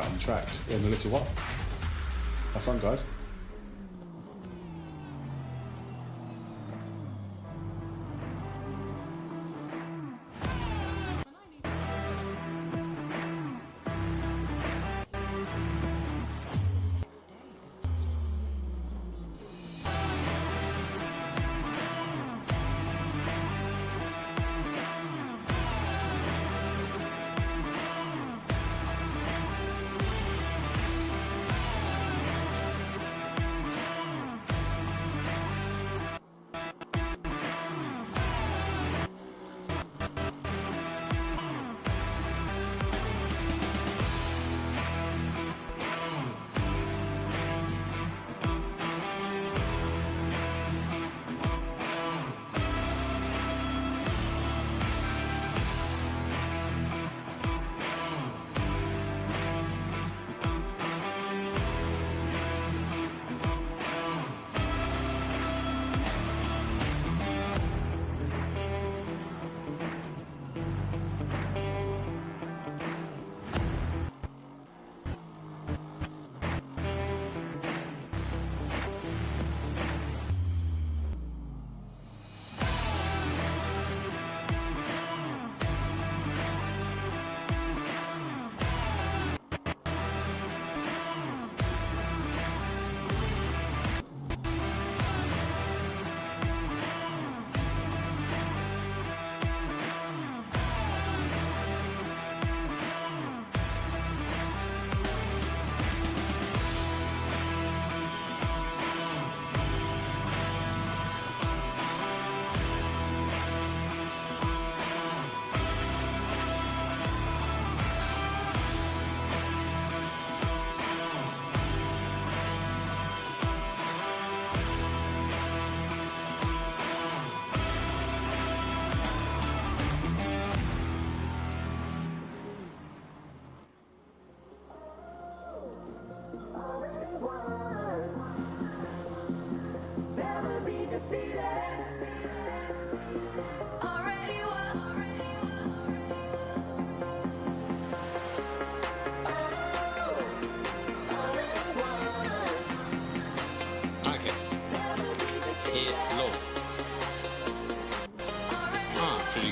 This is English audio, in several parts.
exciting track in a little while. Have fun, guys.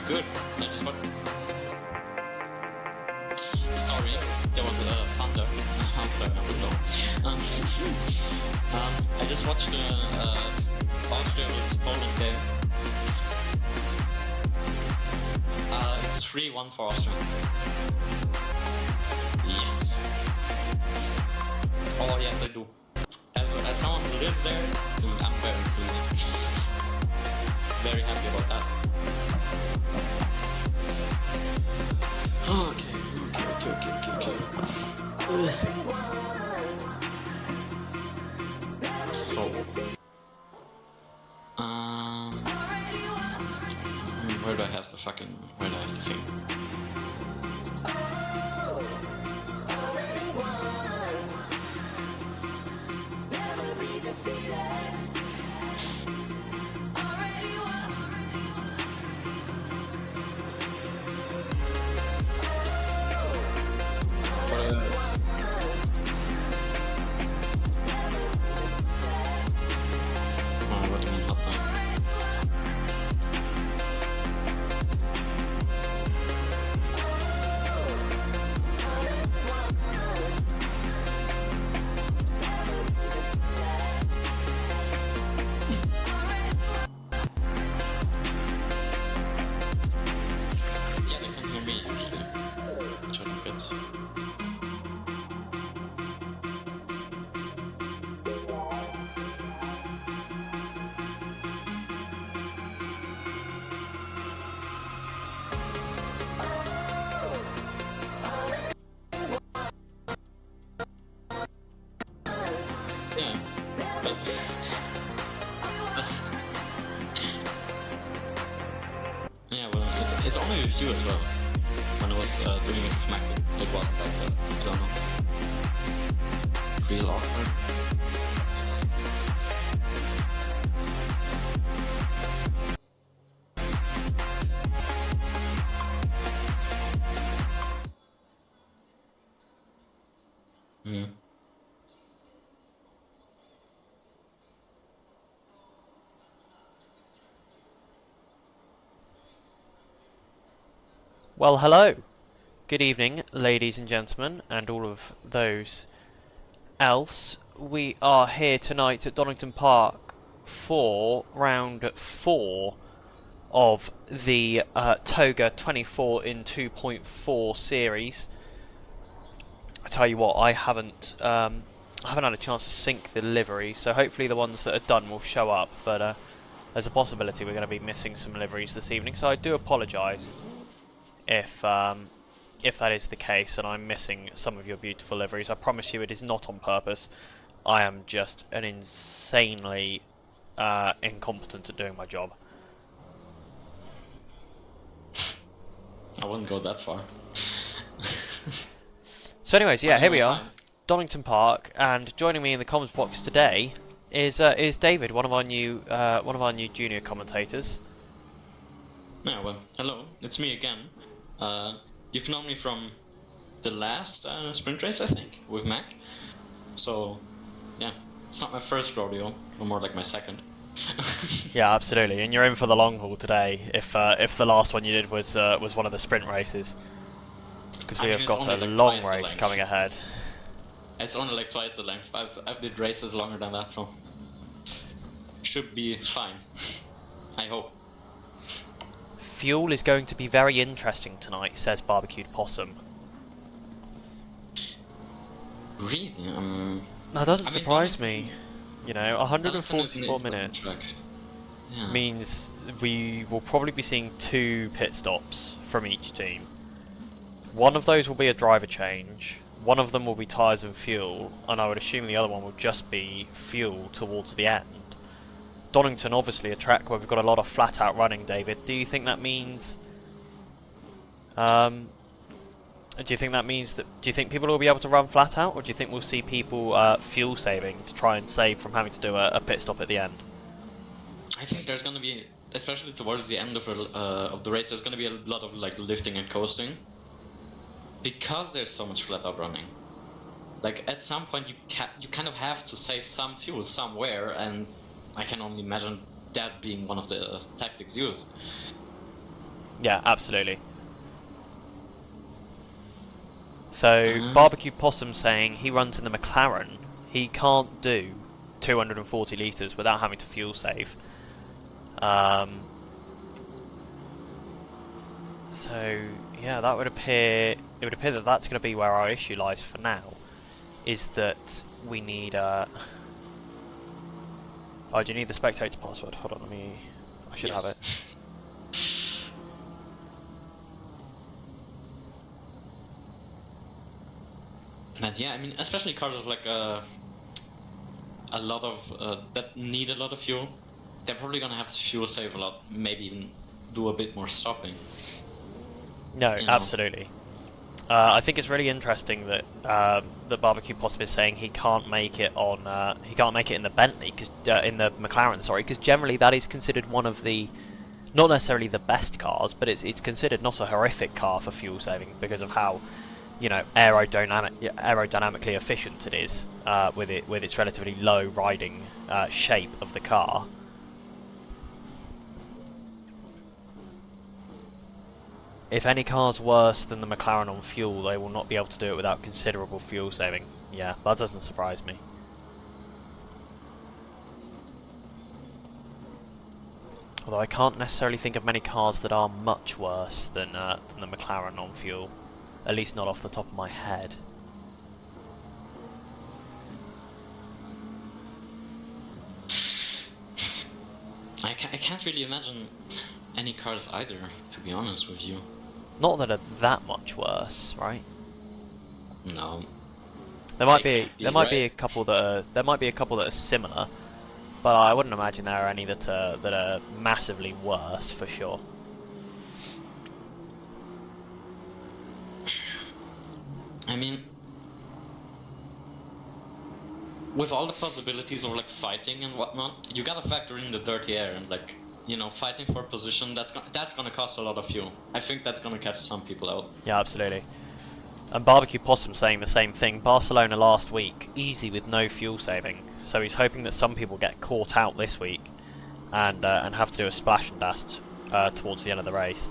Good. I just watched. Sorry, there was thunder. I'm sorry, I don't know. I just watched the Austria vs Poland game. It's 3-1 for Austria. Yes. Oh yes, I do. As someone who lives there, I'm very pleased. Very happy about that. Okay. So, where do I have the thing? What do you mean hotline? Yeah, they can hear me usually, which I don't get. Yeah, but yeah, well, it's only with you as well. When I was doing it with Mac, it wasn't like that. I don't know. Real awkward. Mm. Well, hello. Good evening, ladies and gentlemen, and all of those else. We are here tonight at Donington Park for round 4 of the Toga 24 in 2.4 series. I tell you what, I haven't had a chance to sync the livery, so hopefully the ones that are done will show up. But there's a possibility we're going to be missing some liveries this evening, so I do apologise if that is the case and I'm missing some of your beautiful liveries. I promise you it is not on purpose. I am just an insanely incompetent at doing my job. I wouldn't go that far. So anyways, yeah, here we are, Donington Park, and joining me in the comms box today is David, one of our new junior commentators. Yeah, well, hello, it's me again. You've known me from the last sprint race, I think, with Mac. So, yeah, it's not my first rodeo, or more like my second. Yeah, absolutely, and you're in for the long haul today. If the last one you did was one of the sprint races, because we have got a long race coming ahead. It's only like twice the length. I've did races longer than that, so should be fine. I hope. Fuel is going to be very interesting tonight, says Barbecued Possum. Really? That doesn't surprise me. You know, 144 minutes means we will probably be seeing 2 pit stops from each team. One of those will be a driver change, one of them will be tyres and fuel, and I would assume the other one will just be fuel towards the end. Donington, obviously a track where we've got a lot of flat out running, David. Do you think that means do you think people will be able to run flat out, or do you think we'll see people fuel saving to try and save from having to do a pit stop at the end? I think there's going to be, especially towards the end of the race, there's going to be a lot of like lifting and coasting, because there's so much flat out running. Like at some point you kind of have to save some fuel somewhere, and I can only imagine that being one of the tactics used. Yeah, absolutely. So, Barbecue Possum saying he runs in the McLaren. He can't do 240 litres without having to fuel save. So, yeah, that would appear... It would appear that that's going to be where our issue lies for now. Is that we need... Oh, do you need the spectator password? Hold on, let me... I should have it. But yeah, I mean, especially cars with like a lot of that need a lot of fuel, they're probably gonna have to fuel save a lot, maybe even do a bit more stopping. No, absolutely. I think it's really interesting that the Barbecue Possum is saying he can't make it on he can't make it in the Bentley, cause, in the McLaren, sorry, because generally that is considered one of the, not necessarily the best cars, but it's considered not a horrific car for fuel saving because of how, you know, aerodynamically efficient it is with its relatively low riding shape of the car. If any car's worse than the McLaren on fuel, they will not be able to do it without considerable fuel saving. Yeah, that doesn't surprise me. Although I can't necessarily think of many cars that are much worse than the McLaren on fuel. At least not off the top of my head. I can't really imagine any cars either, to be honest with you. Not that are that much worse, right? No. There might be a couple that are similar, but I wouldn't imagine there are any that are massively worse for sure. I mean, with all the possibilities of like fighting and whatnot, you gotta factor in the dirty air and like, you know, fighting for position. That's gonna cost a lot of fuel. I think that's gonna catch some people out. Yeah, absolutely. And Barbecue Possum saying the same thing. Barcelona last week, easy with no fuel saving. So he's hoping that some people get caught out this week and have to do a splash and dash towards the end of the race,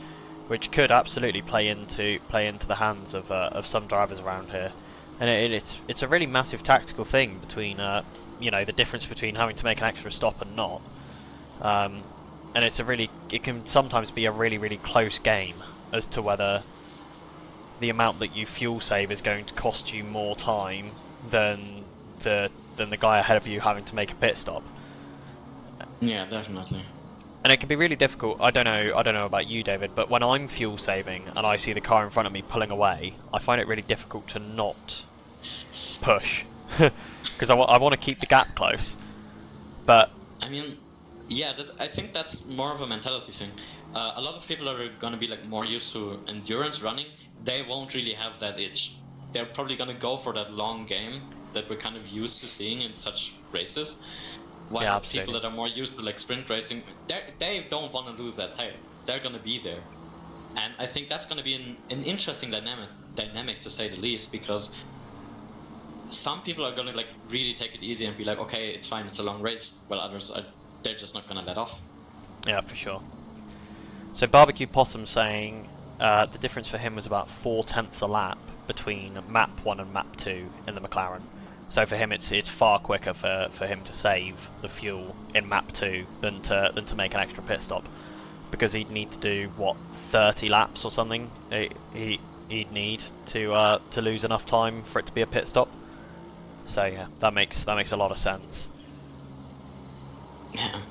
which could absolutely play into the hands of some drivers around here. And it's a really massive tactical thing between you know, the difference between having to make an extra stop and not. And it can sometimes be a really close game as to whether the amount that you fuel save is going to cost you more time than the guy ahead of you having to make a pit stop. Yeah, definitely. And it can be really difficult. I don't know about you, David, but when I'm fuel saving and I see the car in front of me pulling away, I find it really difficult to not push because I want to keep the gap close. But I mean, yeah, I think that's more of a mentality thing. A lot of people are gonna be like more used to endurance running. They won't really have that itch. They're probably gonna go for that long game that we're kind of used to seeing in such races. While Yeah, people that are more used to like sprint racing, they don't want to lose that title. They're gonna be there, and I think that's gonna be an interesting dynamic to say the least, because some people are gonna like really take it easy and be like, okay, it's fine, it's a long race, while others they're just not gonna let off. yeah, for sure. So Barbecue Possum saying the difference for him was about 0.4 a lap between map 1 and map 2 in the McLaren. So for him, it's far quicker for him to save the fuel in map 2 than to make an extra pit stop, because he'd need to do what, 30 laps or something. He'd need to lose enough time for it to be a pit stop. So yeah, that makes a lot of sense. Yeah.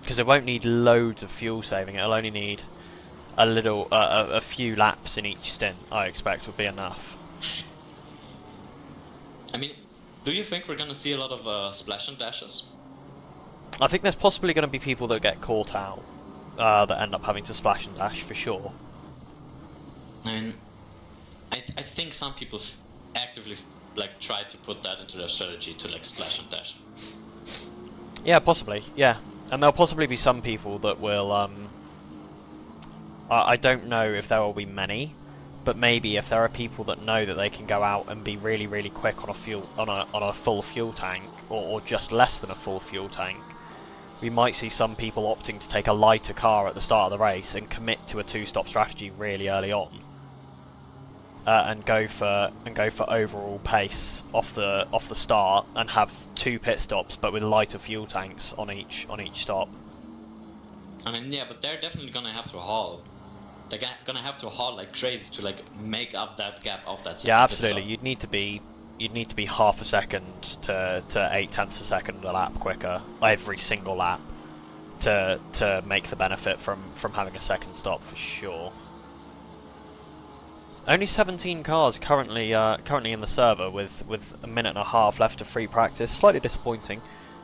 Because it won't need loads of fuel saving. It'll only need a few laps in each stint. I expect would be enough. I mean, do you think we're gonna see a lot of splash and dashes? I think there's possibly going to be people that get caught out that end up having to splash and dash for sure. I mean, I think some people actively like try to put that into their strategy to like splash and dash. Yeah, possibly. Yeah, and there'll possibly be some people that will. I don't know if there will be many, but maybe if there are people that know that they can go out and be really quick on a full fuel tank, or just less than a full fuel tank, we might see some people opting to take a lighter car at the start of the race and commit to a two-stop strategy really early on, and go for overall pace off the start, and have 2 pit stops but with lighter fuel tanks on each stop. I mean, yeah, but they're definitely gonna have to haul. They're gonna have to haul like crazy to like make up that gap of that second. Yeah, absolutely. You'd need to be half a second to 0.8 a second a lap quicker every single lap to make the benefit from having a second stop for sure. Only 17 cars currently in the server with a minute and a half left of free practice. Slightly disappointing.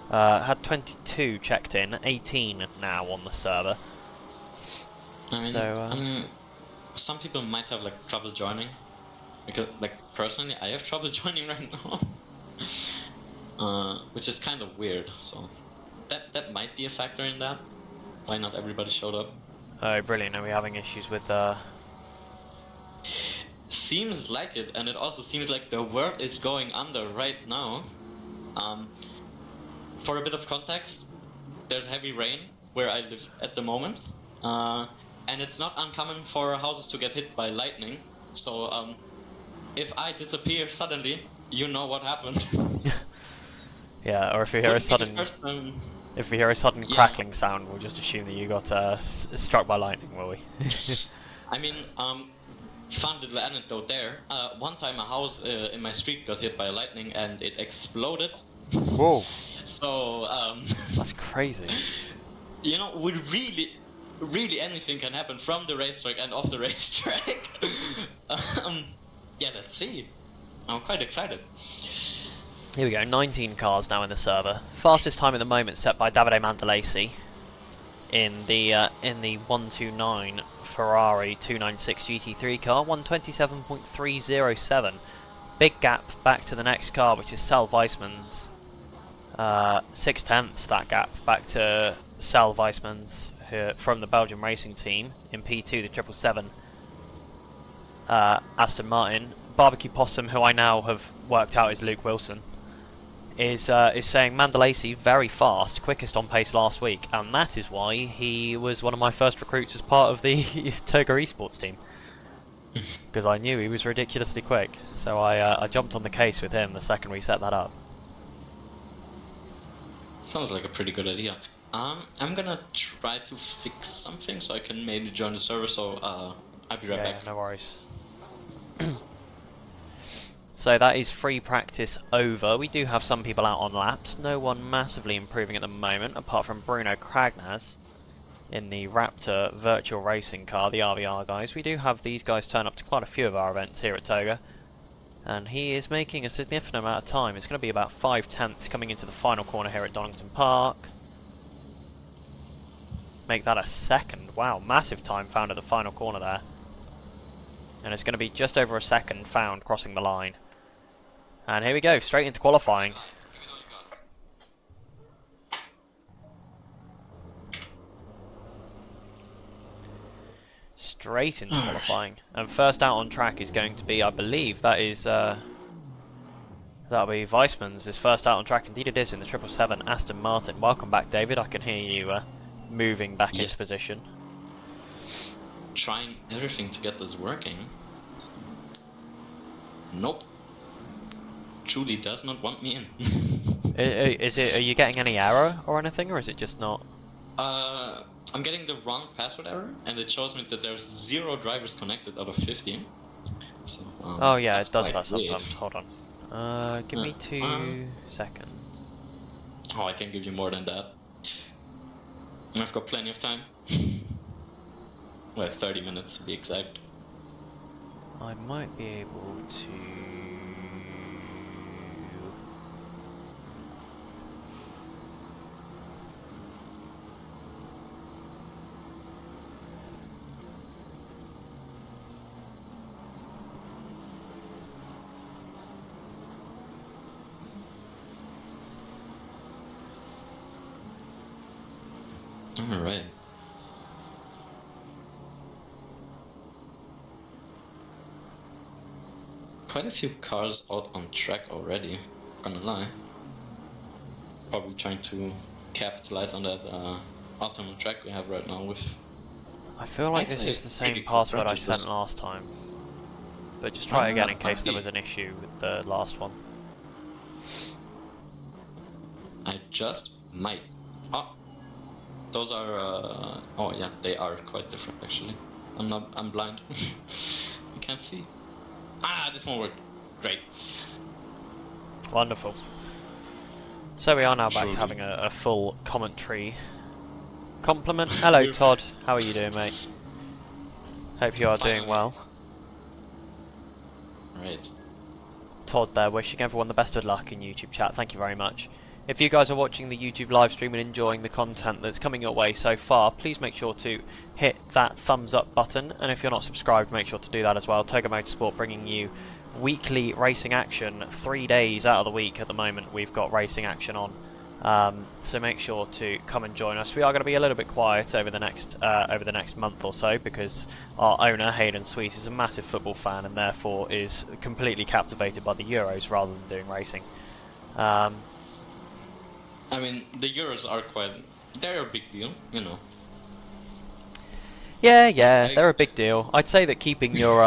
Had 22 checked in, 18 now on the server. I mean, some people might have like trouble joining, because like personally I have trouble joining right now, which is kind of weird. So that might be a factor in that. Why not everybody showed up? Oh, brilliant! Are we having issues with? Seems like it, and it also seems like the world is going under right now. For a bit of context, there's heavy rain where I live at the moment. And it's not uncommon for houses to get hit by lightning, so if I disappear suddenly, you know what happened. Yeah, or if you hear a sudden crackling sound, we'll just assume that you got struck by lightning, will we? I mean, fun little anecdote there. One time a house in my street got hit by lightning and it exploded. Whoa. So that's crazy. You know, we really anything can happen from the racetrack and off the racetrack. Yeah, let's see. I'm quite excited. Here we go, 19 cars now in the server. Fastest time at the moment set by Davide Mantalesi in the 129 Ferrari 296 GT3 car, 127.307. Big gap back to the next car, which is Sal Weissman's. 6/10 that gap back to Sal Weissman's from the Belgian racing team in P2, the 777 Aston Martin. Barbecue Possum, who I now have worked out is Luke Wilson, is saying Mandalasi very fast, quickest on pace last week, and that is why he was one of my first recruits as part of the Toga Esports team. Because I knew he was ridiculously quick, so I jumped on the case with him the second we set that up. Sounds like a pretty good idea. I'm gonna try to fix something so I can maybe join the server, so I'll be right back. Yeah, no worries. So that is free practice over. We do have some people out on laps. No one massively improving at the moment, apart from Bruno Kragnaz in the Raptor virtual racing car, the RVR guys. We do have these guys turn up to quite a few of our events here at Toga, and he is making a significant amount of time. It's going to be about 5/10 coming into the final corner here at Donington Park. Make that a second. Wow, massive time found at the final corner there. And it's going to be just over a second found crossing the line. And here we go, straight into qualifying. Straight into qualifying. And first out on track is going to be, I believe, that is that'll be Weissman's. His first out on track. Indeed it is, in the 777 Aston Martin. Welcome back, David. I can hear you moving back into position. Trying everything to get this working. Nope. Truly does not want me in. Are you getting any error or anything, or is it just not? I'm getting the wrong password error, and it shows me that there's 0 drivers connected out of 50. So, oh yeah, it does that weird. sometimes. Hold on. Give me 2 seconds. Oh, I can give you more than that. I've got plenty of time. Well, 30 minutes to be exact. I might be able to... Alright. Quite a few cars out on track already, gonna lie. Probably trying to capitalize on that optimum track we have right now with... I feel like this is the same password I sent last time. But just try it again in case there was an issue with the last one. I just might. Oh, those are, oh yeah, they are quite different actually. I'm blind. I can't see. Ah, this one worked. Great. Wonderful. So we are now back to having a full commentary complement. Hello Todd, how are you doing, mate? Hope you are doing well. Right. Todd there, wishing everyone the best of luck in YouTube chat. Thank you very much. If you guys are watching the YouTube live stream and enjoying the content that's coming your way so far, please make sure to hit that thumbs up button, and if you're not subscribed, make sure to do that as well. Toga Motorsport bringing you weekly racing action, 3 days out of the week at the moment we've got racing action on. So make sure to come and join us. We are going to be a little bit quiet over the next month or so, because our owner Hayden Sweet is a massive football fan and therefore is completely captivated by the Euros rather than doing racing. I mean, the Euros are they're a big deal, you know. Yeah, they're a big deal. I'd say that keeping your,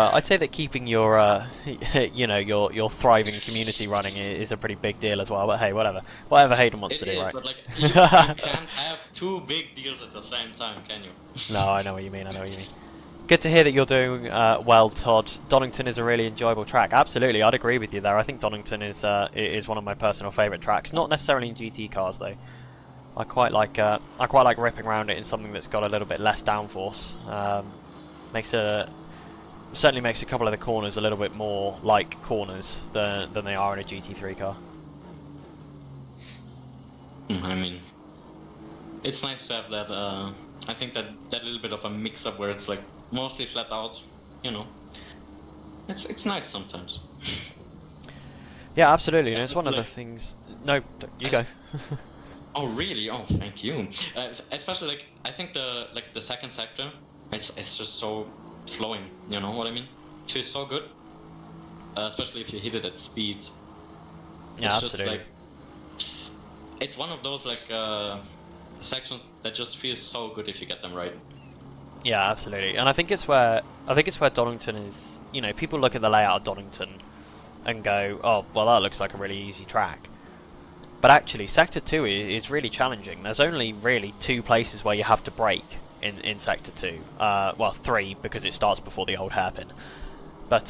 you know, your thriving community running is a pretty big deal as well. But hey, whatever Hayden wants to do, right? But like, you can't have 2 big deals at the same time, can you? No, I know what you mean. Good to hear that you're doing well, Todd. Donington is a really enjoyable track. Absolutely, I'd agree with you there. I think Donington is one of my personal favourite tracks. Not necessarily in GT cars though. I quite like ripping around it in something that's got a little bit less downforce. Certainly makes a couple of the corners a little bit more like corners than they are in a GT3 car. I mean, it's nice to have that. I think that little bit of a mix-up where it's like mostly flat out, you know. It's nice sometimes. Yeah, absolutely. And it's one of the things. No, you go. Oh really? Oh, thank you. Especially like I think the second sector, it's just so flowing. You know what I mean? It feels so good. especially if you hit it at speeds. Yeah, It's just absolutely. like, it's one of those like sections that just feels so good if you get them right. Yeah, absolutely. And I think it's where Donington is. You know, people look at the layout of Donington and go, "Oh, well, that looks like a really easy track." But actually, Sector 2 is really challenging. There's only really 2 places where you have to brake in Sector 2. Well, 3 because it starts before the old hairpin. But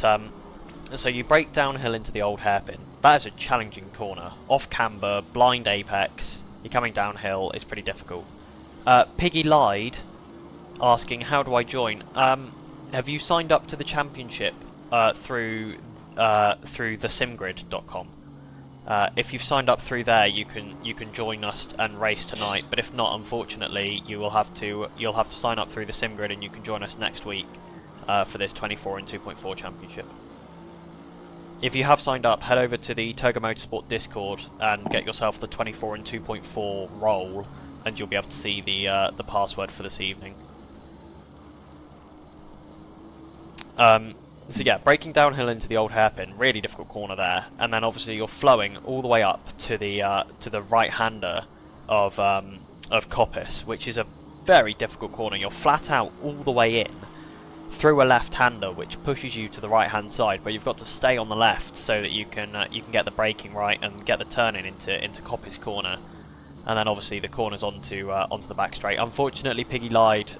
so you brake downhill into the old hairpin. That is a challenging corner. Off camber, blind apex. You're coming downhill. It's pretty difficult. Piggy lied, asking, "How do I join?" Have you signed up to the championship through thesimgrid.com? If you've signed up through there, you can join us and race tonight. But if not, unfortunately, you'll have to sign up through the SimGrid, and you can join us next week for this 24 and 2.4 championship. If you have signed up, head over to the Toga Motorsport Discord and get yourself the 24 and 2.4 roll, and you'll be able to see the password for this evening. So yeah, braking downhill into the old hairpin, really difficult corner there, and then obviously you're flowing all the way up to the right-hander of Coppice, which is a very difficult corner. You're flat out all the way in through a left-hander, which pushes you to the right-hand side, but you've got to stay on the left so that you can get the braking right and get the turning into Coppice corner. And then obviously the corners onto the back straight. Unfortunately, Piggy lied.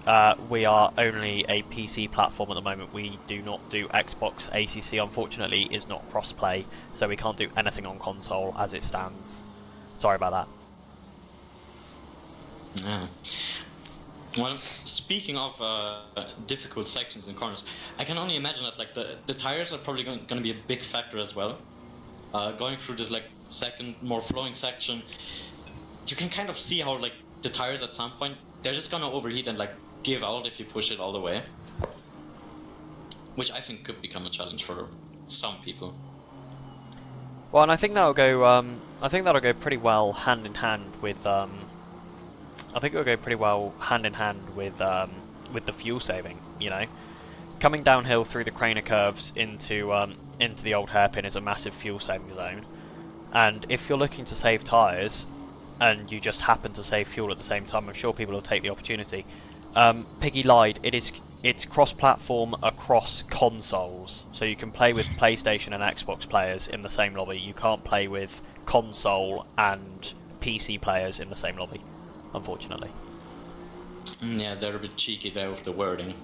We are only a PC platform at the moment. We do not do Xbox. ACC, unfortunately, is not cross-play, so we can't do anything on console as it stands. Sorry about that. Yeah. Well, speaking of difficult sections and corners, I can only imagine that like the tires are probably going to be a big factor as well. Going through this like second, more flowing section, you can kind of see how like the tires at some point they're just gonna overheat and like give out if you push it all the way, which I think could become a challenge for some people. Well, and I think that'll go. I think that'll go pretty well hand in hand with. I think it'll go pretty well hand in hand with the fuel saving. You know, coming downhill through the Craner curves into the old hairpin is a massive fuel saving zone, and if you're looking to save tires, and you just happen to save fuel at the same time, I'm sure people will take the opportunity. Piggy lied. It's cross-platform across consoles, so you can play with PlayStation and Xbox players in the same lobby. You can't play with console and PC players in the same lobby, unfortunately. Yeah, they're a bit cheeky there with the wording.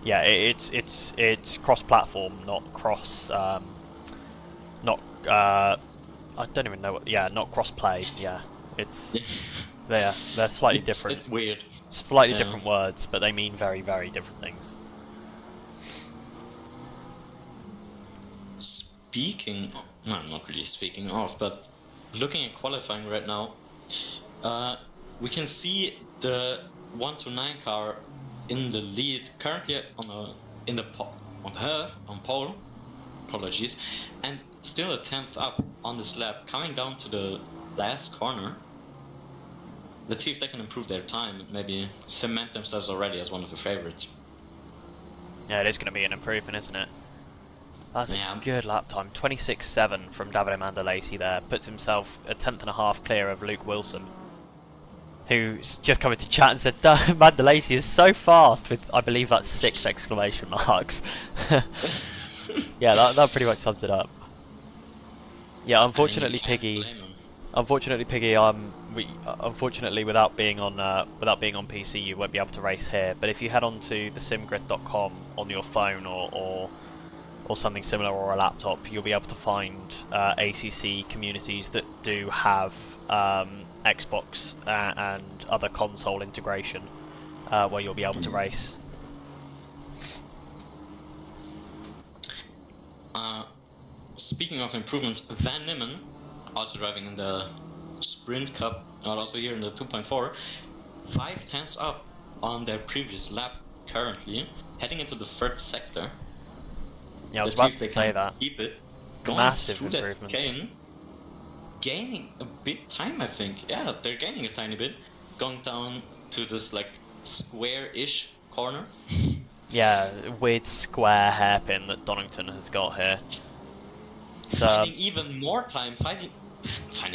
Yeah, it's cross-platform, not cross. I don't even know what. Yeah, not cross-play. Yeah, it's they're slightly different. It's weird. Slightly different words, but they mean very, very different things. No, not really speaking of, but looking at qualifying right now, we can see the 1 to 9 car in the lead currently on pole. Apologies, and still a 10th up on this lap, coming down to the last corner. Let's see if they can improve their time and maybe cement themselves already as one of the favorites. Yeah, it is going to be an improvement, isn't it? That's a good lap time. 26.7 from Davide Mandalesi there. Puts himself a 10th and a half clear of Luke Wilson, who's just come into chat and said, Mandalesi is so fast with, I believe that's 6 exclamation marks. Yeah, that pretty much sums it up. Yeah, unfortunately, Piggy. Unfortunately, unfortunately, without being on PC, you won't be able to race here. But if you head on to thesimgrid.com on your phone or something similar, or a laptop, you'll be able to find ACC communities that do have Xbox and other console integration, where you'll be able to race. Speaking of improvements, Van Nimmen, also driving in the Sprint Cup, and also here in the 2.4, 5 tenths up on their previous lap currently, heading into the third sector. Yeah, I was about to say that. Keep it going Massive through improvements. that gaining a bit time, I think. Yeah, they're gaining a tiny bit, going down to this like square-ish corner. Yeah, weird square hairpin that Donington has got here. So, Finding even more time, finding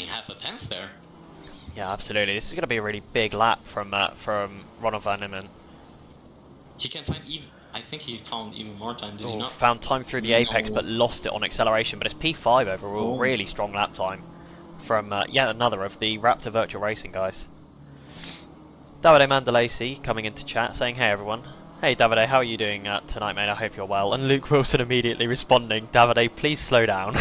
half a tenth there. yeah, absolutely. This is going to be a really big lap from Ronald van Nimmen. He can find even. I think he found even more time. Did he not? Found time through the apex, but lost it on acceleration. But it's P5 overall. Oh. Really strong lap time from yet another of the Raptor Virtual Racing guys. Davide Mandalesi coming into chat saying, "Hey everyone. Hey Davide, how are you doing tonight, mate? I hope you're well." And Luke Wilson immediately responding, "Davide, please slow down."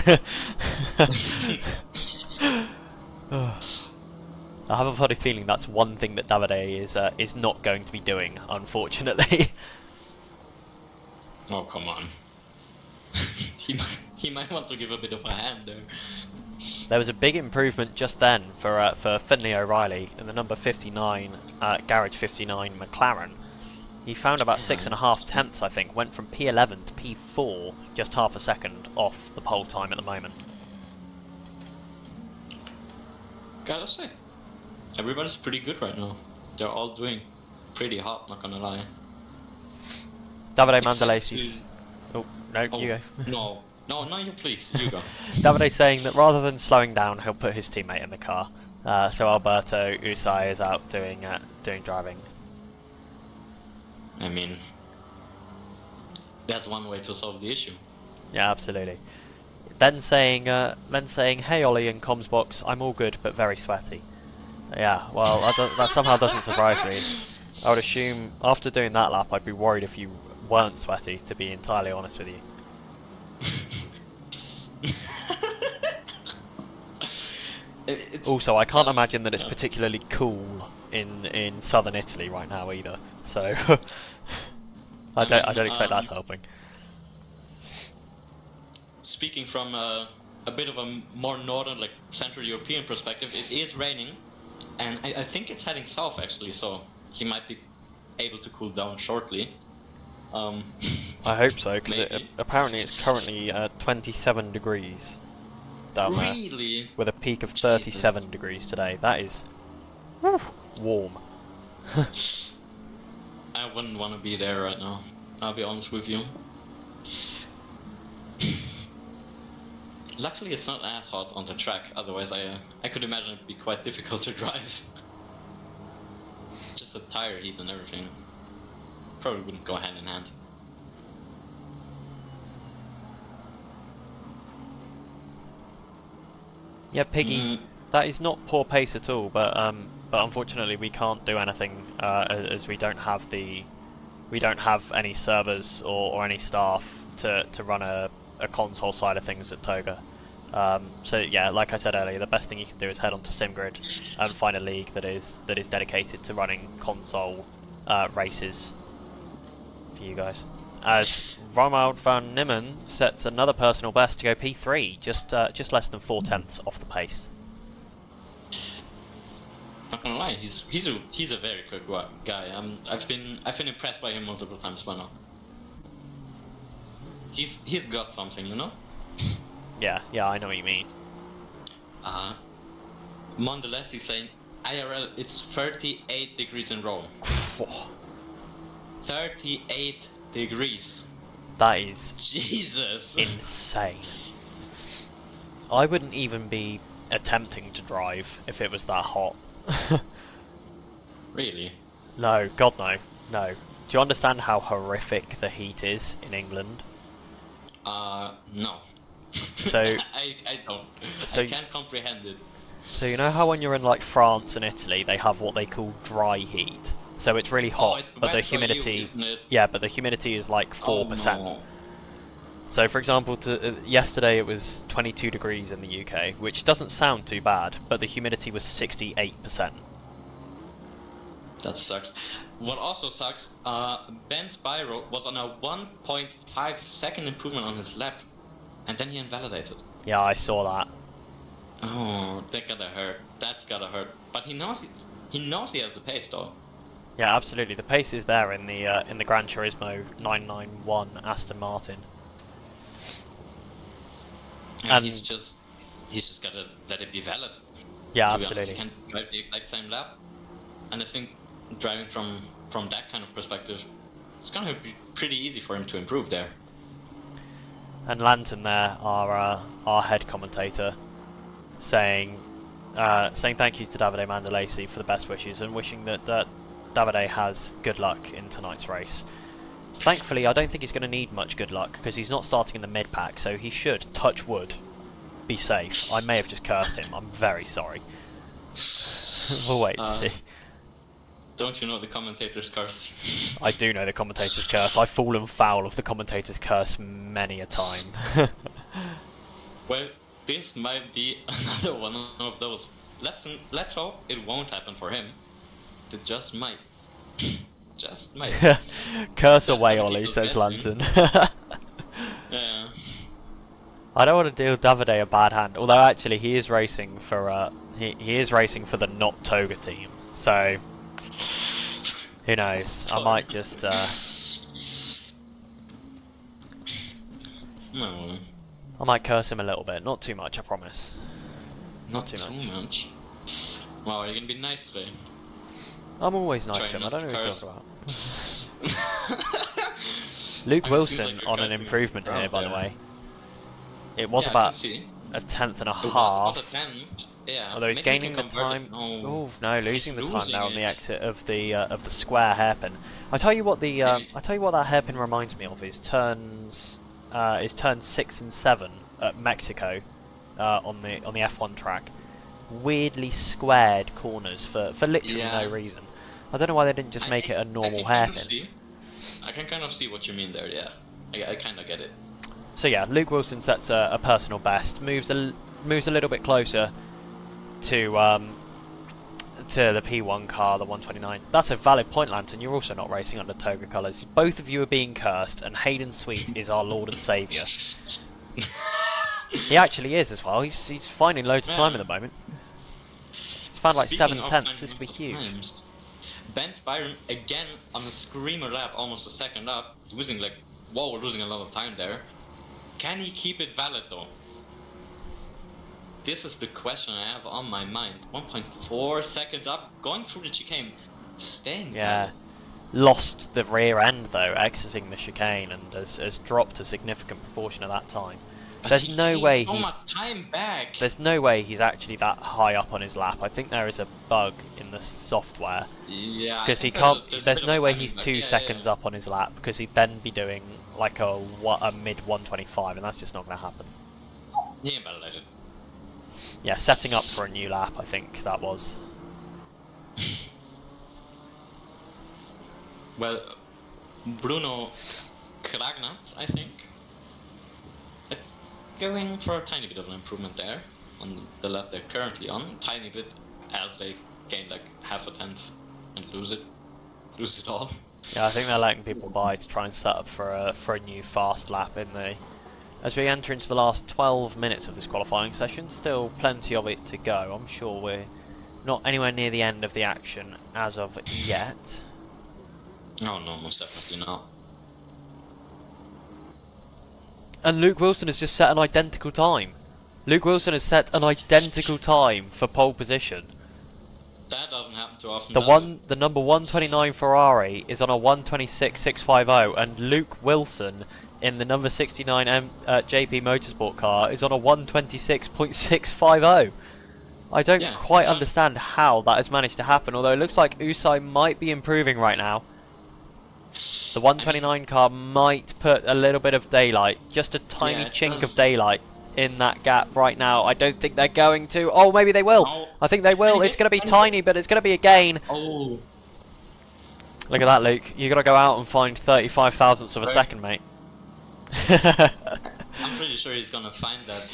I have a funny feeling that's one thing that Davide is not going to be doing, unfortunately. Oh, come on. he might want to give a bit of a hand there. There was a big improvement just then for Finlay O'Reilly in the number 59, Garage 59 McLaren. He found about 6.5 tenths, I think, went from P11 to P4, just half a second off the pole time at the moment. Gotta say, everybody's pretty good right now. They're all doing pretty hot, not gonna lie. Davide Mandalesi's... Oh, no, you go. No, you please, you go. Davide saying that rather than slowing down, he'll put his teammate in the car. So Alberto Usai is out doing driving. I mean, that's one way to solve the issue. Yeah, absolutely. Then saying, "Hey Ollie and comms box, I'm all good but very sweaty." Yeah, well, that somehow doesn't surprise me. I would assume after doing that lap, I'd be worried if you weren't sweaty, to be entirely honest with you. Also, I can't imagine that it's particularly cool in southern Italy right now either. So I don't expect that's helping. Speaking from a bit of a more northern, like Central European perspective, it is raining, and I think it's heading south actually. So he might be able to cool down shortly. I hope so, because apparently it's currently 27 degrees down there. Really? With a peak of 37 degrees today. That is warm. I wouldn't want to be there right now. I'll be honest with you. Luckily it's not as hot on the track, otherwise I could imagine it'd be quite difficult to drive. Just the tire heat and everything. Probably wouldn't go hand in hand. Yeah, Piggy, that is not poor pace at all, but unfortunately we can't do anything as we don't have any servers or any staff to run a console side of things at Toga. So yeah, like I said earlier, the best thing you can do is head on to SimGrid and find a league that is dedicated to running console races for you guys. As Ronald van Nimmen sets another personal best to go P3, just less than 4 tenths off the pace. Not gonna lie, he's a very quick guy. I've been impressed by him multiple times by now. He's got something, you know. Yeah, I know what you mean. Mondelez is saying IRL it's 38 degrees in Rome. 38 degrees. That is Jesus insane. I wouldn't even be attempting to drive if it was that hot. Really? No, God no. Do you understand how horrific the heat is in England? No. So I don't. So I can't comprehend it. So you know how when you're in like France and Italy, they have what they call dry heat. So it's really hot, but the humidity, but the humidity is like 4%. Oh, no. So for example, yesterday it was 22 degrees in the UK, which doesn't sound too bad, but the humidity was 68%. That sucks. What also sucks, Ben Spyro was on a 1.5 second improvement on his lap, and then he invalidated. Yeah, I saw that. Oh, that gotta hurt. That's gotta hurt. But he knows he has the pace though. Yeah, absolutely. The pace is there in the Gran Turismo 991 Aston Martin. And he's just gotta let it be valid. Yeah, to absolutely. He can drive the exact same lap, and I think driving from that kind of perspective, it's gonna be pretty easy for him to improve there. And Lantern there, our head commentator, saying thank you to Davide Mandalesi for the best wishes and wishing that Davide has good luck in tonight's race. Thankfully, I don't think he's going to need much good luck because he's not starting in the mid pack, so he should, touch wood, be safe. I may have just cursed him. I'm very sorry. We'll wait and see. Don't you know the commentator's curse? I do know the commentator's curse. I've fallen foul of the commentator's curse many a time. Well, this might be another one of those. Let's hope it won't happen for him. It just might. Just might. Curse away, Ollie, says Lantern. Yeah. I don't want to deal Davide a bad hand, although actually he is racing for he is racing for the not Toga team, so who knows? I might just No. I might curse him a little bit, not too much, I promise. Not too much. Wow, are you gonna be nice today? I'm always nice Try to him. I not don't know to what you're curse. talking about. Luke Wilson like on an going improvement around here, by the there. way. It was Yeah, I can about see. a tenth and a It was about half. a 10. Yeah. Although he's maybe he gaining can the convert time. it. No. Oh no, losing the time losing now on the it. exit of the square hairpin. I tell you what that hairpin reminds me of is turns 6 and 7 at Mexico on the F1 track. Weirdly squared corners for literally Yeah. no reason. I don't know why they didn't just make it a normal hairpin. I can kind of see what you mean there. Yeah, I kind of get it. So yeah, Luke Wilson sets a personal best, moves a little bit closer to the P1 car, the 129. That's a valid point, Lantern. You're also not racing under Toga colours. Both of you are being cursed, and Hayden Sweet is our Lord and Saviour. He actually is as well. He's finding loads of time at the moment. He's found like Speaking 7 of tenths. finding This would be lots of huge. times, Ben Byron again on a screamer lap, almost a second up, losing a lot of time there. Can he keep it valid though? This is the question I have on my mind. 1.4 seconds up, going through the chicane, staying Yeah. valid. Lost the rear end though, exiting the chicane, and has dropped a significant proportion of that time. But There's he no gained way so he's much time back. There's no way he's actually that high up on his lap. I think there is a bug in the software Yeah, because he I think can't. there's a There's bit no of a way timing he's bug. 2 Yeah, seconds yeah. up on his lap because he'd then be doing like a mid 125, and that's just not going to happen. He ain't better let it. Yeah, setting up for a new lap. I think that was. Well, Bruno Kragnat, I think, going for a tiny bit of an improvement there on the lap they're currently on. Tiny bit as they gain like half a tenth and lose it all. Yeah, I think they're letting people by to try and set up for a new fast lap in the. As we enter into the last 12 minutes of this qualifying session, still plenty of it to go. I'm sure we're not anywhere near the end of the action as of yet. Oh no, most definitely not. And Luke Wilson has just set an identical time. Luke Wilson has set an identical time for pole position. That doesn't happen too often. The number 129 Ferrari is on a 126.650, and Luke Wilson in the number 69 JP Motorsport car is on a 126.650. I don't quite understand how that has managed to happen, although it looks like Usai might be improving right now. The 129 car might put a little bit of daylight, just a tiny chink of daylight in that gap right now. I don't think they're going to. Oh, maybe they will. Oh. I think they will. It's going to be tiny, but it's going to be a gain. Oh. Look at that, Luke. You got to go out and find 35 thousandths of a second, mate. I'm pretty sure he's gonna find that.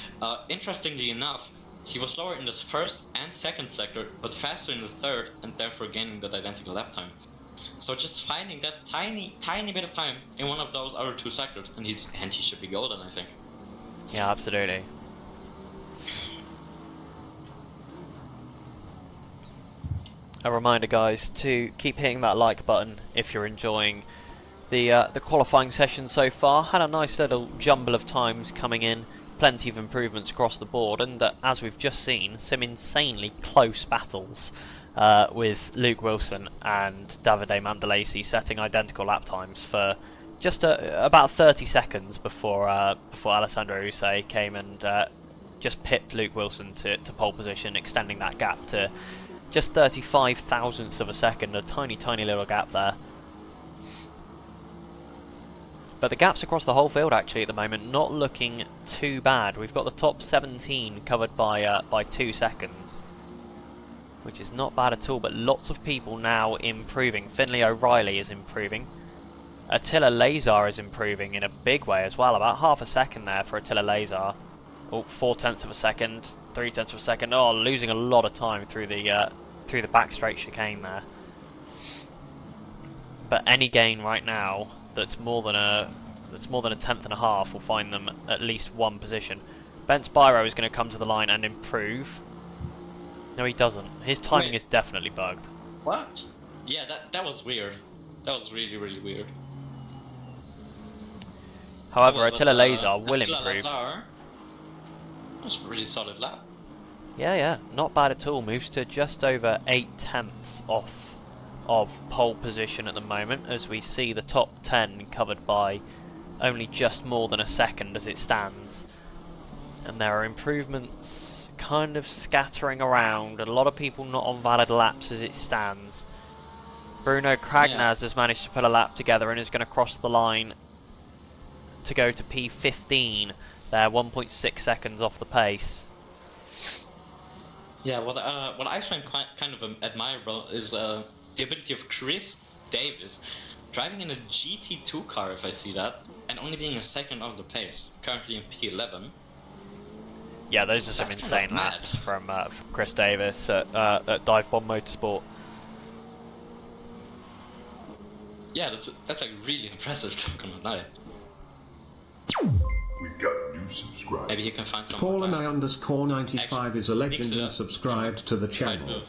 Interestingly enough, he was slower in the first and second sector, but faster in the third, and therefore gaining that identical lap time. So just finding that tiny bit of time in one of those other two sectors, and he should be golden, I think. Yeah, absolutely. A reminder, guys, to keep hitting that like button if you're enjoying the qualifying session so far. Had a nice little jumble of times coming in, plenty of improvements across the board, and as we've just seen, some insanely close battles with Luke Wilson and Davide Mandalesi setting identical lap times for just about 30 seconds before Alessandro Usse came and just pipped Luke Wilson to pole position, extending that gap to just 35 thousandths of a second, a tiny little gap there. But the gaps across the whole field actually at the moment not looking too bad. We've got the top 17 covered by 2 seconds, which is not bad at all, but lots of people now improving. Finlay O'Reilly is improving. Attila Lazar is improving in a big way as well, about half a second there for Attila Lazar. Oh, 4/10 of a second, 3/10 of a second. Oh, losing a lot of time through the back straight chicane there. But any gain right now that's more than a tenth and a half will find them at least one position. Ben Spyro is going to come to the line and improve. No, he doesn't. His timing is definitely bugged. What? Yeah, that was weird. That was really weird. However, Attila Lazar will improve. That was a really solid lap. Yeah, not bad at all. Moves to just over 8/10 off of pole position at the moment, as we see the top 10 covered by only just more than a second as it stands. And there are improvements kind of scattering around, a lot of people not on valid laps as it stands. Bruno Kragnaz has managed to put a lap together and is going to cross the line to go to P15. They're 1.6 seconds off the pace. Yeah, what I find kind of admirable is the ability of Chris Davis driving in a GT2 car, if I see that, and only being a second off the pace, currently in P11. Yeah, those are some insane laps from Chris Davis at Dive Bomb Motorsport. Yeah, that's like really impressive, I'm gonna lie. We've got new subscribers. Maybe you can find some. Paul_95 is a legend and subscribed to the channel. With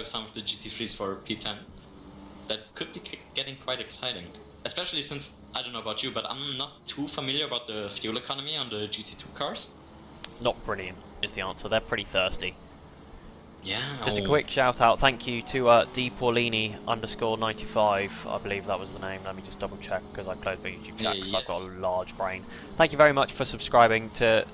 some of the GT3s for P10. That could be getting quite exciting. Especially since, I don't know about you, but I'm not too familiar about the fuel economy on the GT2 cars. Not brilliant is the answer. They're pretty thirsty. Yeah. Just a quick shout out, thank you to DPaulini_95, I believe that was the name. Let me just double check because I closed my YouTube chat because I've got a large brain. Thank you very much for subscribing to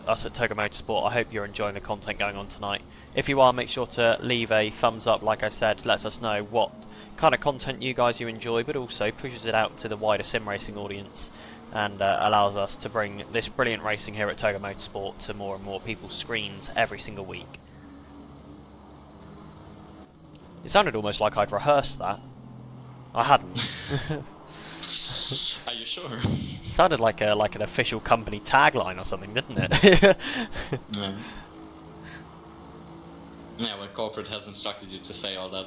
us at Togo Motorsport. I hope you're enjoying the content going on tonight. If you are, make sure to leave a thumbs up. Like I said, let us know what kind of content you enjoy, but also pushes it out to the wider sim racing audience and allows us to bring this brilliant racing here at Togo Motorsport to more and more people's screens every single week. It sounded almost like I'd rehearsed that. I hadn't. Are you sure? It sounded like an official company tagline or something, didn't it? Yeah. Yeah, well, corporate has instructed you to say all that.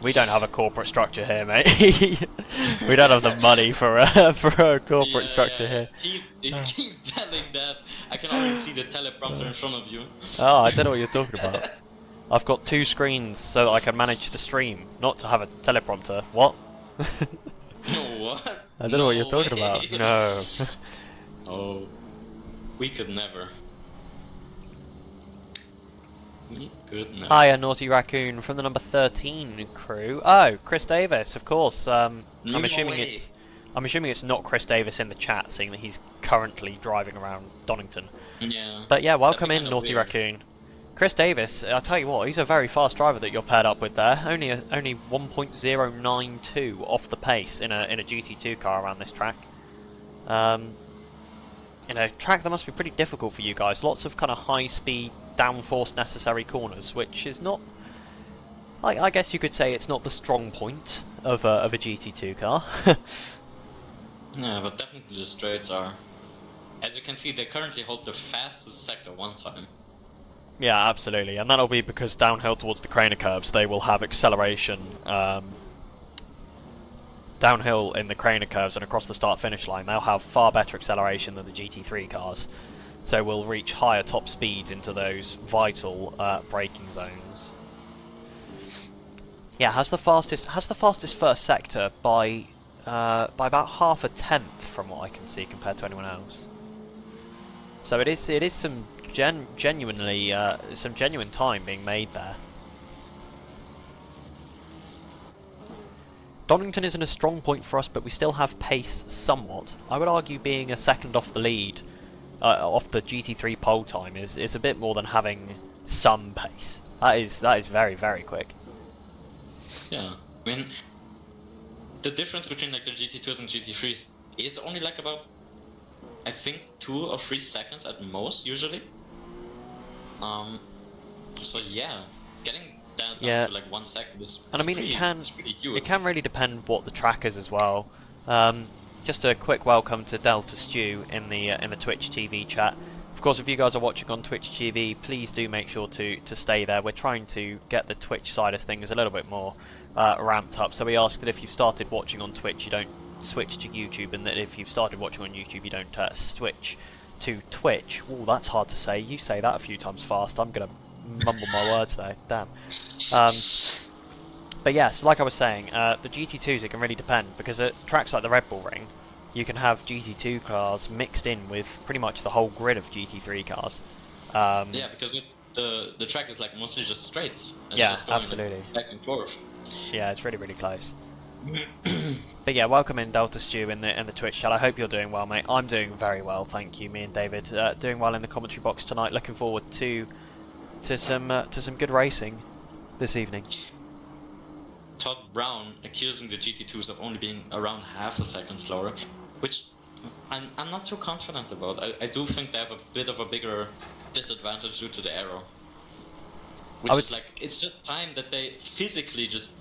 We don't have a corporate structure here, mate. We don't have the money for a corporate structure here. Keep telling that. I can already see the teleprompter in front of you. Oh, I don't know what you're talking about. I've got 2 screens so that I can manage the stream, not to have a teleprompter. What? What? I don't know what you're talking about. No. Oh, we could never. Hiya, Naughty Raccoon from the number 13 crew. Oh, Chris Davis, of course. I'm assuming it's not Chris Davis in the chat, seeing that he's currently driving around Donington. Yeah. But yeah, welcome in, Naughty Raccoon. Chris Davis, I'll tell you what, he's a very fast driver that you're paired up with there. Only 1.092 off the pace in a GT2 car around this track. In a track that must be pretty difficult for you guys. Lots of kind of high-speed, downforce necessary corners, which is not... I guess you could say it's not the strong point of a GT2 car. Yeah, but definitely the straights are. As you can see, they currently hold the fastest sector one time. Yeah, absolutely, and that'll be because downhill towards the Craner curves they will have acceleration. Downhill in the Craner curves and across the start-finish line, they'll have far better acceleration than the GT3 cars, so we'll reach higher top speeds into those vital braking zones. Yeah, has the fastest first sector by about half a tenth from what I can see compared to anyone else. So it is some genuine time being made there. Donington isn't a strong point for us, but we still have pace somewhat. I would argue being a second off the lead, off the GT3 pole time, is a bit more than having some pace. That is very, very quick. Yeah, I mean, the difference between like the GT2s and GT3s is only like about, I think, 2 or 3 seconds at most usually. So yeah, getting that down to like 1 second is and I mean, pretty, it can really depend what the track is as well. Just a quick welcome to Delta Stew in the Twitch TV chat. Of course, if you guys are watching on Twitch TV, please do make sure to stay there. We're trying to get the Twitch side of things a little bit more ramped up. So we ask that if you've started watching on Twitch, you don't switch to YouTube, and that if you've started watching on YouTube, you don't switch to Twitch. Oh, that's hard to say. You say that a few times fast. I'm gonna mumble my words there. Damn. But yes, like I was saying, the GT2s, it can really depend, because at tracks like the Red Bull Ring, you can have GT2 cars mixed in with pretty much the whole grid of GT3 cars. Yeah, because the track is like mostly just straights. It's yeah, just going, absolutely. like, back and forth. Yeah, it's really, really close. But yeah, welcome in Delta Stew in the Twitch chat. I hope you're doing well, mate. I'm doing very well, thank you. Me and David doing well in the commentary box tonight. Looking forward to some good racing this evening. Todd Brown accusing the GT2s of only being around half a second slower, which I'm not too confident about. I do think they have a bit of a bigger disadvantage due to the aero. Which is like, it's just time that they physically just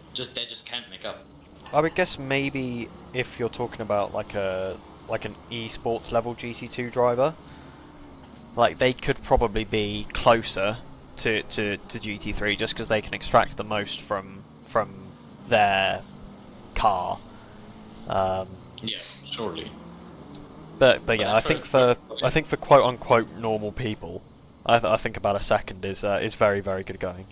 can't make up. I would guess maybe if you're talking about like an esports level GT2 driver, like they could probably be closer to GT3 just because they can extract the most from their car. Yeah, surely. But yeah, I think for quote unquote normal people, I think about a second is very, very good going.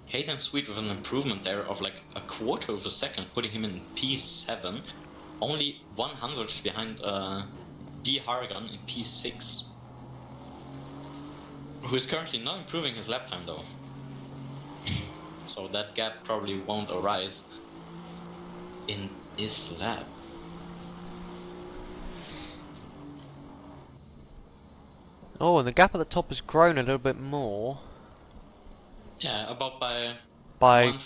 Hayden Sweet with an improvement there of like a quarter of a second, putting him in P7, only 100th behind B. Harrigan in P6, who is currently not improving his lap time though. So that gap probably won't arise in this lap. Oh, and the gap at the top has grown a little bit more. Yeah, about by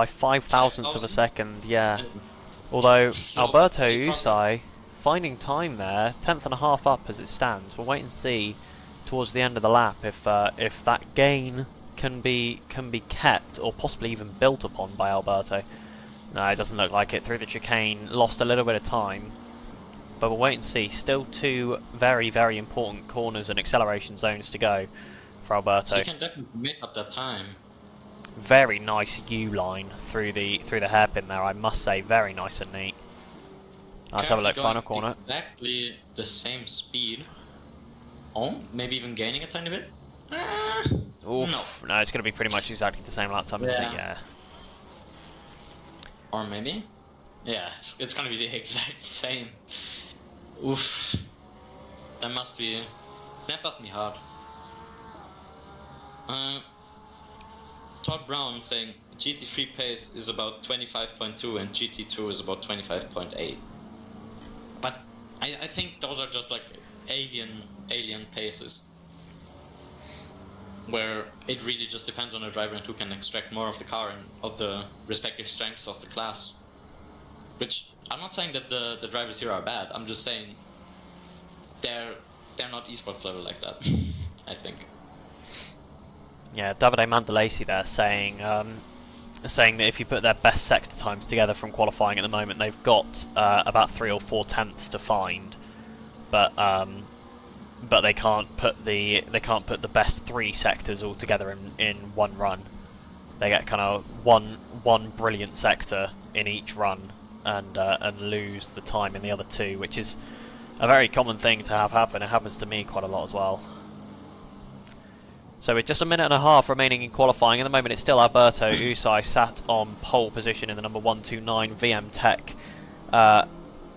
5 thousandths of a second, yeah. Although Alberto Usai finding time there, 10th and a half up as it stands. We'll wait and see towards the end of the lap if that gain can be kept or possibly even built upon by Alberto. No, it doesn't look like it. Through the chicane, lost a little bit of time, but we'll wait and see. Still 2 very, very important corners and acceleration zones to go for Alberto. He can definitely make up that time. Very nice U-line through the hairpin there, I must say. Very nice and neat. Let's have a look. Final corner. Exactly the same speed. Oh, maybe even gaining a tiny bit. Oof. No, it's going to be pretty much exactly the same lap time, isn't it? Yeah. Or maybe? Yeah, it's going to be the exact same. Oof. That must be hard. Todd Brown saying GT3 pace is about 25.2 and GT2 is about 25.8. But I think those are just like alien paces, where it really just depends on the driver and who can extract more of the car and of the respective strengths of the class. Which I'm not saying that the drivers here are bad. I'm just saying they're not esports level like that. I think. Yeah, Davide Mandalesi there saying that if you put their best sector times together from qualifying at the moment, they've got about 3 or 4 tenths to find, but they can't put the best 3 sectors all together in one run. They get kind of one brilliant sector in each run and lose the time in the other 2, which is a very common thing to have happen. It happens to me quite a lot as well. So with just a minute and a half remaining in qualifying, at the moment it's still Alberto Usai sat on pole position in the number 129 VM Tech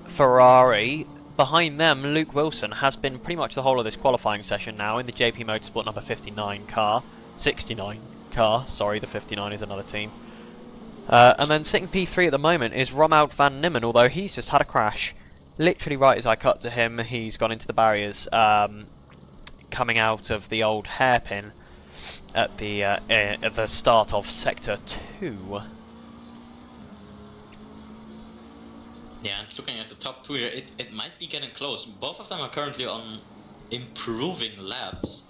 Ferrari. Behind them, Luke Wilson has been pretty much the whole of this qualifying session now in the JP Motorsport number 59 car, 69 car. Sorry, the 59 is another team. And then sitting P3 at the moment is Romuald van Nimmen, although he's just had a crash. Literally right as I cut to him, he's gone into the barriers, coming out of the old hairpin at the start of Sector 2. Yeah, and looking at the top two here, it might be getting close. Both of them are currently on improving laps,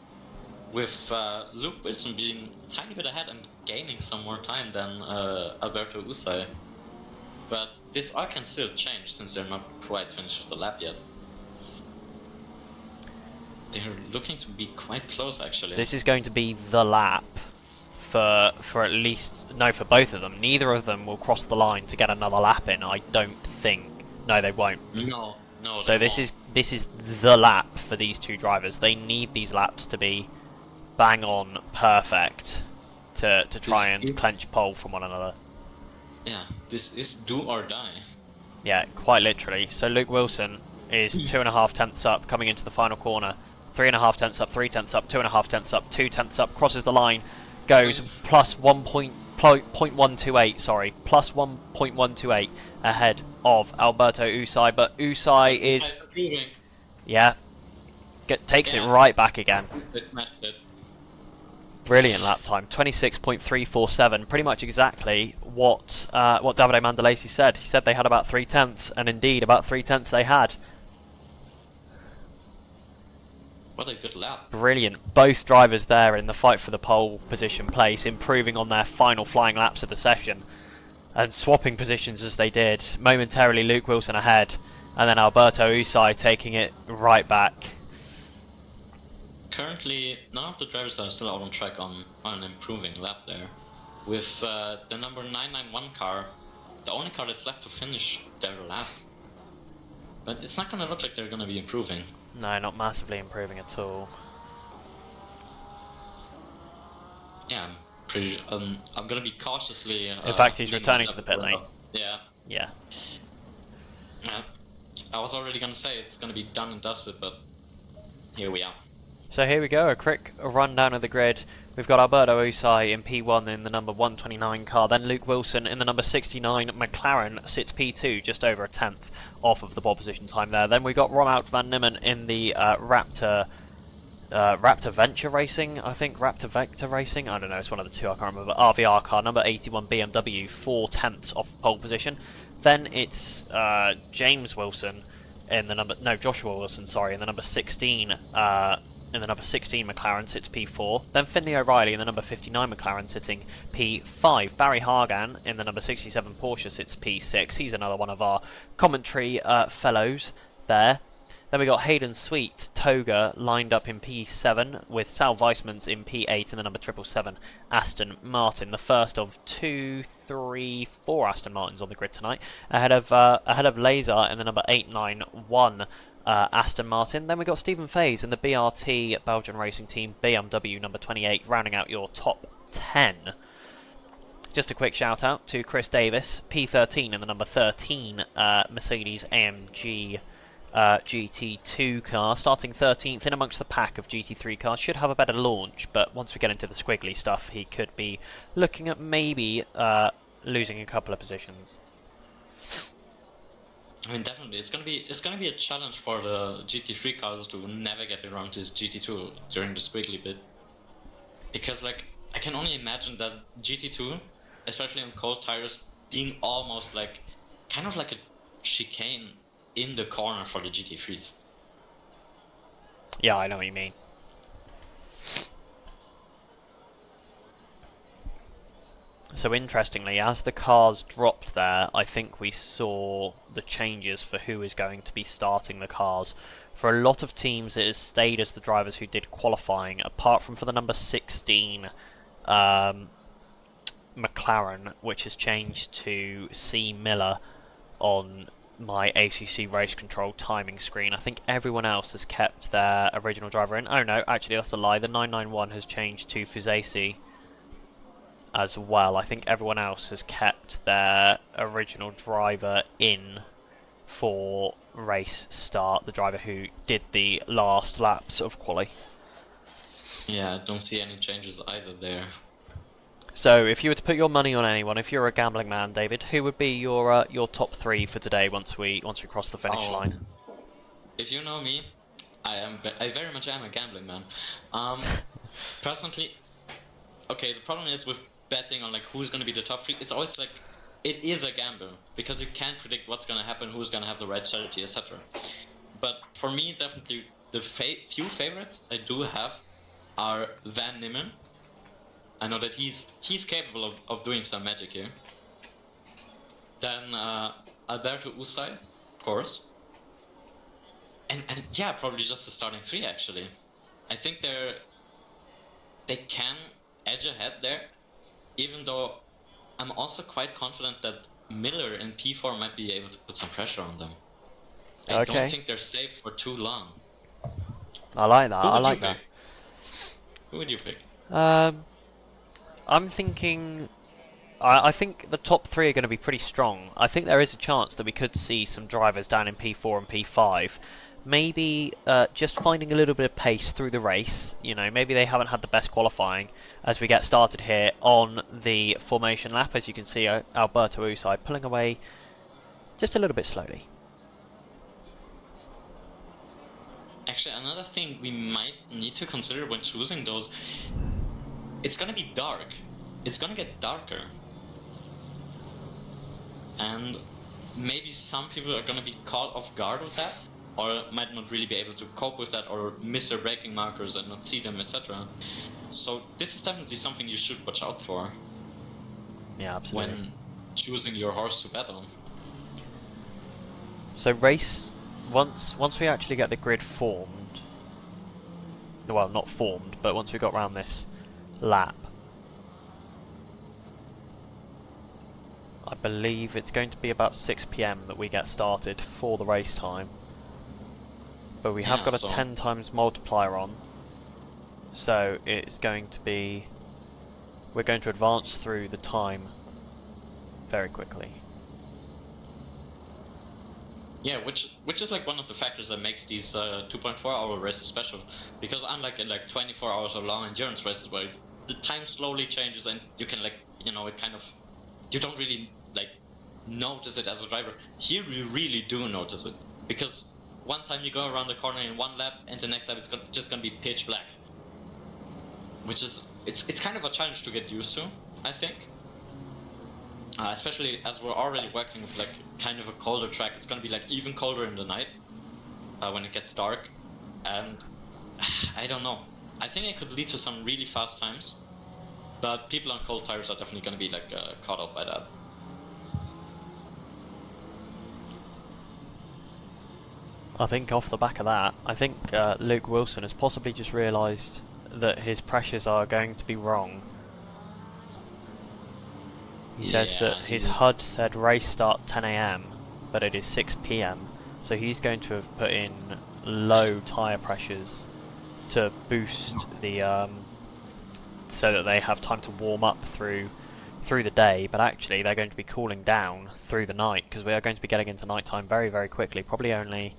with Luke Wilson being a tiny bit ahead and gaining some more time than Alberto Usai. But this all can still change since they're not quite finished with the lap yet. They're looking to be quite close actually. This is going to be the lap for at least, no, for both of them. Neither of them will cross the line to get another lap in, I don't think. No, they won't. No. So this is the lap for these two drivers. They need these laps to be bang on perfect to try and clench pole from one another. Yeah, this is do or die. Yeah, quite literally. So Luke Wilson is 2.5 tenths up coming into the final corner. 3.5 tenths up, 3 tenths up, 2.5 tenths up, 2 tenths up, crosses the line, goes plus 1.128, sorry, plus 1.128 ahead of Alberto Usai, but Usai is, yeah, takes it right back again. Brilliant lap time, 26.347, pretty much exactly what Davide Mandolesi said. He said they had about 3 tenths, and indeed about 3 tenths they had. What a good lap. Brilliant. Both drivers there in the fight for the pole position place, improving on their final flying laps of the session and swapping positions as they did. Momentarily Luke Wilson ahead, and then Alberto Usai taking it right back. Currently, none of the drivers are still out on track on an improving lap there. With the number 991 car, the only car that's left to finish their lap. But it's not going to look like they're going to be improving. No, not massively improving at all. Yeah, I'm gonna be cautiously. In fact, he's returning to the pit lane. Yeah. Yeah. I was already gonna say it's gonna be done and dusted, but here we are. So here we go, a quick rundown of the grid. We've got Alberto Usai in P1 in the number 129 car, then Luke Wilson in the number 69 McLaren sits P2, just over a tenth off of the pole position time there. Then we got Romuald van Nimmen in the Raptor Venture Racing, I think, Raptor Vector Racing, I don't know, it's one of the two, I can't remember, RVR car, number 81 BMW, 4 tenths off pole position. Then it's James Wilson in the number, no, Joshua Wilson, sorry, in the number 16 McLaren sits P4, then Finley O'Reilly in the number 59 McLaren sitting P5, Barry Hargan in the number 67 Porsche sits P6, he's another one of our commentary fellows there. Then we got Hayden Sweet, Toga, lined up in P7 with Sal Weissmans in P8 in the number 777 Aston Martin, the first of 4 Aston Martins on the grid tonight, ahead of Laser in the number 891 Aston Martin. Then we got Stephen Fays in the BRT Belgian racing team BMW number 28, rounding out your top 10. Just a quick shout out to Chris Davis, P13 in the number 13 Mercedes AMG GT2 car, starting 13th in amongst the pack of GT3 cars. Should have a better launch, but once we get into the squiggly stuff, he could be looking at maybe losing a couple of positions. I mean, definitely, it's gonna be a challenge for the GT3 cars to navigate around this GT2 during the squiggly bit, because like I can only imagine that GT2, especially on cold tires, being almost like kind of like a chicane in the corner for the GT3s. Yeah, I know what you mean. So interestingly, as the cars dropped there, I think we saw the changes for who is going to be starting the cars. For a lot of teams, it has stayed as the drivers who did qualifying, apart from for the number 16 McLaren, which has changed to C. Miller on my ACC race control timing screen. I think everyone else has kept their original driver in. Oh no, actually that's a lie. The 991 has changed to Fuzesi as well. I think everyone else has kept their original driver in for race start, the driver who did the last laps of quali. Yeah, I don't see any changes either there. So, if you were to put your money on anyone, if you're a gambling man, David, who would be your top 3 for today once we cross the finish line? If you know me, I very much am a gambling man. Personally, okay, the problem is with betting on like who's going to be the top 3. It's always like it is a gamble because you can't predict what's going to happen, who's going to have the right strategy, etc. But for me, definitely the few favorites I do have are Van Nimmen. I know that he's capable of doing some magic here. Then Alberto Usai, of course. And yeah, probably just the starting 3 actually. I think they can edge ahead there, even though I'm also quite confident that Miller in P4 might be able to put some pressure on them. I don't think they're safe for too long. I like that. I like that. Who would you pick? I'm thinking. I think the top 3 are going to be pretty strong. I think there is a chance that we could see some drivers down in P4 and P5. Maybe just finding a little bit of pace through the race. You know, maybe they haven't had the best qualifying as we get started here on the formation lap. As you can see, Alberto Usai pulling away just a little bit slowly. Actually, another thing we might need to consider when choosing those, it's gonna be dark. It's gonna get darker. And maybe some people are gonna be caught off guard with that, or might not really be able to cope with that, or miss their braking markers and not see them, etc. So this is definitely something you should watch out for. Yeah, absolutely. When choosing your horse to bet on. So race, once we actually get the grid formed, well, not formed, but once we got around this lap, I believe it's going to be about 6 PM that we get started for the race time. But we have got a 10 times multiplier on, so it's going to be, we're going to advance through the time very quickly. Yeah, which is like one of the factors that makes these 2.4-hour races special, because unlike in like 24 hours or long endurance races where the time slowly changes and you can like, you know, it kind of, you don't really like notice it as a driver. Here you really do notice it, because one time you go around the corner in one lap and the next lap it's just gonna be pitch black, which is it's kind of a challenge to get used to, I think. Especially as we're already working with like kind of a colder track. It's gonna be like even colder in the night when it gets dark, and I don't know. I think it could lead to some really fast times, but people on cold tires are definitely gonna be like caught up by that. I think off the back of that, I think Luke Wilson has possibly just realised that his pressures are going to be wrong. He says that his HUD said race start 10 AM, but it is 6 PM, so he's going to have put in low tyre pressures to boost the so that they have time to warm up through the day, but actually they're going to be cooling down through the night, because we are going to be getting into nighttime very, very quickly. Probably only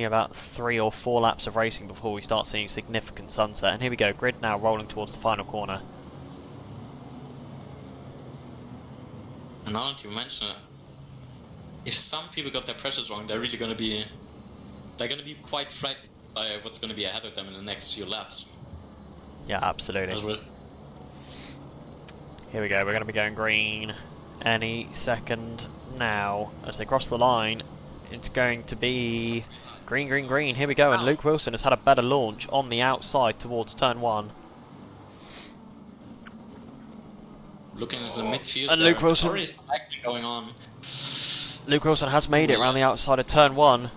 about 3 or 4 laps of racing before we start seeing significant sunset. And here we go, grid now rolling towards the final corner. And now that you mention it, if some people got their pressures wrong, they're gonna be quite frightened by what's gonna be ahead of them in the next few laps. Yeah, absolutely. Here we go, we're gonna be going green any second now. As they cross the line, it's going to be green, green, green. Here we go, and Luke Wilson has had a better launch on the outside towards turn 1. Looking into the midfield, and Luke Wilson already going on. Luke Wilson has made it around the outside of turn 1,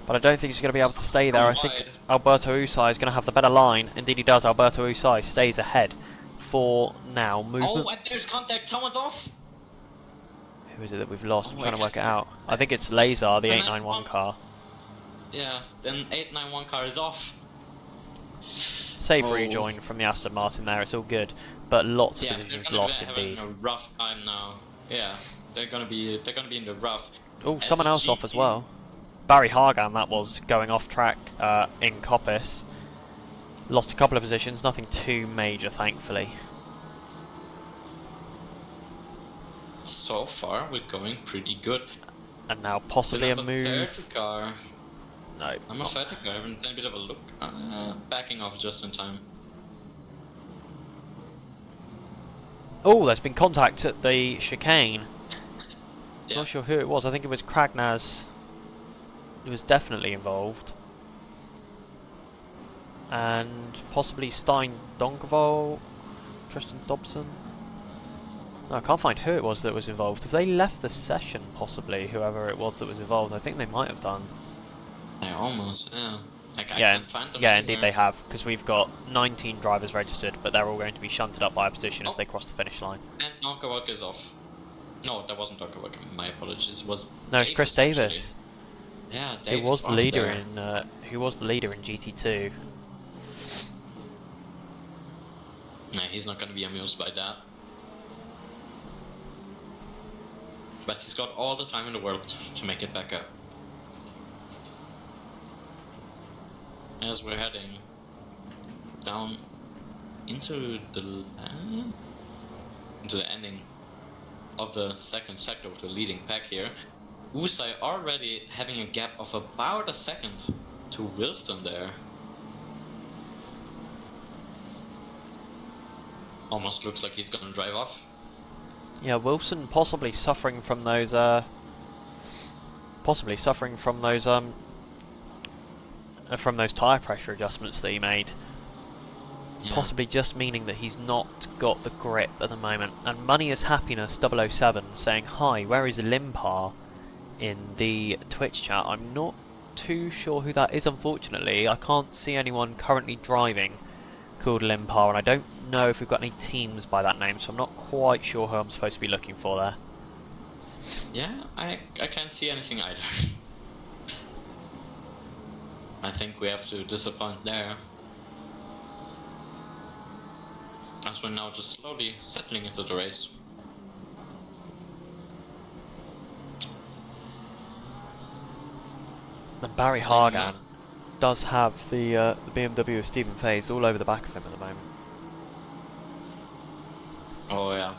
but I don't think he's going to be able to stay there. I think Alberto Usai is going to have the better line. Indeed he does. Alberto Usai stays ahead for now. Movement. Oh, and there's contact. Someone's off. Who is it that we've lost? I'm trying to work it out. I think it's Lazar, the 891 car. Yeah, then 891 car is off. Safe rejoin from the Aston Martin there. It's all good. But lots of positions lost indeed. They're having a rough time now. Yeah, they're gonna be in the rough. Oh, someone else off as well. Barry Hargan, that was, going off track in Coppice. Lost a couple of positions, nothing too major, thankfully. So far, we're going pretty good. And now possibly a move. 30 car. No. I'm a 30 car, having a bit of a look. Backing off just in time. Oh, there's been contact at the chicane. Yeah. Not sure who it was. I think it was Kragnaz. He was definitely involved. And possibly Stein Donkavold, Tristan Dobson. No, I can't find who it was that was involved. If they left the session, possibly, whoever it was that was involved, I think they might have done. They almost, yeah. Like, I Yeah, can't find them yeah, anywhere. indeed they have, because we've got 19 drivers registered, but they're all going to be shunted up by a position as they cross the finish line. And Donkavold is off. No, that wasn't Donkavold. My apologies. It was No, it's Chris Davis. Actually. Yeah, Davis. He was the off leader there. in. He was the leader in GT2. Nah, he's not gonna be amused by that. But he's got all the time in the world to make it back up. As we're heading down into the ending of the second sector of the leading pack here, Usai already having a gap of about a second to Wilson there. Almost looks like he's gonna drive off. Yeah, Wilson possibly suffering from those. From those tyre pressure adjustments that he made. Yeah. Possibly just meaning that he's not got the grip at the moment. And Money is Happiness 007 saying, "Hi, where is Limpar?" in the Twitch chat. I'm not too sure who that is, unfortunately. I can't see anyone currently driving called Limpar, and I don't know if we've got any teams by that name, so I'm not quite sure who I'm supposed to be looking for there. Yeah, I can't see anything either. I think we have to disappoint there. As we're now just slowly settling into the race. And Barry Hargan does have the BMW of Stephen Fays all over the back of him at the moment. Oh yeah.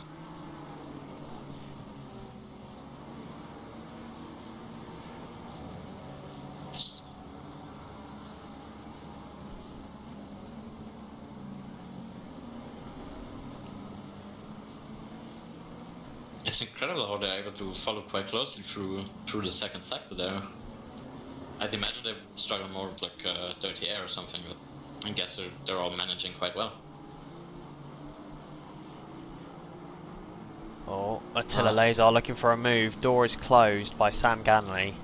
It's incredible how they're able to follow quite closely through the second sector there. I'd imagine they struggle more with like dirty air or something, but I guess they're all managing quite well. Oh, Attila Lazar looking for a move. Door is closed by Sam Ganley.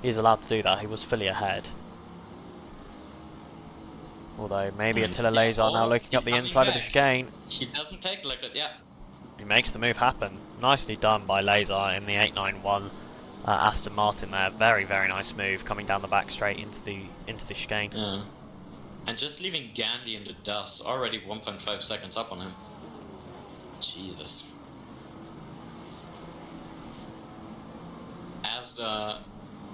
He's allowed to do that. He was fully ahead. Although maybe Attila Lazar now looking up the inside of the chicane. He doesn't take it like that, yeah. He makes the move happen. Nicely done by Lazar in the 891 Aston Martin there. Very, very nice move coming down the back straight into the chicane. Yeah. And just leaving Gandhi in the dust, already 1.5 seconds up on him. Jesus. As the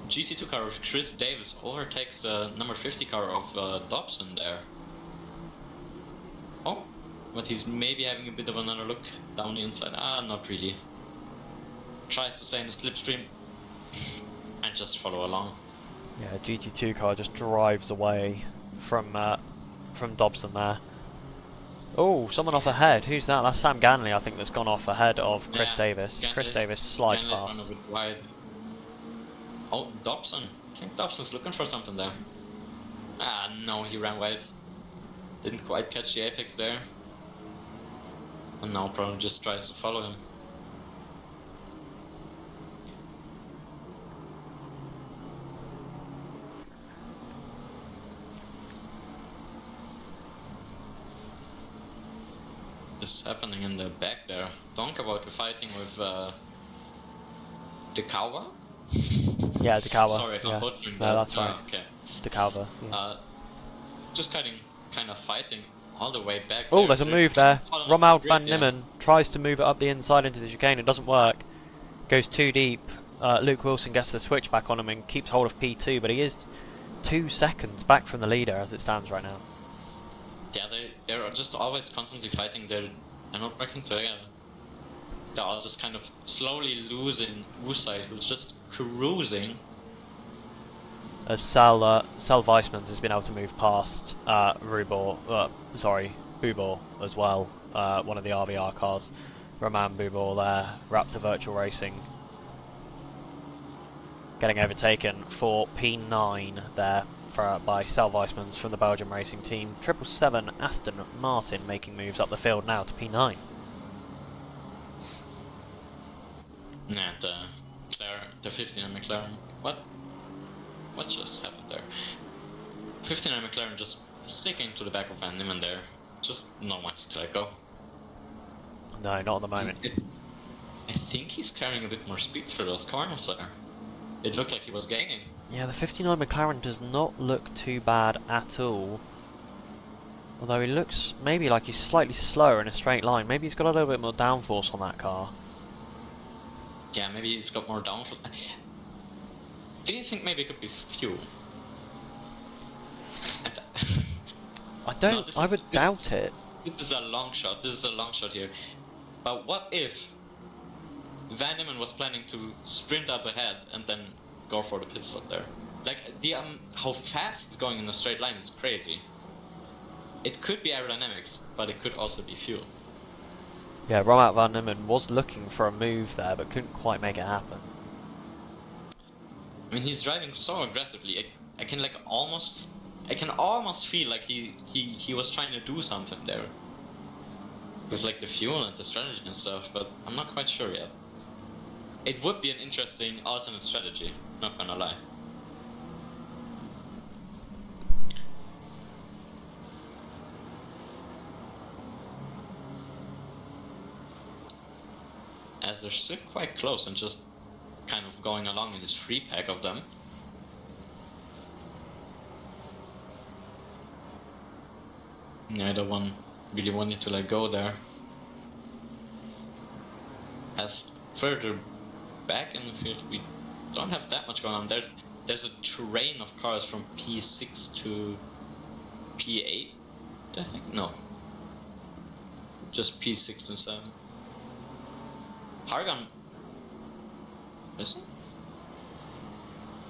GT2 car of Chris Davis overtakes the number 50 car of Dobson there. Oh, but he's maybe having a bit of another look down the inside. Not really. Tries to stay in the slipstream and just follow along. Yeah, GT2 car just drives away from Dobson there. Oh, someone off ahead. Who's that? That's Sam Ganley, I think, that's gone off ahead of Chris Davis. Chris Davis slides past. A bit wide. Oh, Dobson. I think Dobson's looking for something there. No, he ran wide. Didn't quite catch the apex there. And now probably just tries to follow him. What's happening in the back there? Donkavold fighting with Dekawa? Yeah, Dekawa. Sorry if I'm butchering that. No, that's right. Okay. Dekawa. Yeah. Just kind of fighting all the way back. Oh, there's a move there. Romuald van Nimmen Nimmen tries to move it up the inside into the chicane. It doesn't work. Goes too deep. Luke Wilson gets the switch back on him and keeps hold of P2, but he is 2 seconds back from the leader as it stands right now. they're just always constantly fighting. They're not working together. They're all just kind of slowly losing Wusai, who's just cruising. As Sal Weissmans has been able to move past Bubor as well, one of the RVR cars. Roman Bubor there, Raptor Virtual Racing. Getting overtaken for P9 there by Sal Weissmans from the Belgian racing team. 777 Aston Martin making moves up the field now to P9. Yeah, the 59 McLaren. What just happened there? 59 McLaren just sticking to the back of Van Niemann there. Just not wanting to let go. No, not at the moment. I think he's carrying a bit more speed through those corners there. It looked like he was gaining. Yeah, the 59 McLaren does not look too bad at all. Although he looks maybe like he's slightly slower in a straight line. Maybe he's got a little bit more downforce on that car. Yeah, maybe he's got more downforce. Do you think maybe it could be fuel? I don't. I would doubt it. This is a long shot. This is a long shot here. But what if Van Niemann was planning to sprint up ahead and then go for the pit stop there? Like how fast it's going in a straight line is crazy. It could be aerodynamics, but it could also be fuel. Yeah, Romain Van Niemann was looking for a move there, but couldn't quite make it happen. I mean, he's driving so aggressively. I can almost feel like he was trying to do something there with like the fuel and the strategy and stuff, but I'm not quite sure yet. It would be an interesting alternate strategy, not gonna lie. As they're still quite close and just kind of going along in this free pack of them. Neither one really wanted to let go there. As further back in the field, we don't have that much going on. There's a train of cars from P6 to P8, I think. No, just P6 and 7. Hargan.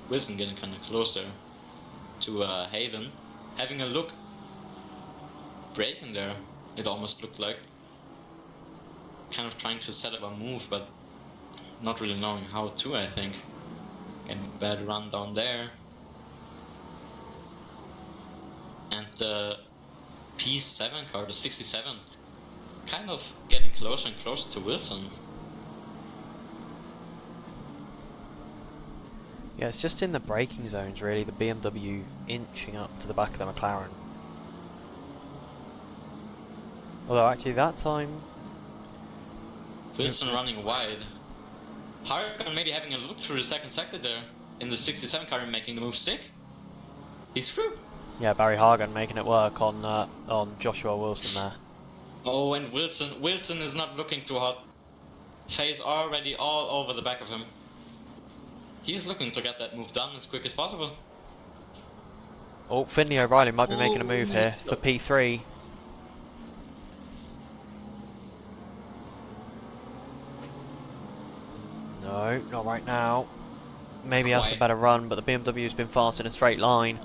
Wilson getting kind of closer to Haven, having a look, braking there. It almost looked like kind of trying to set up a move, but not really knowing how to. I think getting a bad run down there, and the P7 car, the 67, kind of getting closer and closer to Wilson. Yeah, it's just in the braking zones really, the BMW inching up to the back of the McLaren. Although actually that time... Wilson running wide. Hargan maybe having a look through the second sector there in the 67 car and making the move stick. He's through. Yeah, Barry Hargan making it work on Joshua Wilson there. Oh, and Wilson is not looking too hot. Faye's already all over the back of him. He's looking to get that move done as quick as possible. Oh, Finley O'Reilly might be making a move here for P3. No, not right now. Maybe has the better run, but the BMW's been fast in a straight line.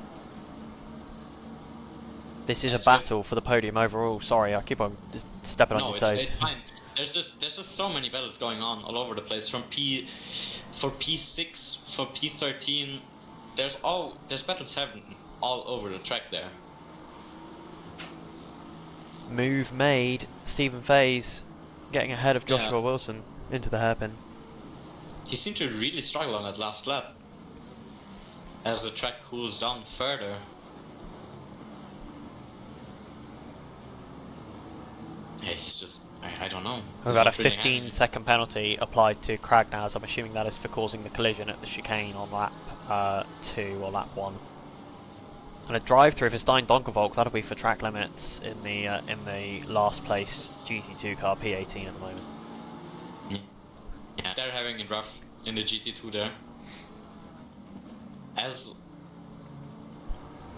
This is a battle for the podium overall. Sorry, I keep on just stepping on your toes. It's fine. There's just so many battles going on all over the place. For P6, for P13, there's battles happening all over the track there. Move made. Stephen Faye's getting ahead of Joshua Wilson into the hairpin. He seemed to really struggle on that last lap as the track cools down further. Yeah, it's just, I don't know. We've got a 15-second penalty applied to Cragnaz. I'm assuming that is for causing the collision at the chicane on lap 2 or lap 1. And a drive-through for Stein Donkervolk, that'll be for track limits in the last place GT2 car P18 at the moment. Yeah, they're having it rough in the GT2 there. As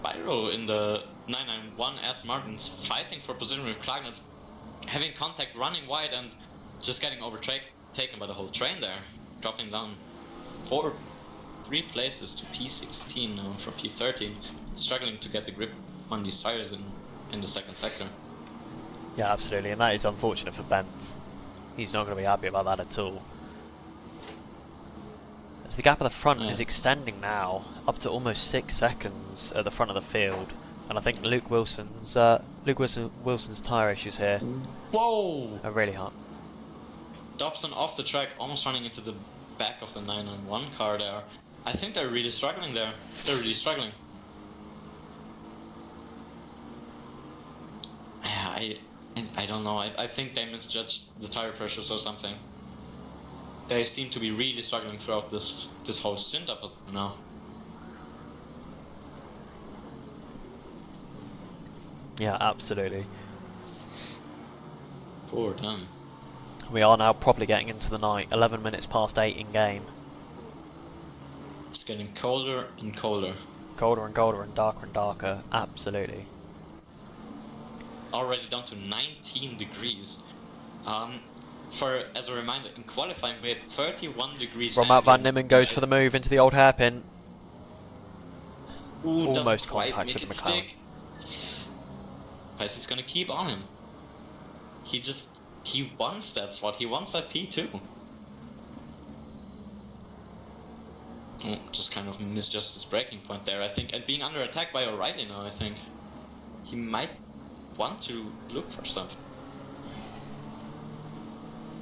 by Pyro in the 991 Aston Martins fighting for position with Kragnitz, having contact, running wide, and just getting overtaken by the whole train there, dropping down 3 places to P16 now from P13, struggling to get the grip on these tires in the second sector. Yeah, absolutely, and that is unfortunate for Bentz. He's not going to be happy about that at all. As the gap at the front is extending now up to almost 6 seconds at the front of the field, and I think Luke Wilson's tyre issues here are really hot. Dobson off the track, almost running into the back of the 991 car there. I think they're really struggling there. They're really struggling. Yeah, I don't know. I think they misjudged the tire pressures or something. They seem to be really struggling throughout this whole stint up now. Yeah, absolutely. Poor them. We are now properly getting into the night. 11 minutes past 8 in game. It's getting colder and colder. Colder and colder and darker, absolutely. Already down to 19 degrees. As a reminder, in qualifying we had 31 degrees. Romain van Nimmen goes for the move into the old hairpin. Ooh, almost quite contact make with it McLaren. stick. But he's gonna keep on him. He wants that spot, he wants that P2. Oh, just kind of misjudged his braking point there, I think, and being under attack by O'Reilly now, I think. He might want to look for something.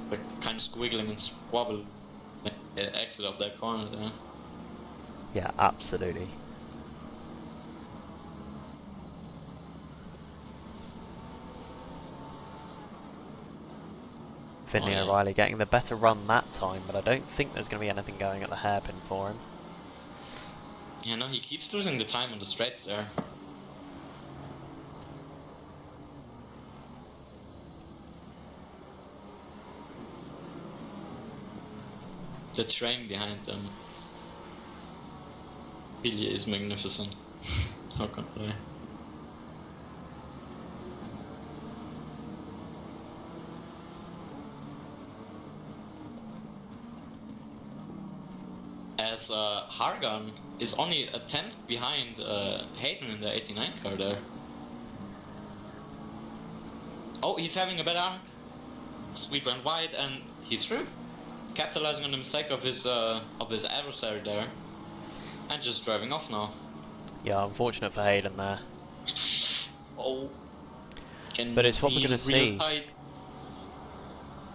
But kind of squiggling and squabble exit of that corner there. Yeah, absolutely. Finley O'Reilly getting the better run that time, but I don't think there's going to be anything going at the hairpin for him. Yeah, no, he keeps losing the time on the straights there. The train behind them really is magnificent. How can I? As Hargan is only a 10th behind Hayden in the 89 car there. Oh, he's having a better sweep run wide and he's through. Capitalizing on the mistake of his adversary there. And just driving off now. Yeah, unfortunate for Hayden there. Oh. But it's what we're going to see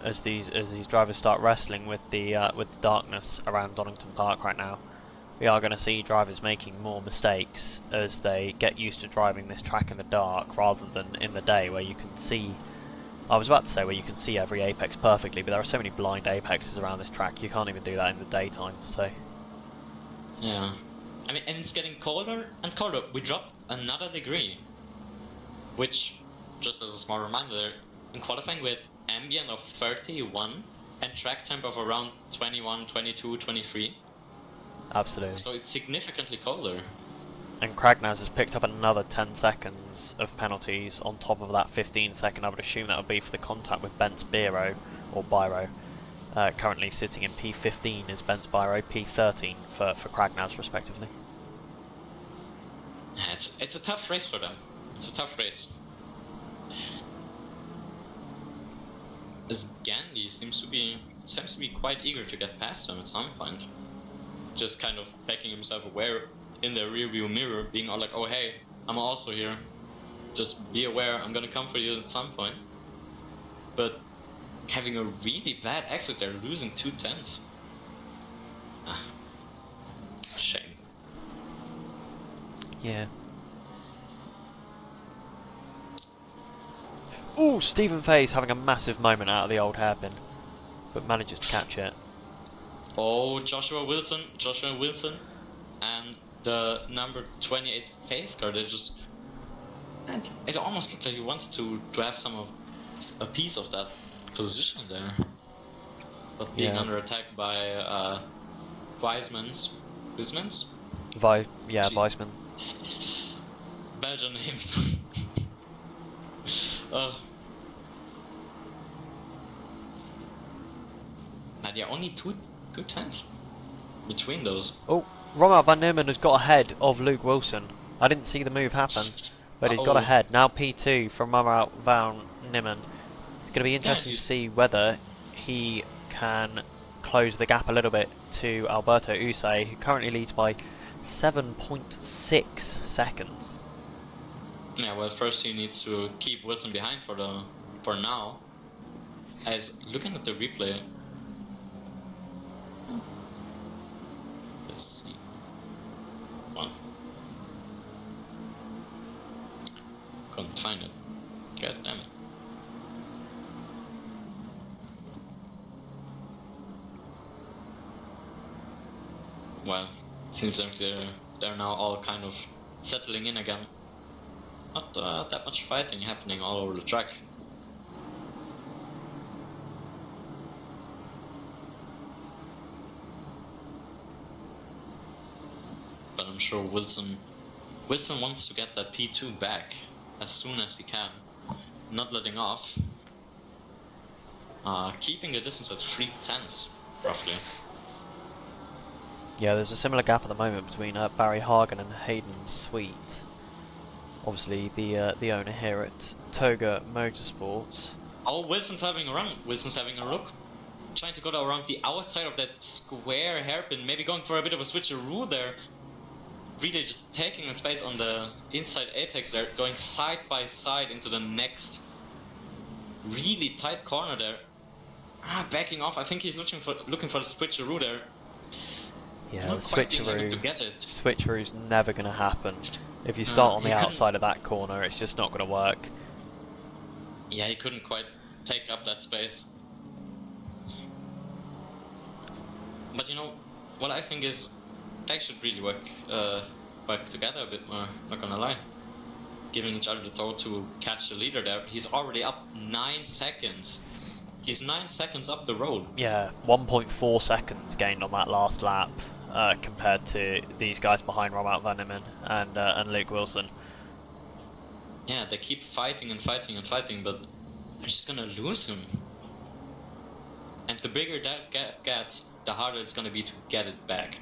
as these drivers start wrestling with the darkness around Donington Park right now. We are going to see drivers making more mistakes as they get used to driving this track in the dark rather than in the day where you can see. I was about to say where you can see every apex perfectly, but there are so many blind apexes around this track, you can't even do that in the daytime, so... Yeah. I mean, and it's getting colder and colder. We dropped another degree. Which, just as a small reminder, in qualifying with ambient of 31 and track temp of around 21, 22, 23. Absolutely. So it's significantly colder. And Kragnaz has picked up another 10 seconds of penalties on top of that 15-second. I would assume that would be for the contact with Bent's Biro, or Biro. Currently sitting in P15 is Bent's Biro, P13 for Kragnaz respectively. Yeah, it's a tough race for them. It's a tough race. As Gandhi seems to be quite eager to get past them at some point. Just kind of making himself aware in the rearview mirror, being all like, oh hey, I'm also here. Just be aware, I'm gonna come for you at some point. But having a really bad exit there, losing 2 tenths. Shame. Yeah. Ooh, Stephen Fay's having a massive moment out of the old hairpin, but manages to catch it. Oh, Joshua Wilson, and the number 28 face car. They just, and it almost looked like he wants to have a piece of that position there, but being under attack by Weisman. Weisman. Belgian names. But yeah, only two tenths between those. Oh, Romain van Nimmen has got ahead of Luke Wilson. I didn't see the move happen, but he's got ahead. Now P2 from Romain van Nimmen. It's going to be interesting to see whether he can close the gap a little bit to Alberto Usai, who currently leads by 7.6 seconds. Yeah, well, first he needs to keep Wilson behind for now. As looking at the replay, let's see. Well, couldn't find it. God damn it. Well, seems like they're now all kind of settling in again. Not that much fighting happening all over the track. But I'm sure Wilson wants to get that P2 back as soon as he can, not letting off, keeping the distance at 3 tenths roughly. Yeah, there's a similar gap at the moment between Barry Hagen and Hayden Sweet. Obviously, the owner here at Toga Motorsports. Oh, Wilson's having a run. Wilson's having a look. Trying to go around the outside of that square hairpin. Maybe going for a bit of a switcheroo there. Really just taking in space on the inside apex there. Going side by side into the next really tight corner there. Backing off. I think he's looking for the switcheroo there. Yeah, Not the quite being able to switcheroo. get it. Switcheroo's never going to happen. If you start on the he couldn't- outside of that corner, it's just not going to work. Yeah, he couldn't quite take up that space. But you know, what I think is they should really work together a bit more, not gonna lie. Giving each other the throw to catch the leader there. He's already up 9 seconds. He's 9 seconds up the road. Yeah, 1.4 seconds gained on that last lap compared to these guys behind Romain van Nimmen and Luke Wilson. Yeah, they keep fighting and fighting and fighting, but they're just gonna lose him. And the bigger that gap gets, the harder it's gonna be to get it back.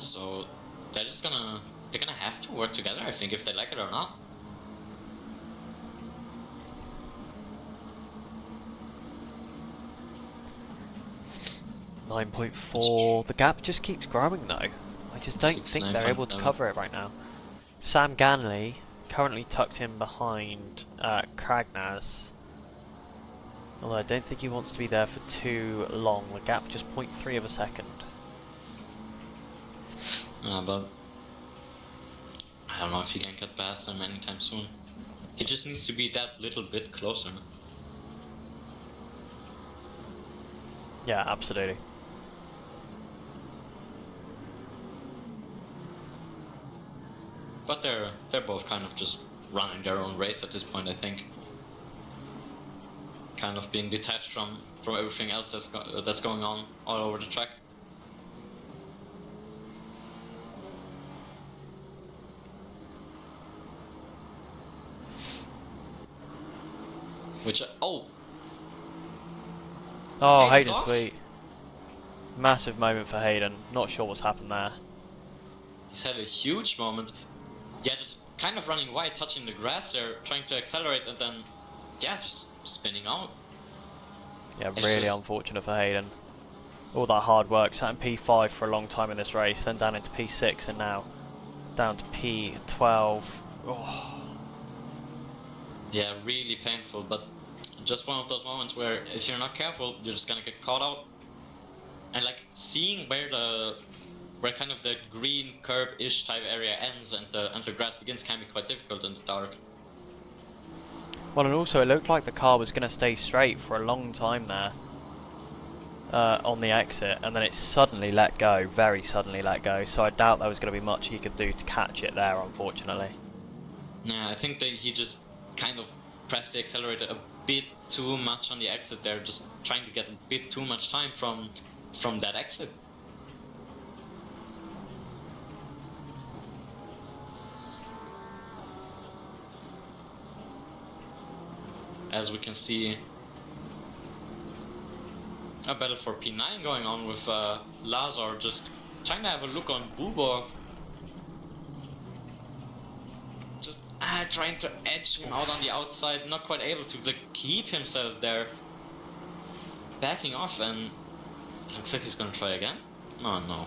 So they're gonna have to work together, I think, if they like it or not. .4. The gap just keeps growing though. I just don't think they're able to cover it right now. Sam Ganley currently tucked in behind Kragnaz. Although I don't think he wants to be there for too long. The gap just 0.3 of a second. But I don't know if he can get past them anytime soon. He just needs to be that little bit closer. Yeah, absolutely. But they're both kind of just running their own race at this point, I think. Kind of being detached from everything else that's going on all over the track. Which Oh, Hayden's Hayden off? Sweet. Massive moment for Hayden. Not sure what's happened there. he's had a huge moment. Yeah, just kind of running wide, touching the grass there, trying to accelerate, and then, yeah, just spinning out. Yeah, It's really just- unfortunate for Hayden. All that hard work, sat in P5 for a long time in this race, then down into P6 and now down to P12. Oh. Yeah, really painful, but just one of those moments where if you're not careful, you're just gonna get caught out. And like seeing where kind of the green curb-ish type area ends and the grass begins can be quite difficult in the dark. Well, and also it looked like the car was going to stay straight for a long time there on the exit, and then it suddenly let go, very suddenly let go, so I doubt there was going to be much he could do to catch it there, unfortunately. Yeah, I think that he just kind of pressed the accelerator a bit too much on the exit there, just trying to get a bit too much time from that exit. as we can see a battle for P9 going on with Lazar just trying to have a look on Bubor. Just trying to edge him out on the outside, not quite able to keep himself there. Backing off, and looks like he's gonna try again. Oh no.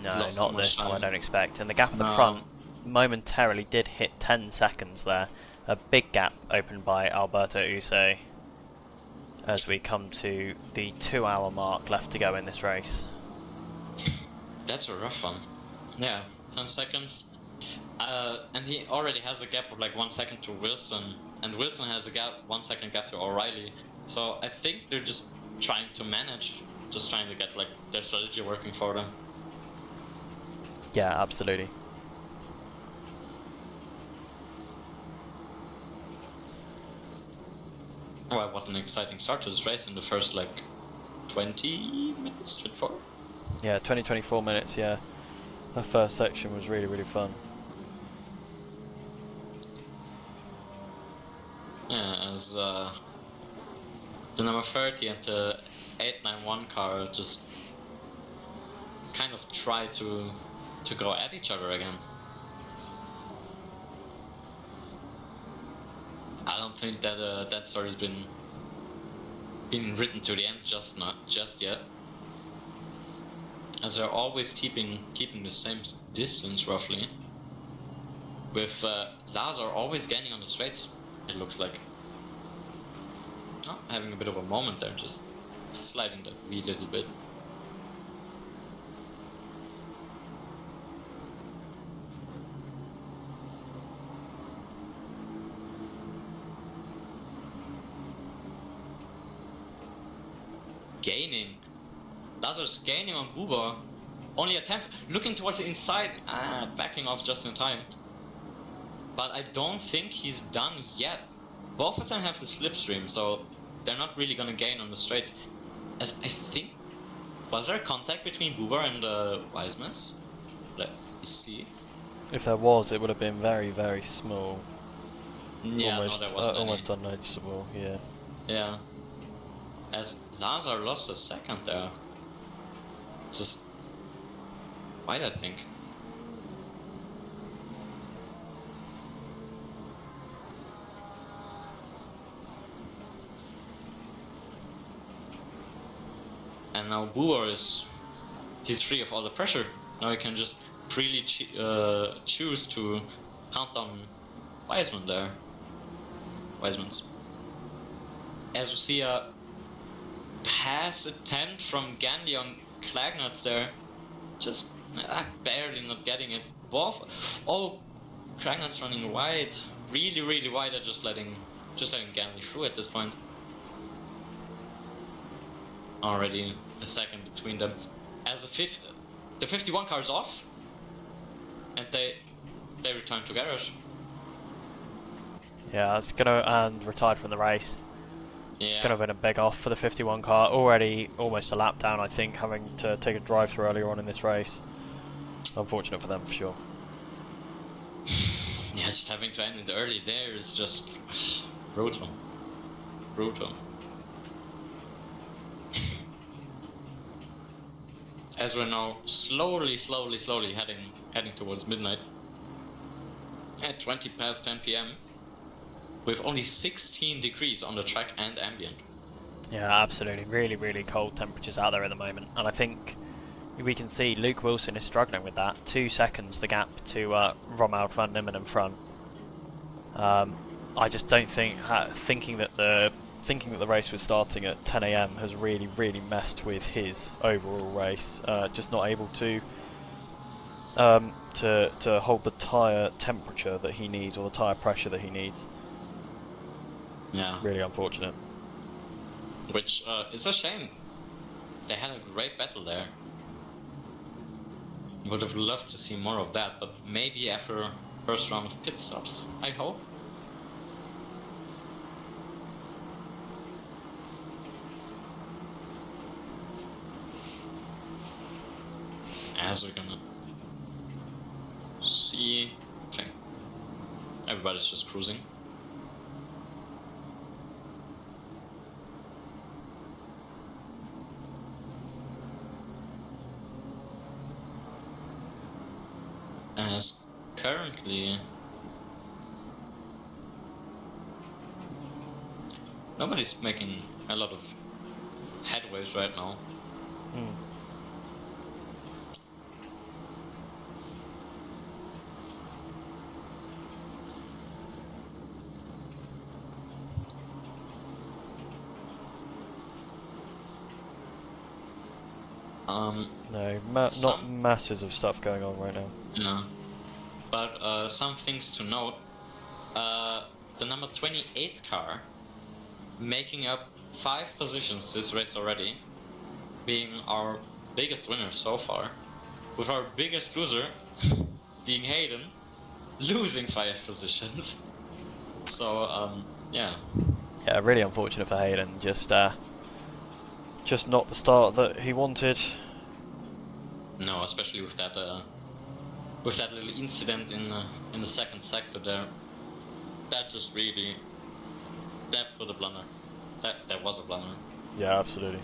No, not this time, I don't expect. And the gap at the No. front momentarily did hit 10 seconds there. A big gap opened by Alberto Use as we come to the 2-hour mark left to go in this race. That's a rough one. Yeah, 10 seconds. And he already has a gap of like 1 second to Wilson, and Wilson has a 1 second gap to O'Reilly. So I think they're just trying to manage, just trying to get like their strategy working for them. Yeah, absolutely. Well, what an exciting start to this race in the first like 20 minutes, 24? Yeah, 24 minutes, yeah. The first section was really, really fun. Yeah, as the number 30 and the 891 car just kind of try to go at each other again. I don't think that that story's been written to the end just yet, as they're always keeping the same distance roughly, with Lazar always gaining on the straights. It looks like. Oh, having a bit of a moment there, just sliding the wheel a little bit. Gaining. Lazar's gaining on Buba. Only a 10th. Looking towards the inside. Backing off just in time. But I don't think he's done yet. Both of them have the slipstream, so they're not really gonna gain on the straights. As I think... Was there contact between Buba and Wisemans? Let me see. If there was, it would have been very, very small. Yeah, almost, no, there wasn't almost unnoticeable, yeah. Yeah. As Lazar lost a second there. Just... Why'd I think? And now Buor he's free of all the pressure. Now he can just freely choose to hunt on Wiseman there. Wisemans. As we see a pass attempt from Gandhi on Clagnutz there, just barely not getting it. Both, oh, Clagnutz running wide, really wide. At just letting Gandhi through at this point. Already a second between them. As the 51 car is off, and they return to garage. Yeah, it's gonna and retired from the race. Yeah. It's gonna have been a big off for the 51 car. Already almost a lap down, I think, having to take a drive through earlier on in this race. Unfortunate for them, for sure. Yeah, just having to end it early there is just brutal. Brutal. As we're now slowly heading towards midnight at 20 past 10 p.m. with only 16 degrees on the track and ambient. Yeah, absolutely. Really cold temperatures out there at the moment. And I think we can see Luke Wilson is struggling with that. 2 seconds the gap to Romuald van Nimmen in front. I just don't think thinking that the race was starting at 10 AM has really messed with his overall race. Just not able to hold the tyre temperature that he needs, or the tyre pressure that he needs. Yeah. Really unfortunate. Which is a shame. They had a great battle there. Would have loved to see more of that, but maybe after first round of pit stops, I hope. As we're gonna see, okay, everybody's just cruising. As currently nobody's making a lot of headways right now. No, not masses of stuff going on right now. Yeah, but some things to note. The number 28 car making up 5 positions this race already, being our biggest winner so far, with our biggest loser being Hayden, losing 5 positions. So yeah. Yeah, really unfortunate for Hayden. Just not the start that he wanted. No, especially with that little incident in the second sector there. That just really, that put a blunder. That was a blunder. Yeah, absolutely.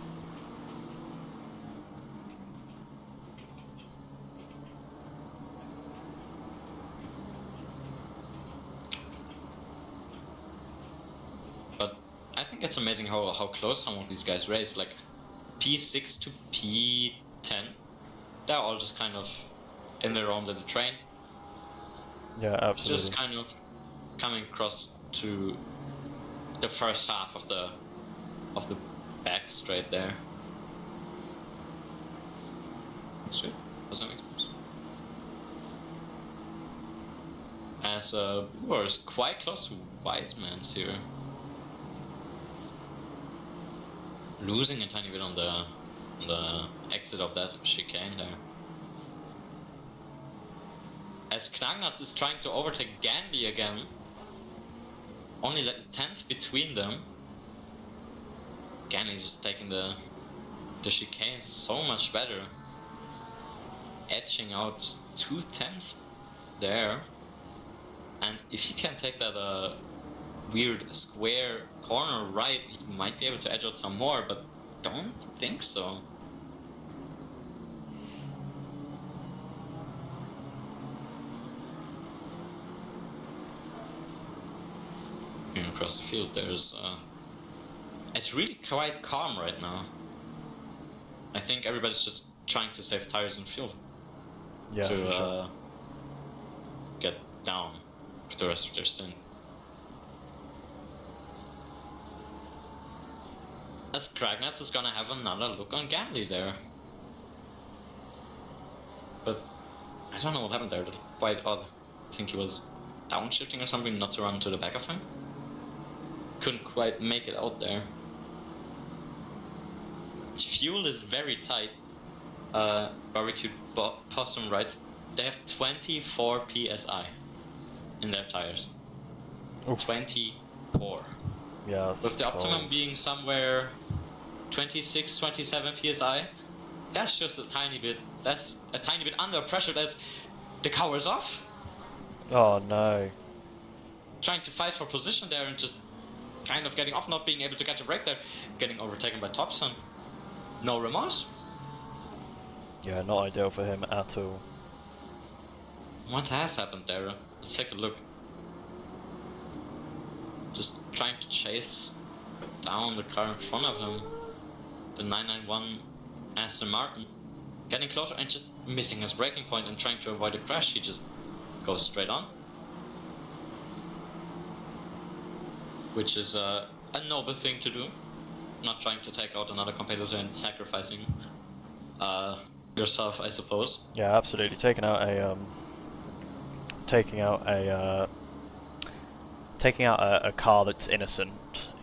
But I think it's amazing how close some of these guys race. Like P6 to P10, they're all just kind of in their own little train. Yeah, absolutely. Just kind of coming across to the first half of the back straight there. Straight? Does that make sense? As Brewer is quite close to Wiseman's here. Losing a tiny bit on the exit of that chicane there. As Knagnatz is trying to overtake Gandhi again. Only like 10th between them. Gandhi just taking the chicane so much better. Edging out 2/10 there. And if he can take that weird square corner right, he might be able to edge out some more, but don't think so. Across the field there's it's really quite calm right now. I think everybody's just trying to save tires and fuel. Yeah, to for sure. Get down with the rest of their sin. As Kragnetz is gonna have another look on Gandhi there. But I don't know what happened there, that's quite odd. I think he was downshifting or something not to run to the back of him. Couldn't quite make it out there. Fuel is very tight. Barbecue Possum writes they have 24 psi in their tires. Oof. 24. Yeah, that's with the cold. optimum being somewhere 26, 27 psi. That's just a tiny bit. That's a tiny bit under pressure. As the car was off. Oh no. Trying to fight for position there and just kind of getting off, not being able to catch a break there, getting overtaken by Thompson. No remorse. Yeah, not ideal for him at all. What has happened there? Let's take a look. Just trying to chase down the car in front of him. The 991 Aston Martin. Getting closer and just missing his braking point and trying to avoid a crash. He just goes straight on. Which is a noble thing to do. Not trying to take out another competitor and sacrificing yourself, I suppose. Yeah, absolutely. Taking out a car that's innocent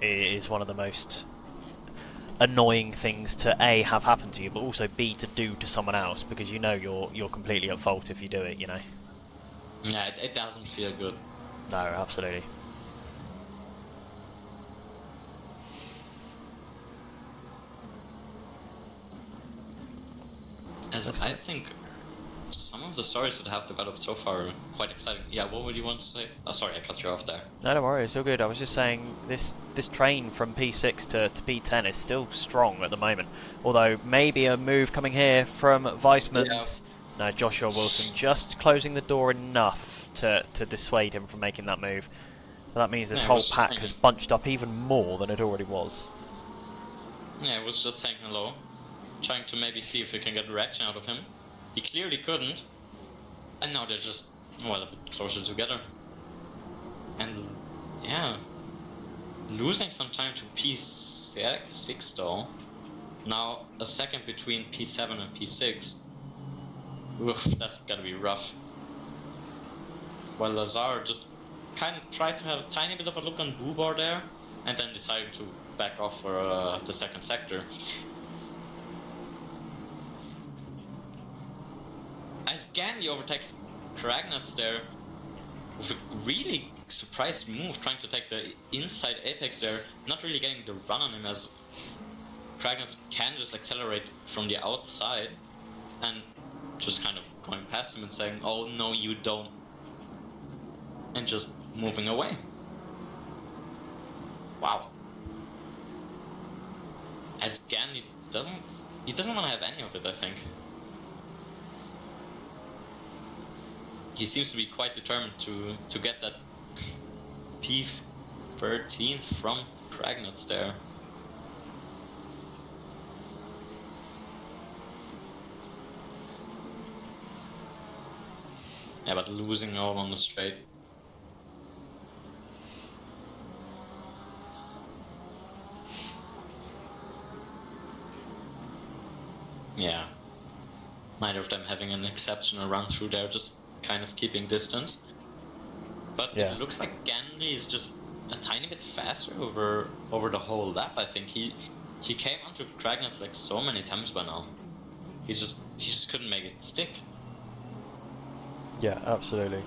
is one of the most annoying things to A, have happen to you, but also B, to do to someone else, because you know you're completely at fault if you do it, you know. Yeah, it doesn't feel good. No, absolutely. As I think some of the stories that have developed so far are quite exciting. Yeah, what would you want to say? Oh, sorry, I cut you off there. No, don't worry, it's all good. I was just saying this train from P6 to P10 is still strong at the moment. Although maybe a move coming here from Weissman's No, Joshua Wilson just closing the door enough to dissuade him from making that move. But that means this Yeah, whole was just pack hanging. has bunched up even more than it already was. Yeah, it was just saying hello, trying to maybe see if we can get a reaction out of him. He clearly couldn't, and now they're just, well, a bit closer together. And yeah, losing some time to P6 though. Now a second between P7 and P6. Oof, that's gotta be rough. While Lazar just kind of tried to have a tiny bit of a look on Boobar there, and then decided to back off for the second sector. As Gandhi overtakes Kragnats there with a really surprise move, trying to take the inside apex there, not really getting the run on him, as Kragnats can just accelerate from the outside and just kind of going past him and saying, oh no you don't, and just moving away. Wow. As Gandhi doesn't want to have any of it, I think. He seems to be quite determined to get that P13 from Kragnats there. Yeah, but losing all on the straight. Yeah. Neither of them having an exceptional run through there, just kind of keeping distance. But Yeah. it looks like Gandhi is just a tiny bit faster over the whole lap. I think he came onto Kragnats like so many times by now. He just couldn't make it stick. Yeah, absolutely.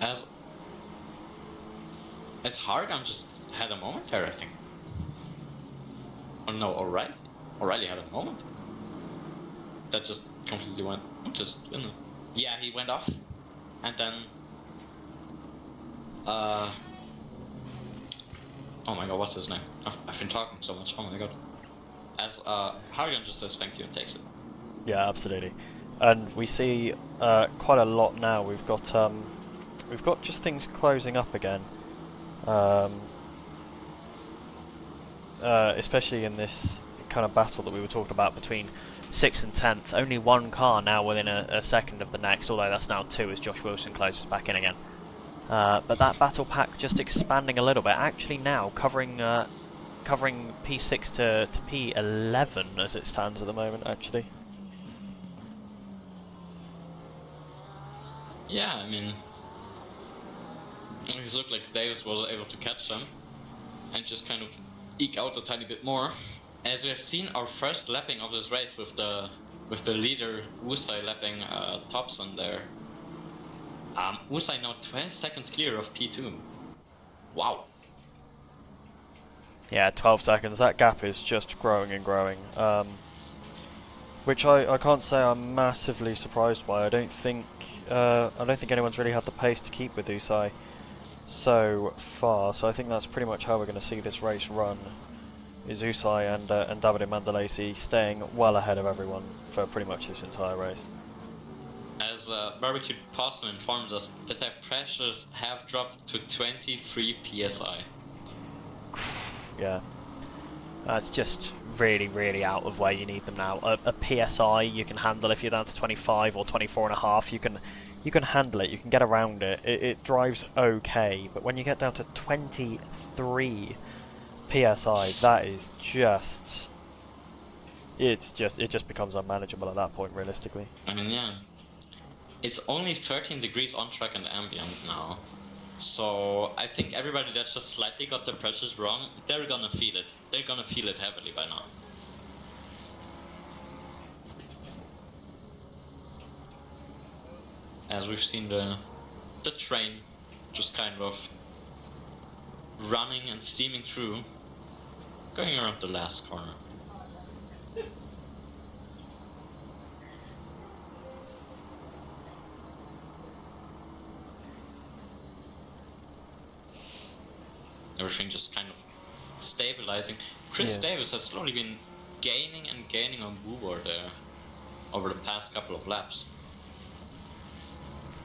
As Hargan just had a moment there, I think. Oh no, O'Reilly had a moment. That just completely went, yeah, he went off, and then, oh my god, what's his name? I've been talking so much, oh my god. As Hargan just says thank you and takes it. Yeah, absolutely. And we see quite a lot now. We've got just things closing up again. Especially in this kind of battle that we were talking about between 6th and 10th. Only one car now within a second of the next, although that's now 2 as Josh Wilson closes back in again. But that battle pack just expanding a little bit, actually now covering P6 to P11 as it stands at the moment, actually. Yeah, I mean, it looked like Davis was able to catch them and just kind of eke out a tiny bit more. As we have seen our first lapping of this race with the leader Usai lapping Thompson there. Usai now 12 seconds clear of P2. Wow. Yeah, 12 seconds. That gap is just growing and growing. Which I can't say I'm massively surprised by. I don't think anyone's really had the pace to keep with Usai so far. So I think that's pretty much how we're going to see this race run. Is Usai and Davide Mandalesi staying well ahead of everyone for pretty much this entire race. As Barbecue Possum informs us that their pressures have dropped to 23 psi. Yeah, that's just really, really out of where you need them now. A PSI you can handle if you're down to 25 or 24.5. You can handle it. You can get around it. It drives okay, but when you get down to 23 PSI, that is just. It just becomes unmanageable at that point, realistically. I mean, yeah. It's only 13 degrees on track and ambient now. So I think everybody that's just slightly got their pressures wrong, they're gonna feel it. They're gonna feel it heavily by now. As we've seen the train just kind of running and steaming through, going around the last corner. Everything just kind of stabilizing. Chris Yeah. Davis has slowly been gaining and gaining on Bubor there over the past couple of laps.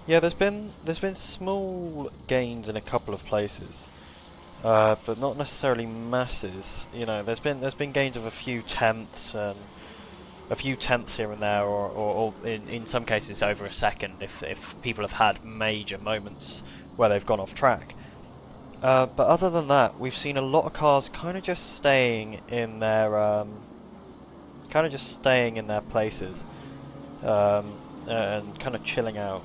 Yeah, there's been small gains in a couple of places, but not necessarily masses. You know, there's been gains of a few tenths and a few tenths here and there, or in some cases over a second if people have had major moments where they've gone off track. But other than that, we've seen a lot of cars kind of just staying in their places, and kind of chilling out.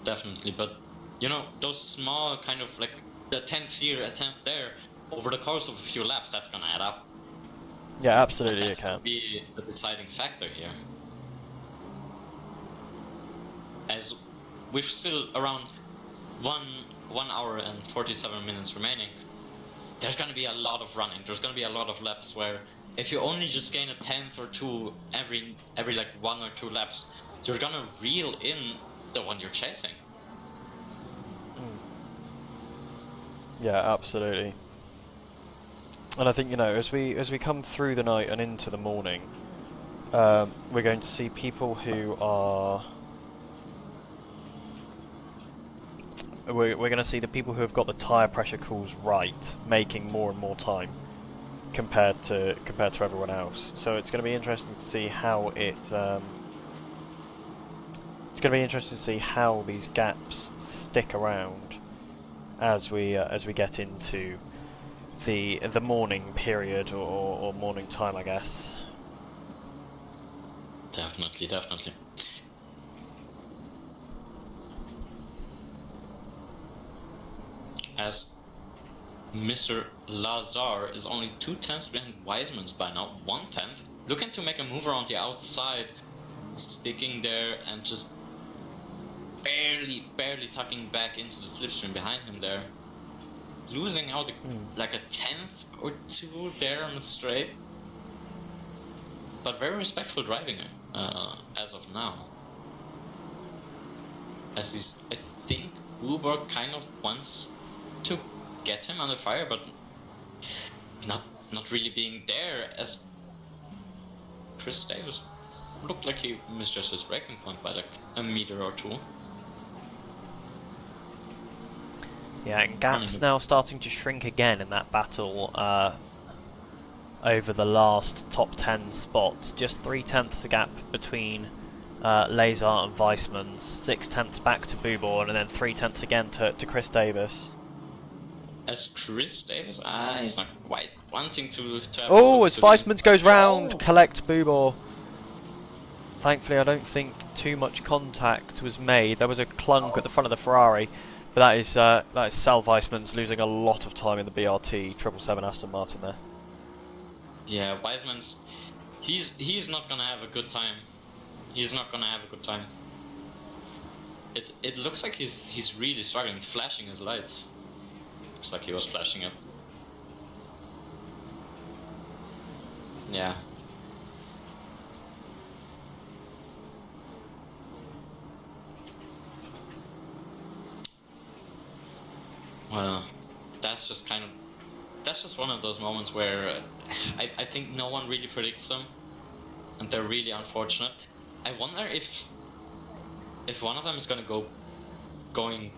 Definitely, but you know, those small kind of like the 10th here, a 10th there, over the course of a few laps, that's gonna add up. Yeah, absolutely, And it that's gonna can. be the deciding factor here. As we've still around 1 hour and 47 minutes remaining, there's gonna be a lot of running. There's gonna be a lot of laps where if you only just gain a 10th or 2 every like 1 or 2 laps, you're gonna reel in the one you're chasing. Yeah, absolutely. And I think, you know, as we come through the night and into the morning, we're going to see people who are we're going to see the people who have got the tyre pressure calls right making more and more time compared to everyone else. So it's going to be interesting to see how it's going to be interesting to see how these gaps stick around as we get into the morning period or morning time, I guess. Definitely. As Mr. Lazar is only 2/10 behind Wiseman's by now, 1/10, looking to make a move around the outside, sticking there and just barely tucking back into the slipstream behind him there. Losing out like a 10th or 2 there on the straight. But very respectful driving as of now. As he's, I think Bubor kind of wants to get him under fire, but not really being there, as Chris Davis looked like he misjudged his braking point by like a meter or 2. Yeah, and gaps now starting to shrink again in that battle over the last top 10 spots. Just 3/10 the gap between Lazar and Weissman, 6/10 back to Bubor, and then 3/10 again to Chris Davis. As Chris Davis, he's not quite wanting to have as Weissman goes round, collect Bubor. Thankfully, I don't think too much contact was made. There was a clunk at the front of the Ferrari. But that is Sal Weissman's losing a lot of time in the BRT 777 Aston Martin there. Yeah, Wiseman's he's not gonna have a good time. He's not gonna have a good time. It looks like he's really struggling, flashing his lights. Looks like he was flashing up. Yeah. Well, that's just one of those moments where I think no one really predicts them, and they're really unfortunate. I wonder if one of them is going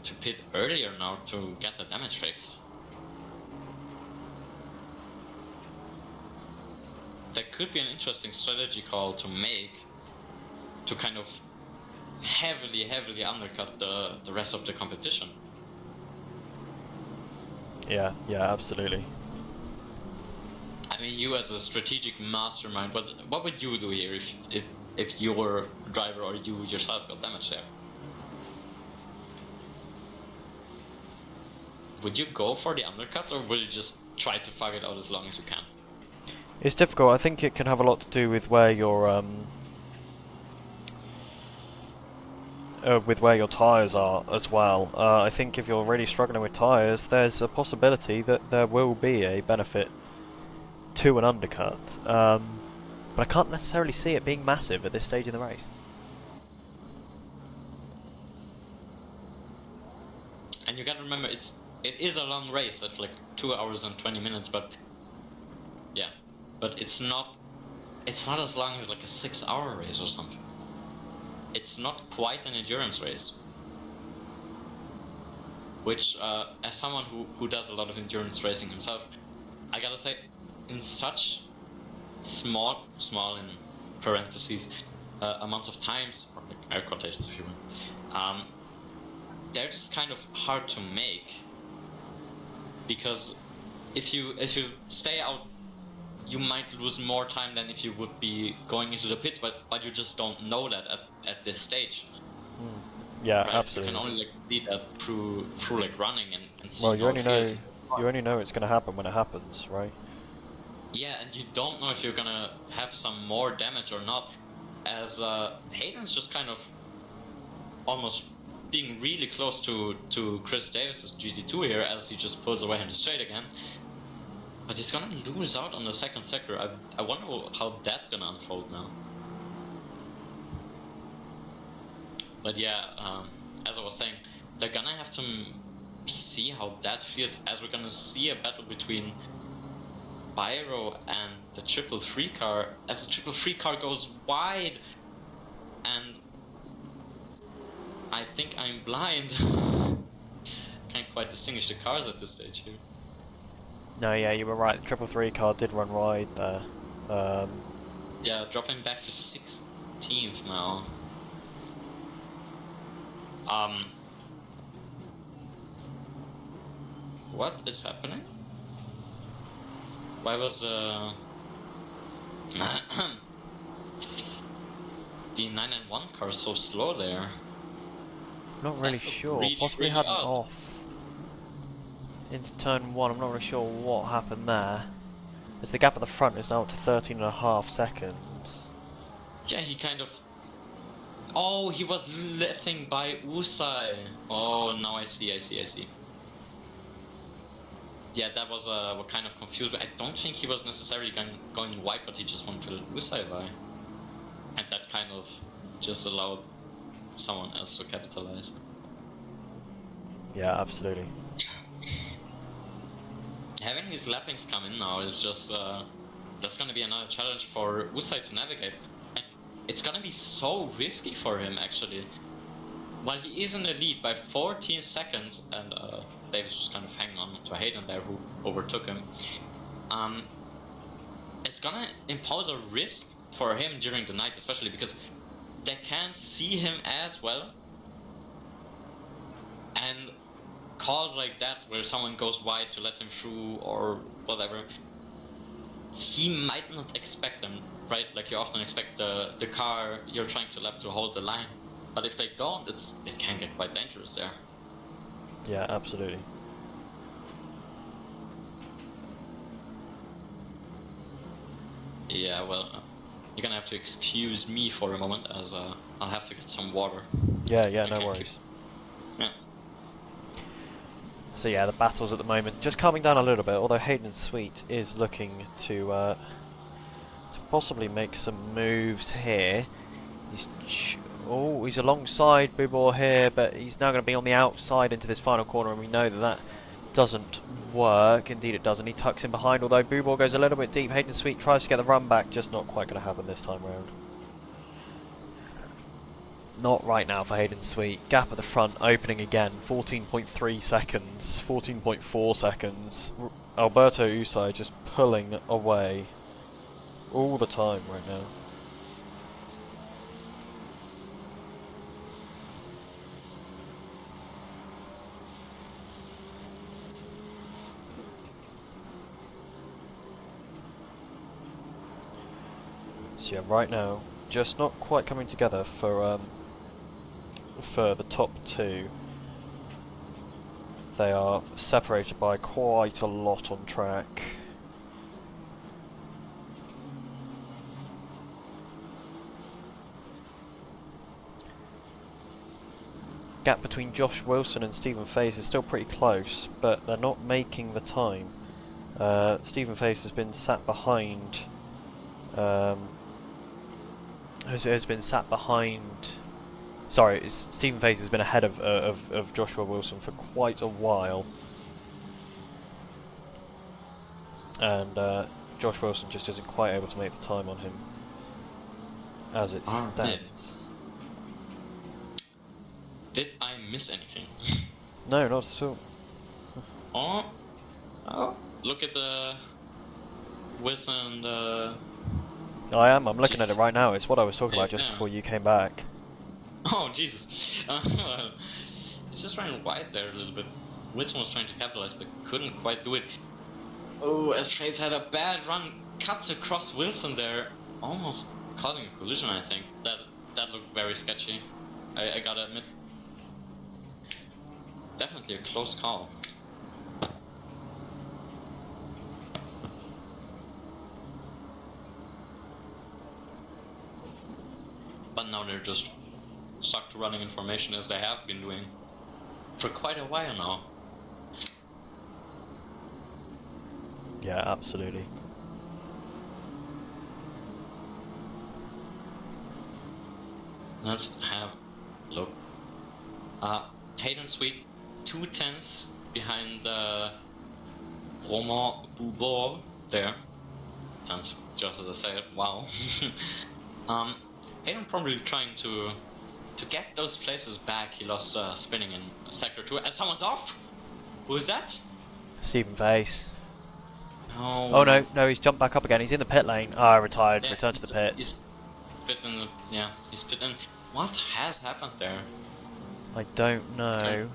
to pit earlier now to get the damage fixed. That could be an interesting strategy call to make, to kind of heavily undercut the rest of the competition. Yeah, absolutely. I mean, you as a strategic mastermind, what would you do here if your driver or you yourself got damaged there? Would you go for the undercut, or would you just try to fug it out as long as you can? It's difficult. I think it can have a lot to do with where your tyres are as well. I think if you're really struggling with tyres, there's a possibility that there will be a benefit to an undercut. But I can't necessarily see it being massive at this stage in the race. And you gotta remember, it is a long race at like 2 hours and 20 minutes, but yeah, but it's not as long as like a 6-hour race or something. It's not quite an endurance race. Which, as someone who does a lot of endurance racing himself, I gotta say, in such small in parentheses amounts of times, or like air quotations if you will, they're just kind of hard to make, because if you stay out, you might lose more time than if you would be going into the pits, but you just don't know that at this stage. Yeah, right? absolutely. You can only like see that through like running and see. Well, you how only it know feels. it's going to happen when it happens, right? Yeah, and you don't know if you're gonna have some more damage or not, as Hayden's just kind of almost being really close to Chris Davis's GT2 here, as he just pulls away in the straight again. But he's gonna lose out on the second sector. I wonder how that's gonna unfold now. But yeah, as I was saying, they're gonna have to see how that feels, as we're gonna see a battle between Byro and the 333 car, as the 333 car goes wide, and I think I'm blind. Can't quite distinguish the cars at this stage here. No, yeah, you were right. The 333 car did run wide there. Yeah, dropping back to 16th now. What is happening? Why was the 991 car so slow there? Not really sure. Possibly had an off into turn 1. I'm not really sure what happened there. As the gap at the front is now up to 13.5 seconds. Yeah, he kind of... Oh, he was letting by Usai. Oh, now I see. Yeah, that was what kind of confused, but I don't think he was necessarily going wide, but he just wanted to let Usai by. And that kind of just allowed someone else to capitalize. Yeah, absolutely. Having these lappings come in now is just that's gonna be another challenge for Usai to navigate. And it's gonna be so risky for him actually. While he is in the lead by 14 seconds, and Davis just kind of hanging on to Hayden there, who overtook him. It's gonna impose a risk for him during the night, especially because they can't see him as well. And calls like that, where someone goes wide to let him through or whatever, he might not expect them, right? Like you often expect the car you're trying to lap to hold the line. But if they don't, it can get quite dangerous there. Yeah, absolutely. Yeah, well, you're gonna have to excuse me for a moment, as I'll have to get some water. Yeah, no worries. Yeah. So yeah, the battles at the moment just calming down a little bit, although Hayden Sweet is looking to possibly make some moves here. He's alongside Bubor here, but he's now going to be on the outside into this final corner, and we know that doesn't work. Indeed it doesn't. He tucks in behind, although Bubor goes a little bit deep. Hayden Sweet tries to get the run back, just not quite going to happen this time round. Not right now for Hayden Sweet. Gap at the front opening again. 14.3 seconds, 14.4 seconds. Alberto Usai just pulling away all the time right now. So yeah, right now, just not quite coming together for the top two. They are separated by quite a lot on track. Gap between Josh Wilson and Stephen Faze is still pretty close, but they're not making the time. Stephen Faze has been sat behind. Sorry, Stephen Faze has been ahead of Joshua Wilson for quite a while. and Josh Wilson just isn't quite able to make the time on him as it stands. Did I miss anything? No, not at all. Oh, look at the Wilson and I'm looking at it right now. It's what I was talking about just yeah. before you came back. Oh, Jesus. It's just running wide there a little bit. Wilson was trying to capitalize, but couldn't quite do it. Oh, as Faith had a bad run, cuts across Wilson there, almost causing a collision, I think. That looked very sketchy, I gotta admit. Definitely a close call. But now they're just stuck to running in formation as they have been doing for quite a while now. Yeah, absolutely. Let's have a look. Hayden Sweet 2/10 behind Romain Boubor there. Sounds just as I say it. Wow. Hayden probably trying to get those places back. He lost spinning in sector 2. And someone's off. Who is that? Stephen Face. Oh no, he's jumped back up again. He's in the pit lane. Retired. Yeah, Returned to the pit. He's spit in the he's spit in. What has happened there? I don't know.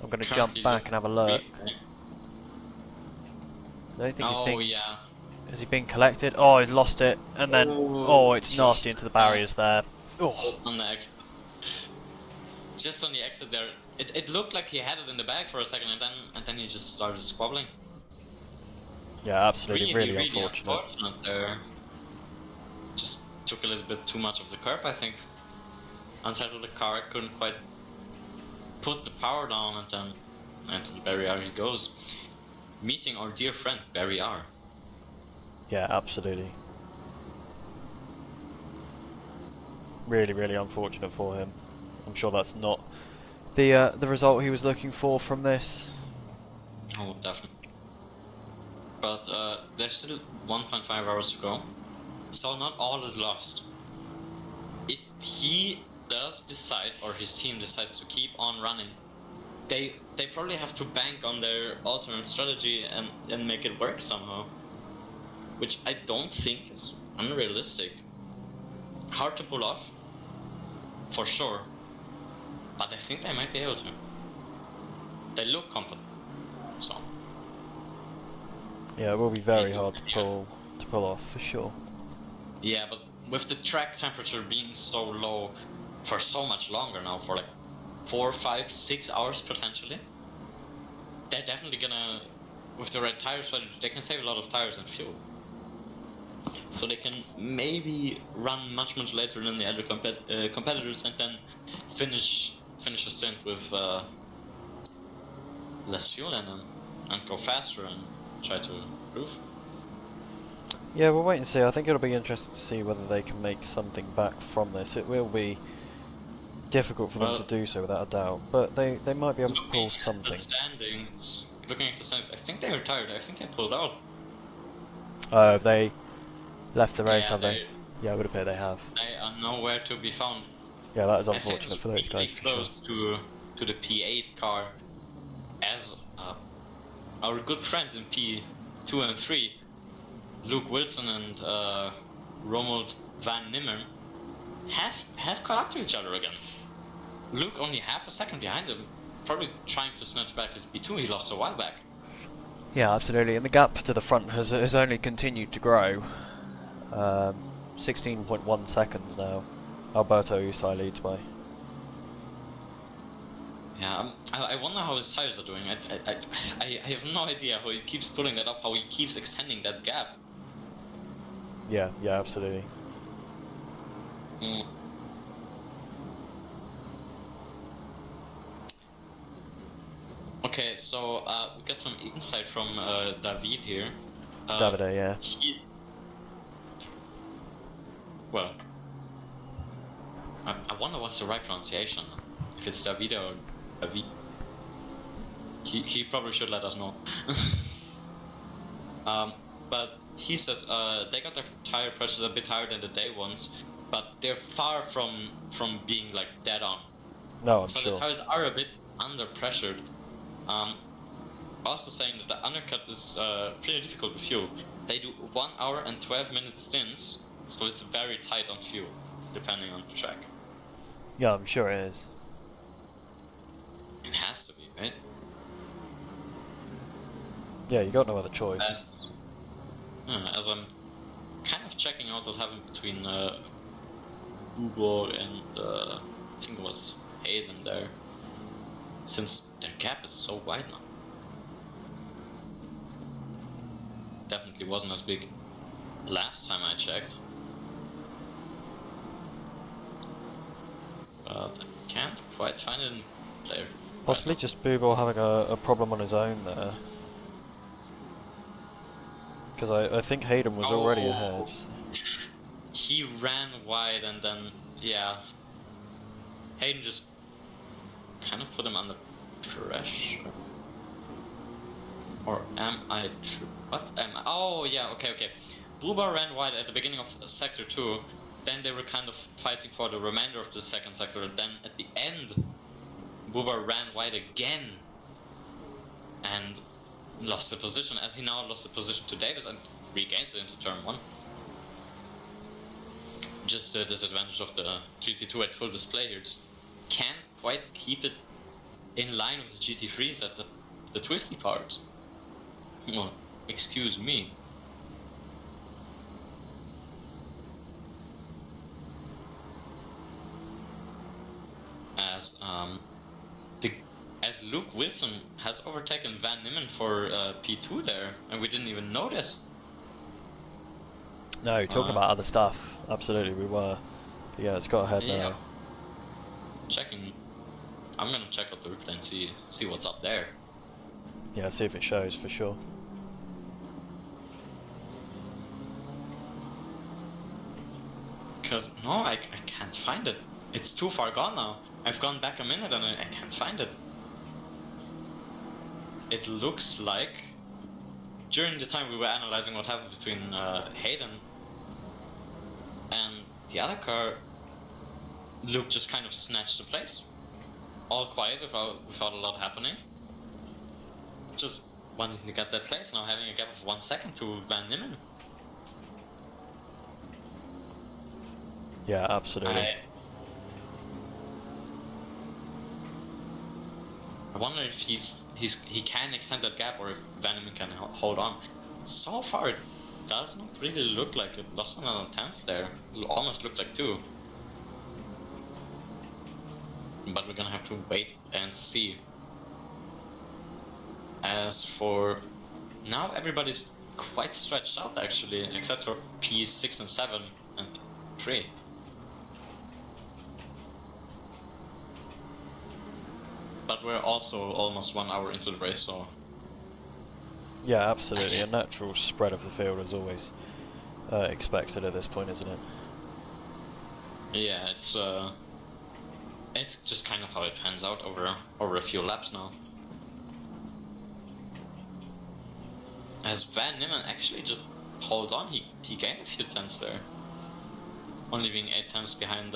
I'm going to jump Currently back and have a look. Okay. I don't think he's being... yeah. Has he been collected? Oh, he's lost it. And then... Oh, it's nasty into the barriers there. Oh. On the exit. Just on the exit there. It looked like he had it in the bag for a second, and then he just started squabbling. Yeah, absolutely. Really unfortunate there. Just took a little bit too much of the curb, I think. Unsettled the car, couldn't quite put the power down, and then into the barrier he goes. Meeting our dear friend Barry R. Yeah, absolutely. Really, really unfortunate for him. I'm sure that's not the result he was looking for from this. Oh, definitely. But there's still 1.5 hours to go, so not all is lost. If he does decide, or his team decides to keep on running, they probably have to bank on their alternate strategy and make it work somehow, which I don't think is unrealistic. Hard to pull off, for sure, but I think they might be able to. They look competent, so. Yeah, it will be very hard to pull off, for sure. Yeah, but with the track temperature being so low for so much longer now, for like 4, 5, 6 hours potentially, they're definitely gonna, with the red tires, they can save a lot of tires and fuel. So they can maybe run much later than the other competitors, and then finish a stint with less fuel in them, and go faster and try to improve. Yeah, we'll wait and see. I think it'll be interesting to see whether they can make something back from this. It will be difficult for them to do so, without a doubt, but they might be able to pull something. Looking at the standings, I think they retired. I think they pulled out. Oh, have they left the race, have they? Yeah, it would appear they have. They are nowhere to be found. Yeah, that is unfortunate for those guys, for close to the P8 car, as our good friends in P2 and 3, Luke Wilson and Romuald van Nimmer, have caught up to each other again. Luke only half a second behind him, probably trying to snatch back his P2 he lost a while back. Yeah, absolutely, and the gap to the front has only continued to grow. 16.1 seconds now. Alberto Usai leads by. Yeah, I wonder how his tires are doing. I have no idea how he keeps pulling that up, how he keeps extending that gap. Yeah, absolutely. Okay, so we got some insight from David here. Davide, yeah. He's... Well, I wonder what's the right pronunciation. If it's David or David. He probably should let us know. But he says they got their tire pressures a bit higher than the day ones, but they're far from being like dead on. No, I'm so sure. the tires are a bit under pressured. Also saying that the undercut is pretty difficult with fuel. They do 1 hour and 12 minute stints, so it's very tight on fuel, depending on the track. Yeah, I'm sure it is. It has to be, right? Yeah, you got no other choice. As I'm kind of checking out what happened between Bubor and I think it was Hayden there, since their gap is so wide now. Definitely wasn't as big last time I checked. But I can't quite find it in player. Possibly just Bubor having a problem on his own there. Because I think Hayden was already ahead. He ran wide and then, yeah. Hayden just kind of put him under pressure. Or am I true? What am I? Oh, yeah, okay. Buba ran wide at the beginning of Sector 2. Then they were kind of fighting for the remainder of the second sector. And then at the end, Buba ran wide again. And lost the position, as he now lost the position to Davis and regains it into turn 1. Just the disadvantage of the GT2 at full display here. Just can't quite keep it in line with the GT3s at the twisty part. Well, excuse me. As Luke Wilson has overtaken Van Nimmen for P2 there, and we didn't even notice. No, talking about other stuff. Absolutely, we were. But yeah, it's got ahead now. Checking. I'm gonna check out the replay and see what's up there. Yeah, see if it shows for sure. Because, no, I can't find it. It's too far gone now. I've gone back a minute and I can't find it. It looks like during the time we were analyzing what happened between Hayden and the other car, Luke just kind of snatched the place. All quiet without a lot happening. Just wanting to get that place, now having a gap of 1 second to Van Nimmen. Yeah, absolutely. I wonder if he can extend that gap, or if Van Nimmen can hold on. So far, it does not really look like it. Lost another 10th there. It almost looked like 2. But we're gonna have to wait and see. As for now, everybody's quite stretched out actually, except for P6 and 7 and 3. But we're also almost 1 hour into the race, so... Yeah, absolutely. A natural spread of the field is always expected at this point, isn't it? Yeah, it's just kind of how it pans out over a few laps now. As Van Nimmen actually just hold on, he gained a few tenths there. Only being 8 tenths behind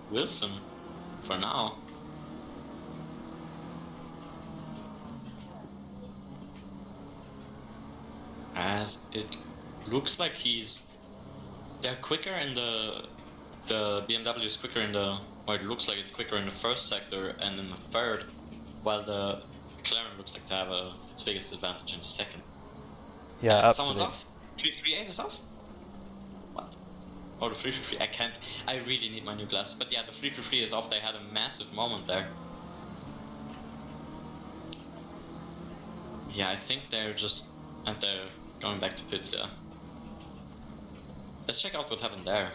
Wilson for now. As it looks like they're quicker in the BMW is quicker in or it looks like it's quicker in the first sector and in the third, while the McLaren looks like to have its biggest advantage in the second. Yeah, absolutely. Someone's off? 338 is off? What? Oh, the 333, I really need my new glasses, but yeah, the 333 is off. They had a massive moment there. Yeah, I think they're going back to pits, yeah. Let's check out what happened there.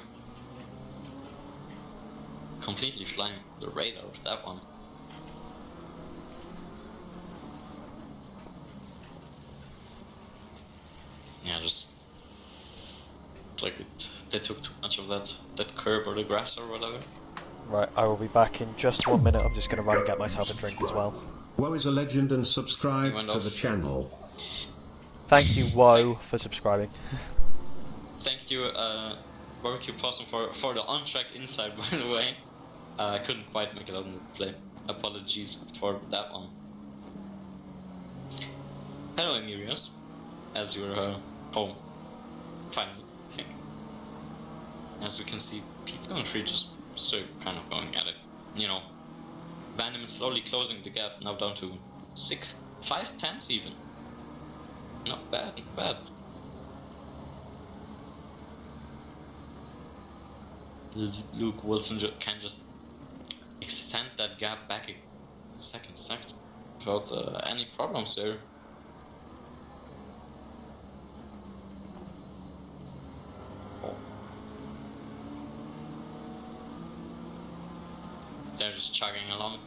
Completely flying the radar with that one. Yeah, just like they took too much of that curb or the grass or whatever. Right, I will be back in just 1 minute. I'm just going to run and get myself a drink as well. Woe is a legend and subscribe to the channel. Thank you, Woe, for subscribing. Thank you, Barbecue Possum, for the on-track insight, by the way. I couldn't quite make it out in the play. Apologies for that one. Hello, Emirius. As you're home. Finally, I think. As we can see, P2 and 3 just still kind of going at it. You know, Van Diemen slowly closing the gap, now down to 5/10 even. Not bad, not bad. Luke Wilson can just extend that gap back a second without any problems there. Oh. They're just chugging along.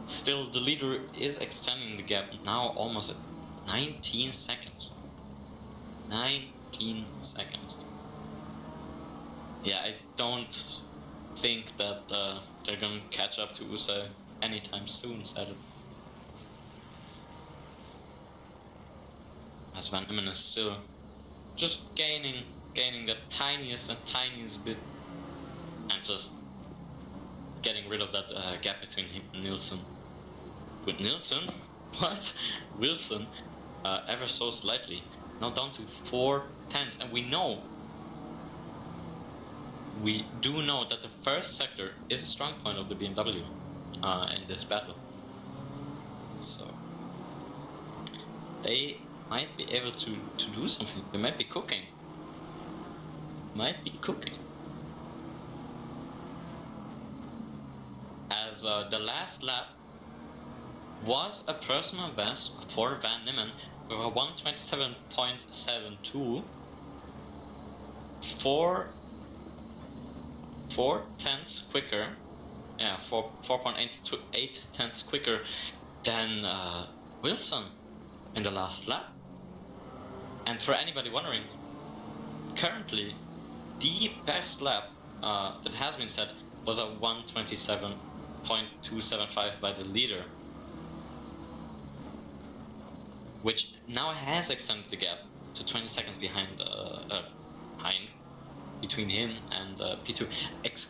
Still, the leader is extending the gap now almost at 19 seconds. 19 seconds. Yeah, I don't think that they're gonna catch up to USA anytime soon, sadly. As Van Diemen is still just gaining the tiniest and tiniest bit, and just getting rid of that gap between him and Nielsen. With Nielsen, what? Wilson, ever so slightly, now down to 4/10, and we do know that the first sector is a strong point of the BMW in this battle. So they might be able to do something. They might be cooking. As the last lap was a personal best for Van Diemen with a 1:27.72, 4/10 quicker, 4.8 tenths quicker than Wilson in the last lap. And for anybody wondering, currently the best lap that has been set was a 1:27.275 by the leader, which now has extended the gap to 20 seconds behind between him and P2.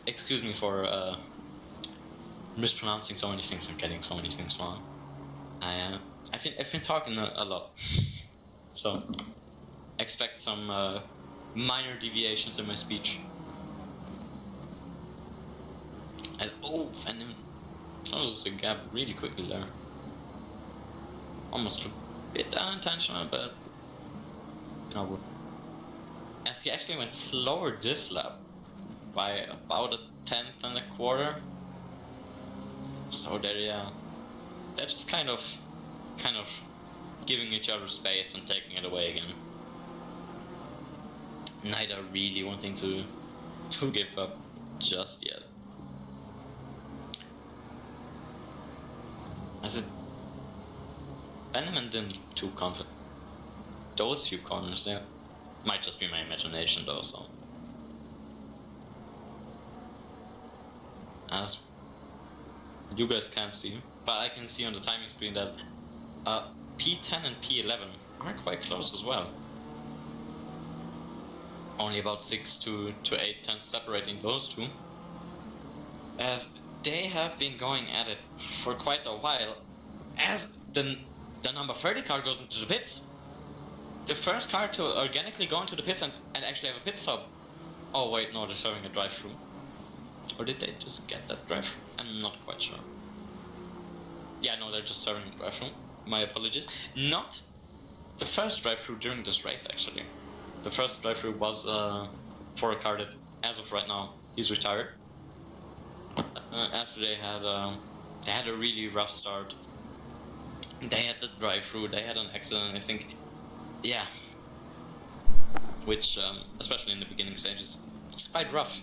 Excuse me for mispronouncing so many things and getting so many things wrong. I've been talking a lot, so expect some minor deviations in my speech. As Van Diemen closes the gap really quickly there. Almost a bit unintentional, but no. As he actually went slower this lap by about 1/10. So they're just kind of giving each other space and taking it away again. Neither really wanting to give up just yet. As it Van Diemen didn't look too confident. Those few corners there might just be my imagination though, so. As you guys can't see, but I can see on the timing screen that P10 and P11 are quite close as well. Only about 6 to 8 tenths separating those two. As they have been going at it for quite a while, as the number 30 car goes into the pits. The first car to organically go into the pits and actually have a pit stop. Oh wait, no, they're serving a drive-through. Or did they just get that drive-through? I'm not quite sure. Yeah, no, they're just serving a drive-through. My apologies. Not the first drive-through during this race, actually. The first drive-through was for a car that, as of right now, is retired. After they had a really rough start. They had the drive-through, they had an accident, I think. Yeah. Which, especially in the beginning stages, it's quite rough.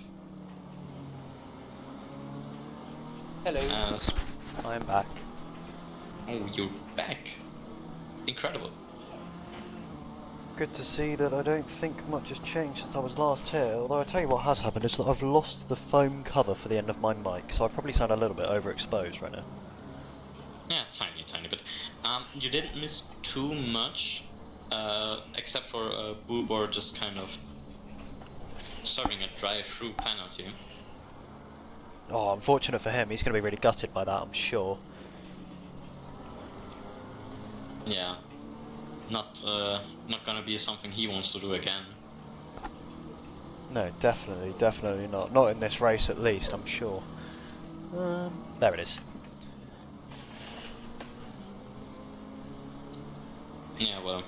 Hello. I am back. Oh, you're back. Incredible. Good to see that I don't think much has changed since I was last here, although I tell you what has happened is that I've lost the foam cover for the end of my mic, so I probably sound a little bit overexposed right now. Yeah, tiny, but You didn't miss too much, except for Boobor just kind of serving a drive-through penalty. Oh, unfortunate for him. He's going to be really gutted by that, I'm sure. Yeah, not gonna be something he wants to do again. No, definitely not. Not in this race, at least, I'm sure. There it is. Yeah, well,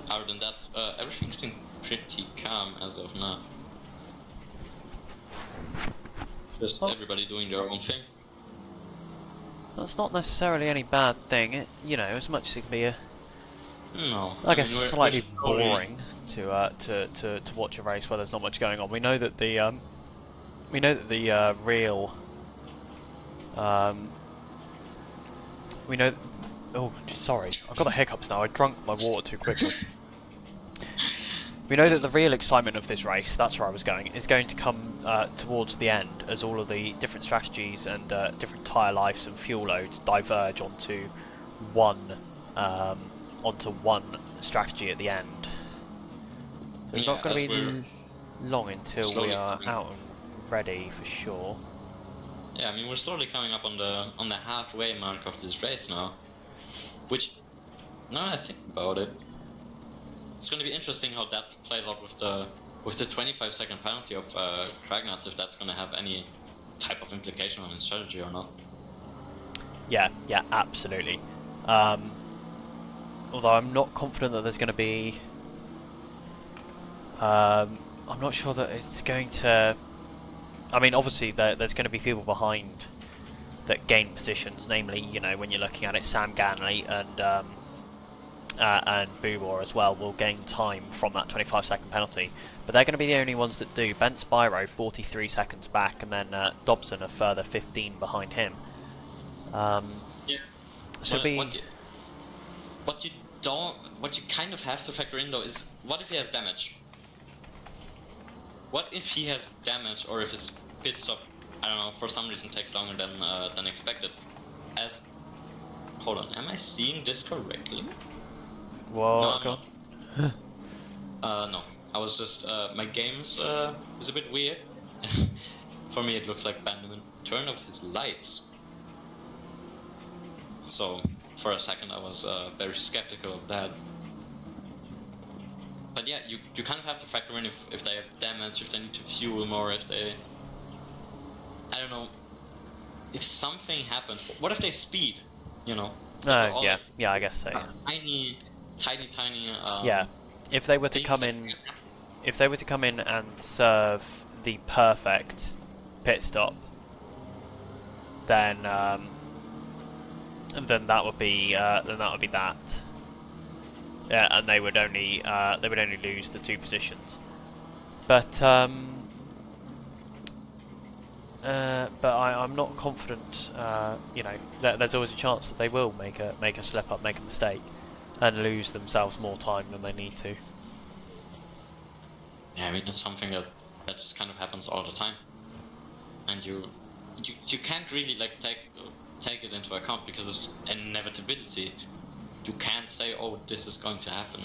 other than that, everything's been pretty calm as of now. Just everybody doing their own thing. That's not necessarily any bad thing, you know, as much as it can be No, I guess mean, slightly we're boring to watch a race where there's not much going on. We know that the real we know. Oh, sorry, I've got the hiccups now. I drank my water too quickly. We know that the real excitement of this race, that's where I was going, is going to come towards the end, as all of the different strategies and different tyre lives and fuel loads diverge onto one strategy at the end. There's not going to be long until we are out and ready for sure. Yeah, I mean we're slowly coming up on the halfway mark of this race now, which, now that I think about it, it's going to be interesting how that plays out with the 25-second penalty of Kragnats, if that's going to have any type of implication on his strategy or not. Yeah, absolutely. Although I'm not confident that there's going to be. I'm not sure that it's going to. I mean, obviously there's going to be people behind that gain positions. Namely, you know, when you're looking at it, Sam Ganley and Boobor as well will gain time from that 25-second penalty. But they're going to be the only ones that do. Ben Spyro 43 seconds back, and then Dobson a further 15 behind him. Yeah. So what you kind of have to factor in though is, what if he has damage? What if he has damage, or if his pit stop, I don't know, for some reason takes longer than expected? Hold on, am I seeing this correctly? What? No, no, I was just my game's is a bit weird. For me, it looks like Benjamin turned off his lights. So for a second, I was very skeptical of that. But yeah, you kind of have to factor in if they have damage, if they need to fuel more, if they, I don't know, if something happens. What if they speed? You know? Yeah, I guess so. Yeah. Tiny. Yeah, if they were to come in, and serve the perfect pit stop, then that would be that. Yeah, and they would only lose the 2 positions. But I'm not confident. You know, there's always a chance that they will make a slip up, make a mistake, and lose themselves more time than they need to. Yeah, I mean, it's something that just kind of happens all the time, and you can't really like take it into account because it's inevitability. You can't say, oh, this is going to happen,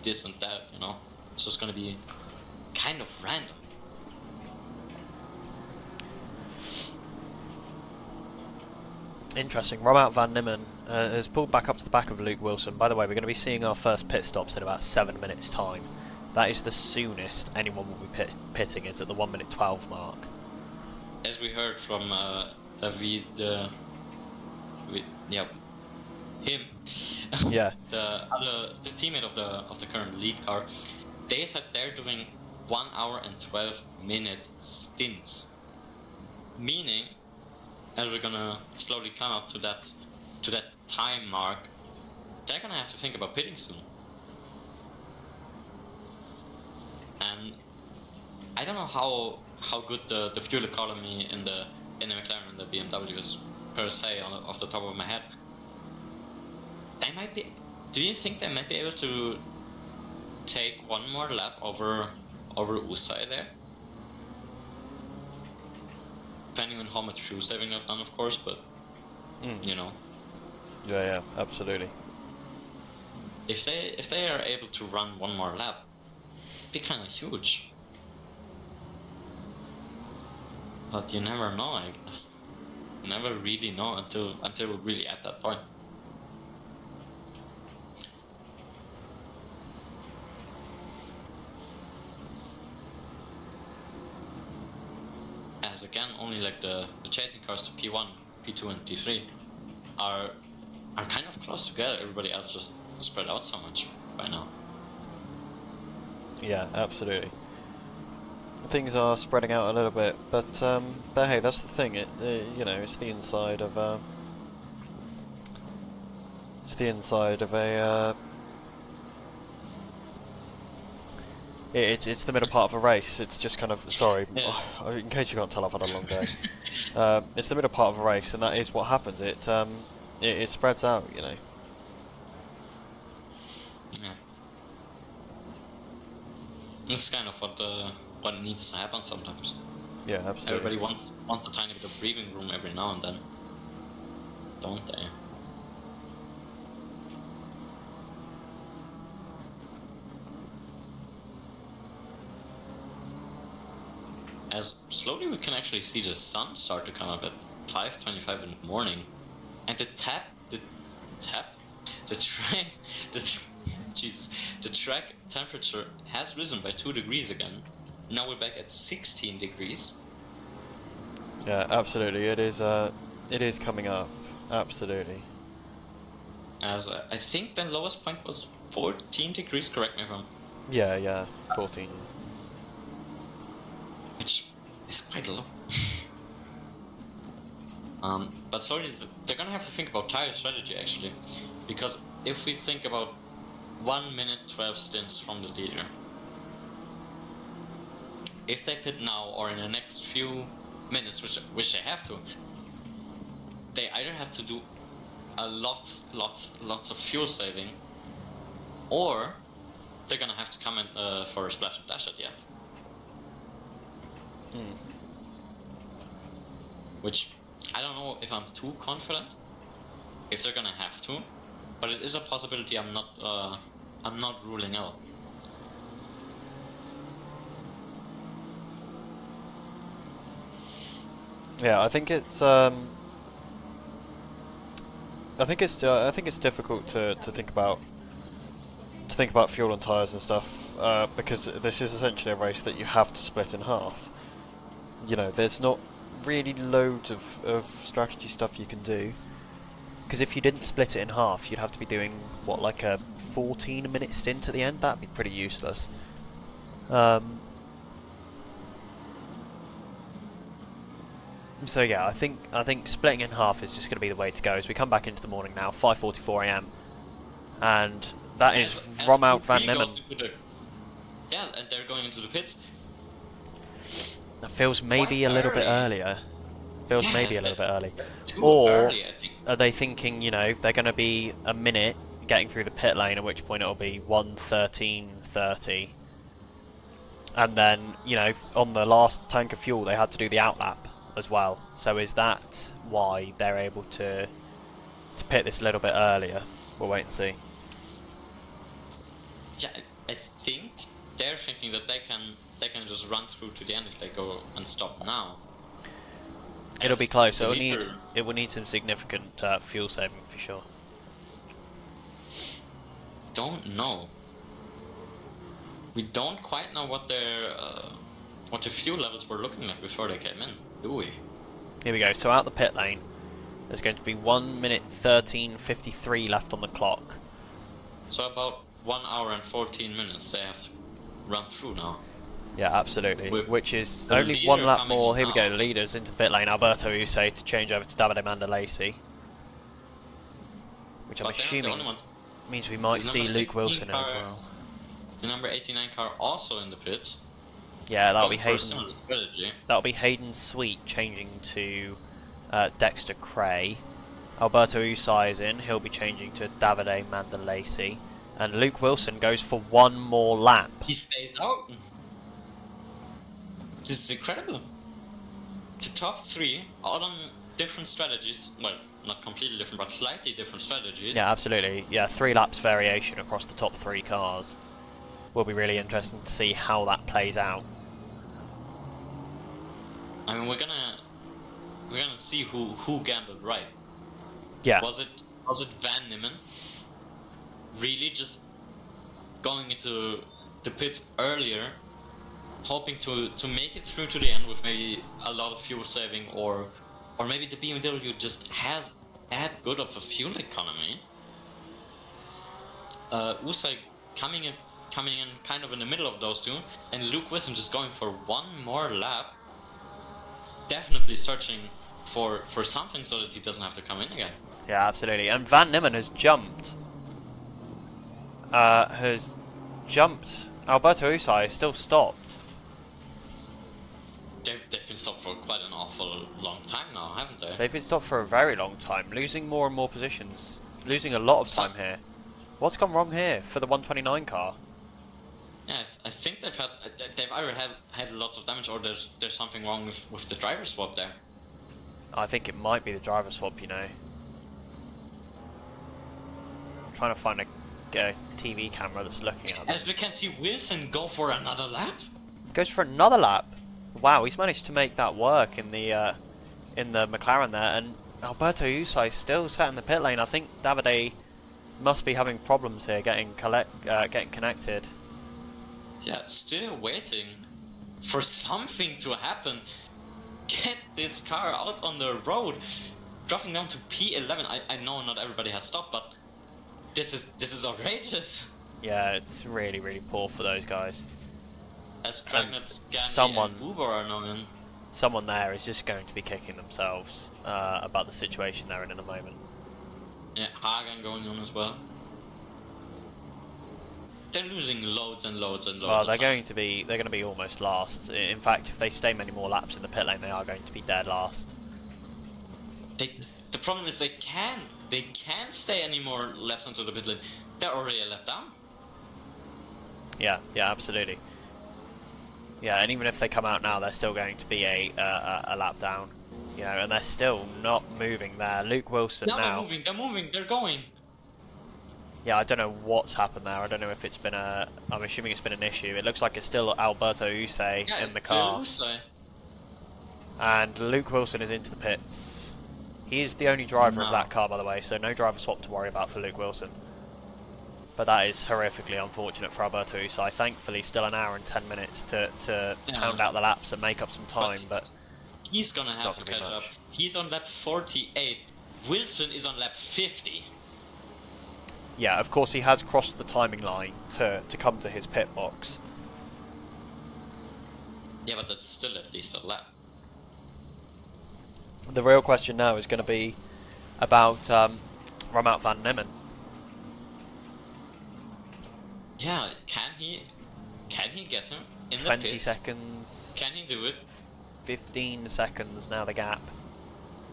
this and that, you know. It's just going to be kind of random. Interesting. Robert Van Nimmen has pulled back up to the back of Luke Wilson. By the way, we're going to be seeing our first pit stops in about 7 minutes' time. That is the soonest anyone will be pitting. It's at the 1 minute 12 mark. As we heard from David, him. Yeah. the teammate of the current lead car, they said they're doing 1 hour and 12-minute stints, meaning, as we're gonna slowly come up to that time mark, they're gonna have to think about pitting soon. And I don't know how good the fuel economy in the McLaren and the BMW is per se off the top of my head. They might be. Do you think they might be able to take one more lap over Usai there? Depending on how much fuel saving they've done, of course, but you know. Yeah, absolutely. If they are able to run one more lap, it'd be kind of huge. But you never know, I guess. You never really know until we're really at that point. As again, only like the chasing cars to P1, P2 and P3 are kind of close together. Everybody else just spread out so much by now. Yeah, absolutely. Things are spreading out a little bit, but hey, that's the thing. You know, it's the inside of a it's the middle part of a race. It's just kind of sorry, Yeah. in case you can't tell, I've had a long day. It's the middle part of a race, and that is what happens. It spreads out, you know. Yeah. It's kind of what needs to happen sometimes. Yeah, absolutely. Everybody wants a tiny bit of breathing room every now and then, don't they? As slowly we can actually see the sun start to come up at 5:25 in the morning, and the track, Jesus, the track temperature has risen by 2 degrees again. Now we're back at 16 degrees. Yeah, absolutely. It is coming up. Absolutely. As I think the lowest point was 14 degrees. Correct me if I'm. Yeah, 14. Which is quite low. But sorry, they're gonna have to think about tire strategy actually, because if we think about 1 minute 12 stints from the leader, if they pit now or in the next few minutes, which they have to, they either have to do a lots of fuel saving, or they're gonna have to come in for a splash and dash at the end. Which I don't know if I'm too confident if they're gonna have to, but it is a possibility I'm not ruling out. Yeah, I think it's difficult to think about fuel and tires and stuff because this is essentially a race that you have to split in half. You know, there's not really loads of strategy stuff you can do, because if you didn't split it in half, you'd have to be doing what, like a 14-minute stint at the end. That'd be pretty useless. So yeah, I think splitting in half is just going to be the way to go. As we come back into the morning now, 5:44 AM, and that is Romout van Nemmen. Yeah, and they're going into the pits. That feels maybe a little bit earlier. Feels maybe a little bit early. Too Or early, I think. are they thinking, you know, they're going to be a minute getting through the pit lane, at which point it'll be 1:13:30, and then, you know, on the last tank of fuel they had to do the outlap as well. So is that why they're able to pit this a little bit earlier? We'll wait and see. Yeah, I think they're thinking that they can just run through to the end if they go and stop now. It'll be close. The It will need some significant fuel saving for sure. Don't know. We don't quite know what their fuel levels were looking like before they came in, do we? Here we go. So out the pit lane, there's going to be 1 minute 13:53 left on the clock. So about 1 hour and 14 minutes they have to run through now. Yeah, absolutely. Which is the only leader one lap coming more. in Here we now. go. The leaders into the pit lane. Alberto Usay to change over to Davide Mandalesi, which I'm But they're not the assuming only ones. means we might There's see number Luke 16 Wilson car, as well. The number 89 car also in the pits. Yeah, that'll be Going for a Hayden. similar strategy. That'll be Hayden Sweet changing to Dexter Cray. Alberto Usay is in. He'll be changing to Davide Mandalesi, and Luke Wilson goes for one more lap. He stays out. This is incredible. The top three, all on different strategies. Well, not completely different, but slightly different strategies. Yeah, absolutely. Yeah, 3 laps variation across the top 3 cars. Will be really interesting to see how that plays out. I mean, we're gonna see who gambled right. Yeah. Was it Van Nimmen really just going into the pits earlier, hoping to make it through to the end with maybe a lot of fuel saving, or maybe the BMW just has that good of a fuel economy? Usai coming in kind of in the middle of those two, and Luke Wilson just going for one more lap, definitely searching for something so that he doesn't have to come in again. Yeah, absolutely. And Van Nimmen has jumped. Alberto Usai is still stopped. They've been stopped for quite an awful long time now, haven't they? They've been stopped for a very long time, losing more and more positions, losing a lot of time here. What's gone wrong here for the 129 car? Yeah, I think they've either had lots of damage, or there's something wrong with the driver swap there. I think it might be the driver swap, you know. I'm trying to find a TV camera that's looking at them. As we can see, Wilson go for another lap. Goes for another lap. Wow, he's managed to make that work in the McLaren there, and Alberto Usai still sat in the pit lane. I think Davide must be having problems here getting connected. Yeah, still waiting for something to happen. Get this car out on the road. Dropping down to P11. I know not everybody has stopped, but this is outrageous. Yeah, it's really, really poor for those guys. As Kragnitz, Gandhi and Buber are now in. Someone there is just going to be kicking themselves about the situation they're in at the moment. Yeah, Hagen going on as well. They're losing loads and loads and loads. Well, they're going to be almost last. In fact, if they stay many more laps in the pit lane, they are going to be dead last. The problem is they can't stay any more laps into the pit lane. They're already a lap down. Yeah, absolutely. Yeah, and even if they come out now, they're still going to be a lap down. You know, and they're still not moving there. Luke Wilson now. They're moving, they're going. Yeah, I don't know what's happened there. I don't know if it's been I'm assuming it's been an issue. It looks like it's still Alberto Usai in the car. Usai. And Luke Wilson is into the pits. He is the only driver of that car, by the way, so no driver swap to worry about for Luke Wilson. But that is horrifically unfortunate for Alberto Usai. Thankfully, still an hour and 10 minutes to pound out the laps and make up some time, but he's gonna have to catch up. He's on lap 48. Wilson is on lap 50. Yeah, of course he has crossed the timing line to come to his pit box. Yeah, but that's still at least a lap. The real question now is going to be about Romaut van Nimmen. Yeah, can he get him in the 20 pits? seconds. Can he do it? 15 seconds now the gap.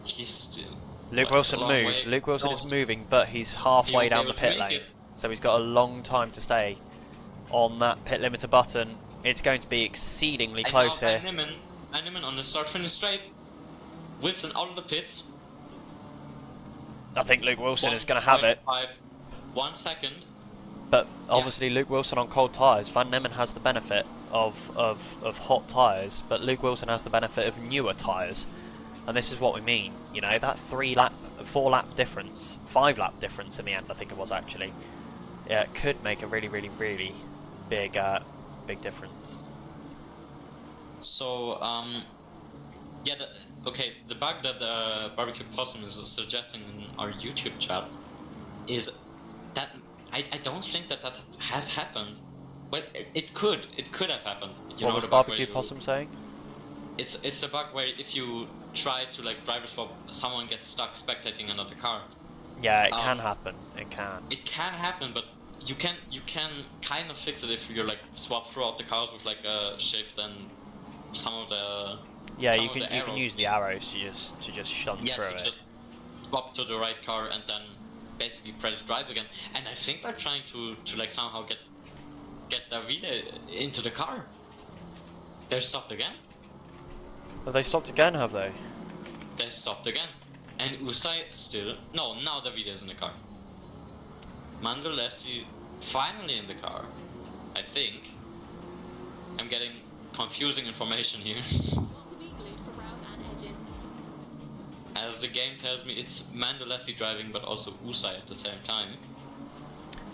He's still... Luke Wilson moves. Luke Wilson is moving, but he's halfway down the pit lane. So he's got a long time to stay on that pit limiter button. It's going to be exceedingly close here. Van Nimmen on the start-finish straight. Wilson out of the pits. I think Luke Wilson is going to have it. 1 second. But obviously Luke Wilson on cold tyres. Van Nimmen has the benefit of hot tyres, but Luke Wilson has the benefit of newer tyres. And this is what we mean, you know, that 4 lap difference, 5 lap difference in the end, I think it was actually. Yeah, it could make a really, really, really big difference. So, yeah, the bug that Barbecue Possum is suggesting in our YouTube chat is that I don't think that has happened. But it could have happened. What was Barbecue Possum saying? It's a bug where if you try to like driver swap, someone gets stuck spectating another car. Yeah, it can happen. It can. It can happen, but you can kind of fix it if you like swap throughout the cars with like a shift and some of the you can use the arrows to just shun through it. Just swap to the right car and then basically press drive again. And I think they're trying to like somehow get Davide into the car. They're stopped again. Have they stopped again, have they? They stopped again. And Usai still... No, now Davide is in the car. Mandolesi finally in the car. I think. I'm getting confusing information here. Got to be glued for brows and edges. As the game tells me it's Mandolesi driving but also Usai at the same time.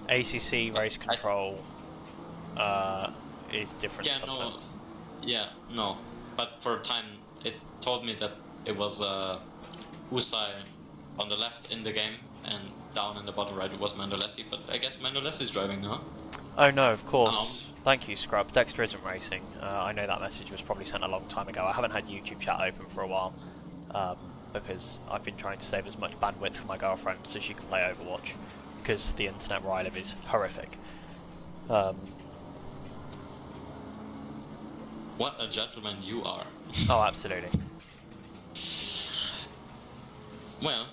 ACC race control is different sometimes. No. But for a time it told me that it was Usai on the left in the game and down in the bottom right it was Mandolesi, but I guess Mandolesi is driving now. Oh no, of course. Thank you, Scrub. Dexter isn't racing. I know that message was probably sent a long time ago. I haven't had YouTube chat open for a while because I've been trying to save as much bandwidth for my girlfriend so she can play Overwatch because the internet where I live is horrific. What a gentleman you are. Oh, absolutely. Well,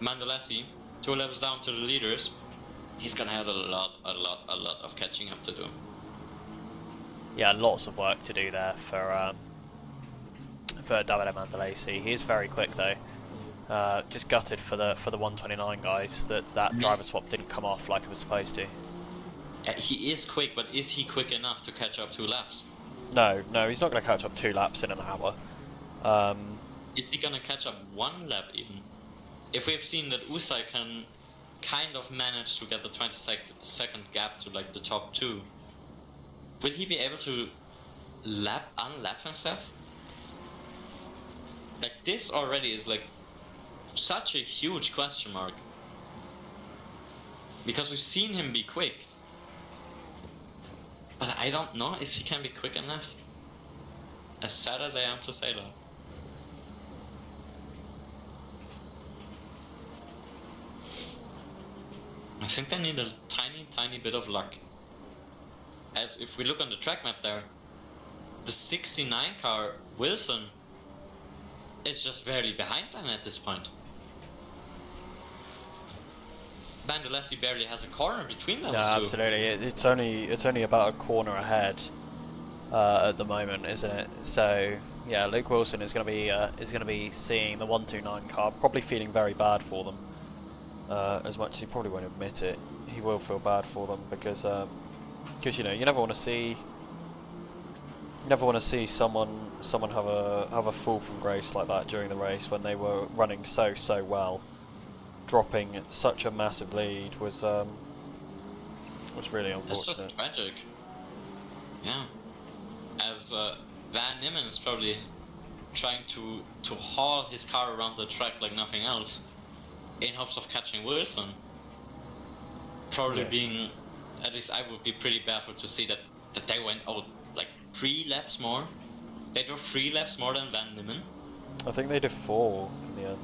Mandolesi, 2 levels down to the leaders. He's gonna have a lot of catching up to do. Yeah, lots of work to do there for Davide Mandolesi. He is very quick though. Just gutted for the 129 guys that driver swap didn't come off like it was supposed to. He is quick, but is he quick enough to catch up 2 laps? No, he's not going to catch up 2 laps in an hour. Is he gonna catch up 1 lap even? If we've seen that Usai can kind of manage to get the 20-second gap to like the top 2, will he be able to unlap himself? Like this already is like such a huge question mark. Because we've seen him be quick. But I don't know if he can be quick enough. As sad as I am to say that. I think they need a tiny bit of luck. As if we look on the track map there, the 69 car, Wilson, is just barely behind them at this point. Bandolesi barely has a corner between them. No, absolutely. It's only about a corner ahead at the moment, isn't it? So yeah, Luke Wilson is going to be seeing the 129 car, probably feeling very bad for them. As much as he probably won't admit it, he will feel bad for them because you know you never want to see someone have a fall from grace like that during the race when they were running so well. Dropping such a massive lead was really unfortunate. That's just tragic. Yeah, as Van Nimmen is probably trying to haul his car around the track like nothing else, in hopes of catching Wilson. Probably being, at least I would be pretty baffled to see that they went out like 3 laps more. They drove 3 laps more than Van Nimmen. I think they did 4 in the end.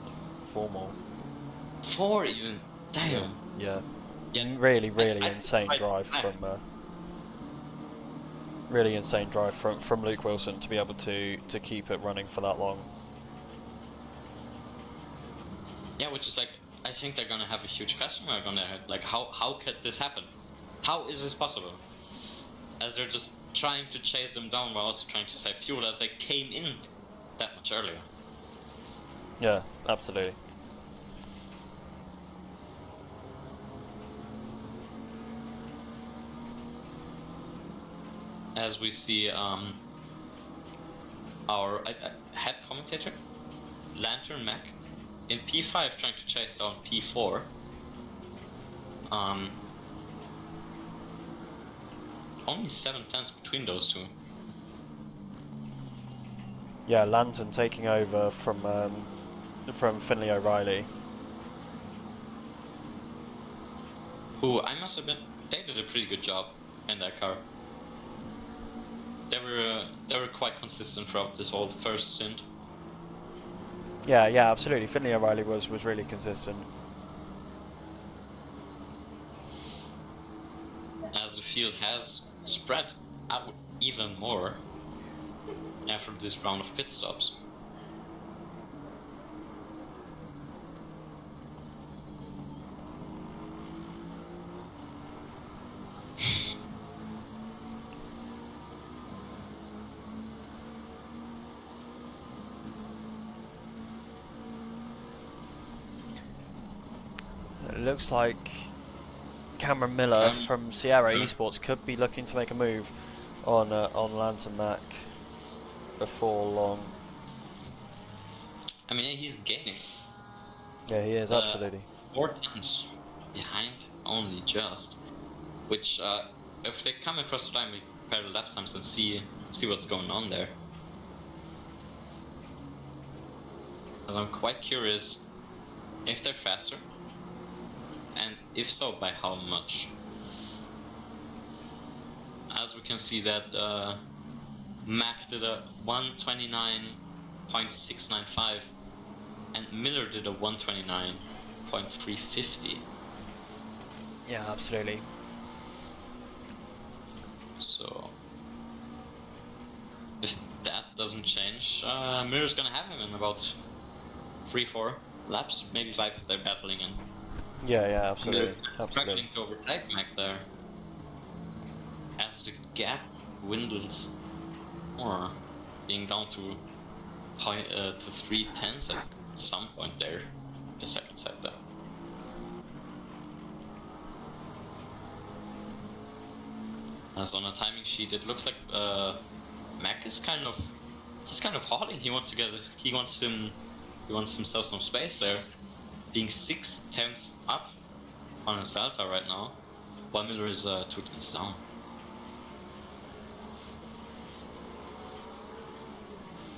4 more. 4 even. Damn. Yeah. Yeah. Really insane drive from Luke Wilson to be able to keep it running for that long. Yeah, which is like, I think they're gonna have a huge question mark on their head. Like, how could this happen? How is this possible? As they're just trying to chase them down while also trying to save fuel as they came in that much earlier. Yeah, absolutely. As we see our head commentator, Lantern Mac, in P5 trying to chase down P4. Only 7/10 between those two. Yeah, Lantern taking over from Finley O'Reilly. Who, I must admit, they did a pretty good job in that car. They were quite consistent throughout this whole first stint. Yeah, absolutely. Finley O'Reilly was really consistent. As the field has spread out even more after this round of pit stops. it looks like Cameron Miller from Sierra yeah. Esports could be looking to make a move on Lance and Mac before long. I mean, he's gaining. Yeah, he is, absolutely. 4 tenths behind only just. Which, if they come across the line, we compare the lap times and see what's going on there. Because I'm quite curious if they're faster, and if so, by how much. As we can see that Mac did a 129.695 and Miller did a 129.350. Yeah, absolutely. So if that doesn't change, Miller's gonna have him in about 3-4 laps, maybe 5 if they're battling, and Yeah, absolutely. struggling to overtake Mac there. As the gap dwindles more, being down to 3 tenths at some point there, the second set there. As on a timing sheet, it looks like Mac is kind of hauling. He wants himself some space there, being 6 tenths up on his Salta right now, while Miller is 2 tenths down.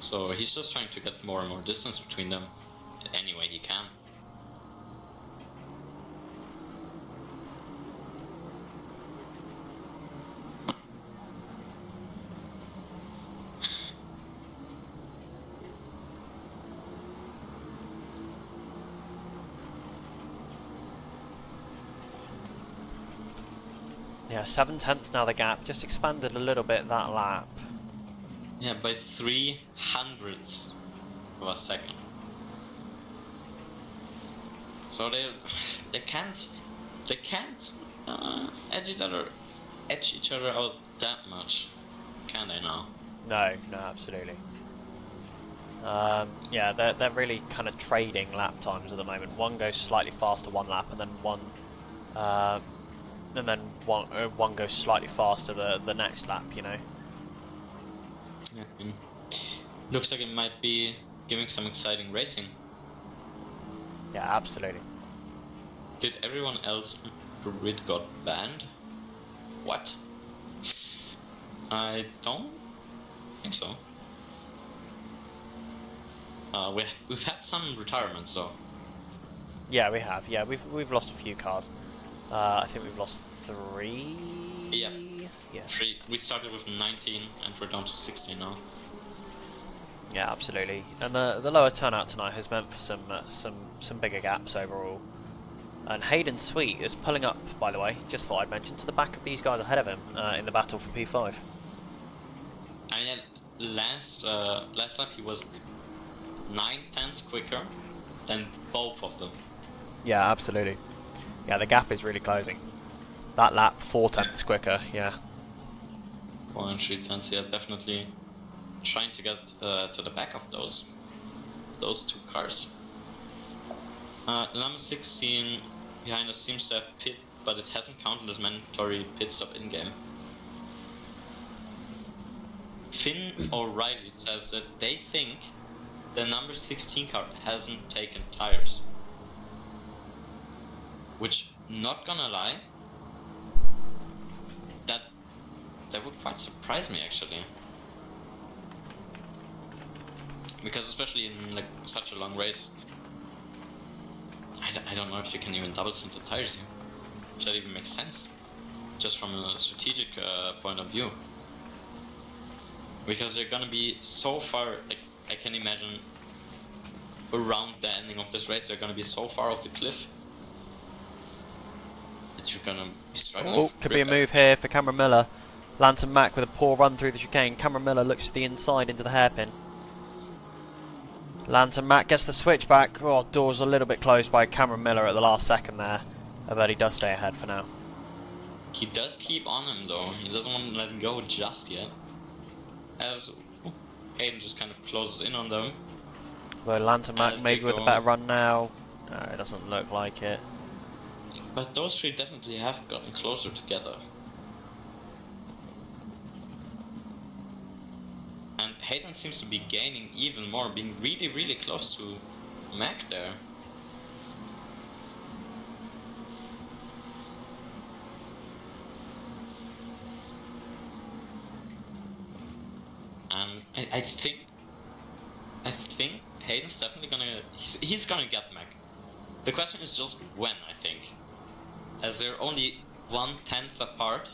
So he's just trying to get more and more distance between them any way he can. Yeah, 7 tenths now the gap, just expanded a little bit that lap. Yeah, by 300ths of a second. So they can't edge each other out that much, can they now? No, absolutely. Yeah, they're really kind of trading lap times at the moment. One goes slightly faster one lap, and then one goes slightly faster the next lap. You know. Yeah, looks like it might be giving some exciting racing. Yeah, absolutely. Did everyone else grid got banned? What? I don't think so. We've had some retirements though. Yeah, we have. Yeah, we've lost a few cars. I think we've lost 3. Yeah. Yeah. 3. We started with 19 and we're down to 16 now. Yeah, absolutely. And the lower turnout tonight has meant for some bigger gaps overall. And Hayden Sweet is pulling up, by the way, just thought I'd mention, to the back of these guys ahead of him in the battle for P5. I mean, last lap he was 9 tenths quicker than both of them. Yeah, absolutely. Yeah, the gap is really closing. That lap 4 tenths quicker, yeah. 4 and 3 tenths, yeah, definitely trying to get to the back of those 2 cars. Number 16 behind us seems to have pit, but it hasn't counted as mandatory pit stop in game. Finn O'Reilly says that they think the number 16 car hasn't taken tires. Which, not gonna lie, that would quite surprise me actually. Because especially in like such a long race, I don't know if you can even double stint the tires here. If that even makes sense, just from a strategic point of view. Because they're gonna be so far, like I can imagine around the ending of this race, they're gonna be so far off the cliff that you're gonna be struggling. Oh, could be a move here for Cameron Miller. Lance and Mac with a poor run through the chicane. Cameron Miller looks to the inside into the hairpin. Lance and Mac gets the switch back. Oh, door's a little bit closed by Cameron Miller at the last second there. But he does stay ahead for now. He does keep on him though. He doesn't want to let him go just yet. As Hayden just kind of closes in on them. Well, Lance and Mac maybe with a better run now. No, it doesn't look like it. But those three definitely have gotten closer together. And Hayden seems to be gaining even more, being really, really close to Mac there. And I think Hayden's definitely gonna, he's gonna get Mac. The question is just when, I think. As they're only 1/10 apart,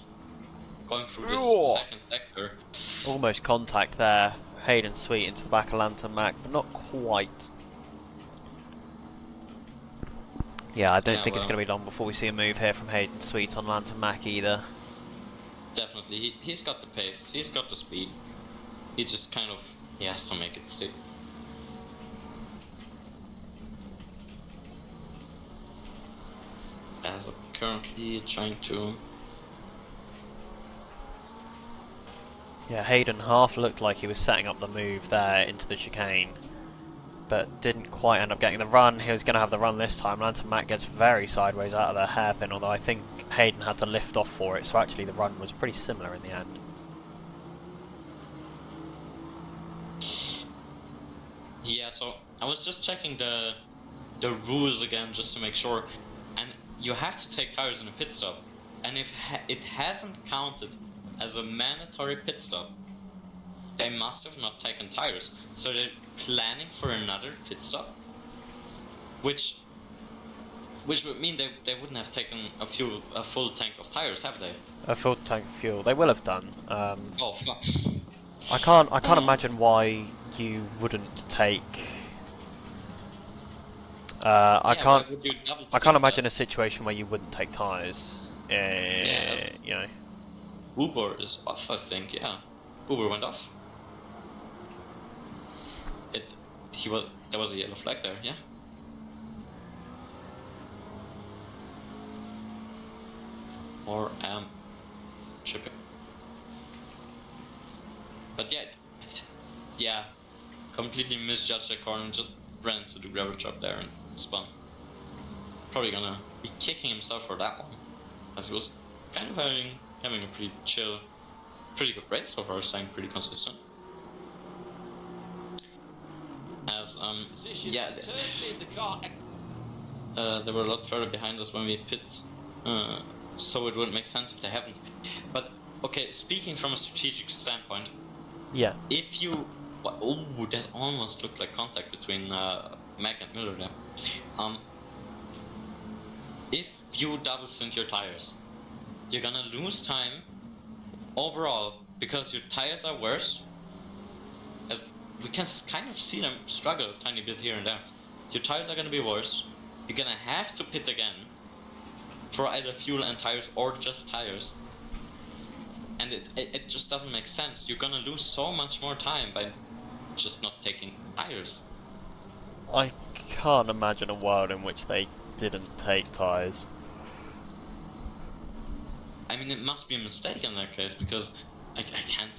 going through this second sector. Almost contact there. Hayden Sweet into the back of Lantern Mac, but not quite. Yeah, I don't think it's going to be long before we see a move here from Hayden Sweet on Lantern Mac either. Definitely, he's got the pace, he's got the speed. He just kind of, he has to make it stick. As of currently trying to... Yeah, Hayden half looked like he was setting up the move there into the chicane, but didn't quite end up getting the run. He was going to have the run this time. Lantern Mac gets very sideways out of the hairpin, although I think Hayden had to lift off for it, so actually the run was pretty similar in the end. Yeah, so I was just checking the rules again just to make sure, and you have to take tires in a pit stop, and if it hasn't counted as a mandatory pit stop, they must have not taken tires. So they're planning for another pit stop, which would mean they wouldn't have taken a full tank of tires, have they? A full tank of fuel. They will have done. Oh fuck. I can't imagine why you wouldn't take. I can't imagine a situation where you wouldn't take tires. You know. Uber is off, I think. Yeah, Uber went off. There was a yellow flag there. Yeah. Or tripping. But yeah, completely misjudged the corner and just ran to the gravel trap there and spun. Probably gonna be kicking himself for that one, as he was kind of having a pretty chill, pretty good race so far, staying pretty consistent. As yeah, they were a lot further behind us when we pit, so it wouldn't make sense if they haven't. But okay, speaking from a strategic standpoint, yeah, if you, oh, that almost looked like contact between Mac and Miller there. If you double stint your tires, you're gonna lose time overall because your tires are worse. As we can kind of see them struggle a tiny bit here and there. Your tires are gonna be worse. You're gonna have to pit again for either fuel and tires or just tires. And it just doesn't make sense. You're gonna lose so much more time by just not taking tires. I can't imagine a world in which they didn't take tires. I mean, it must be a mistake in that case, because I can't.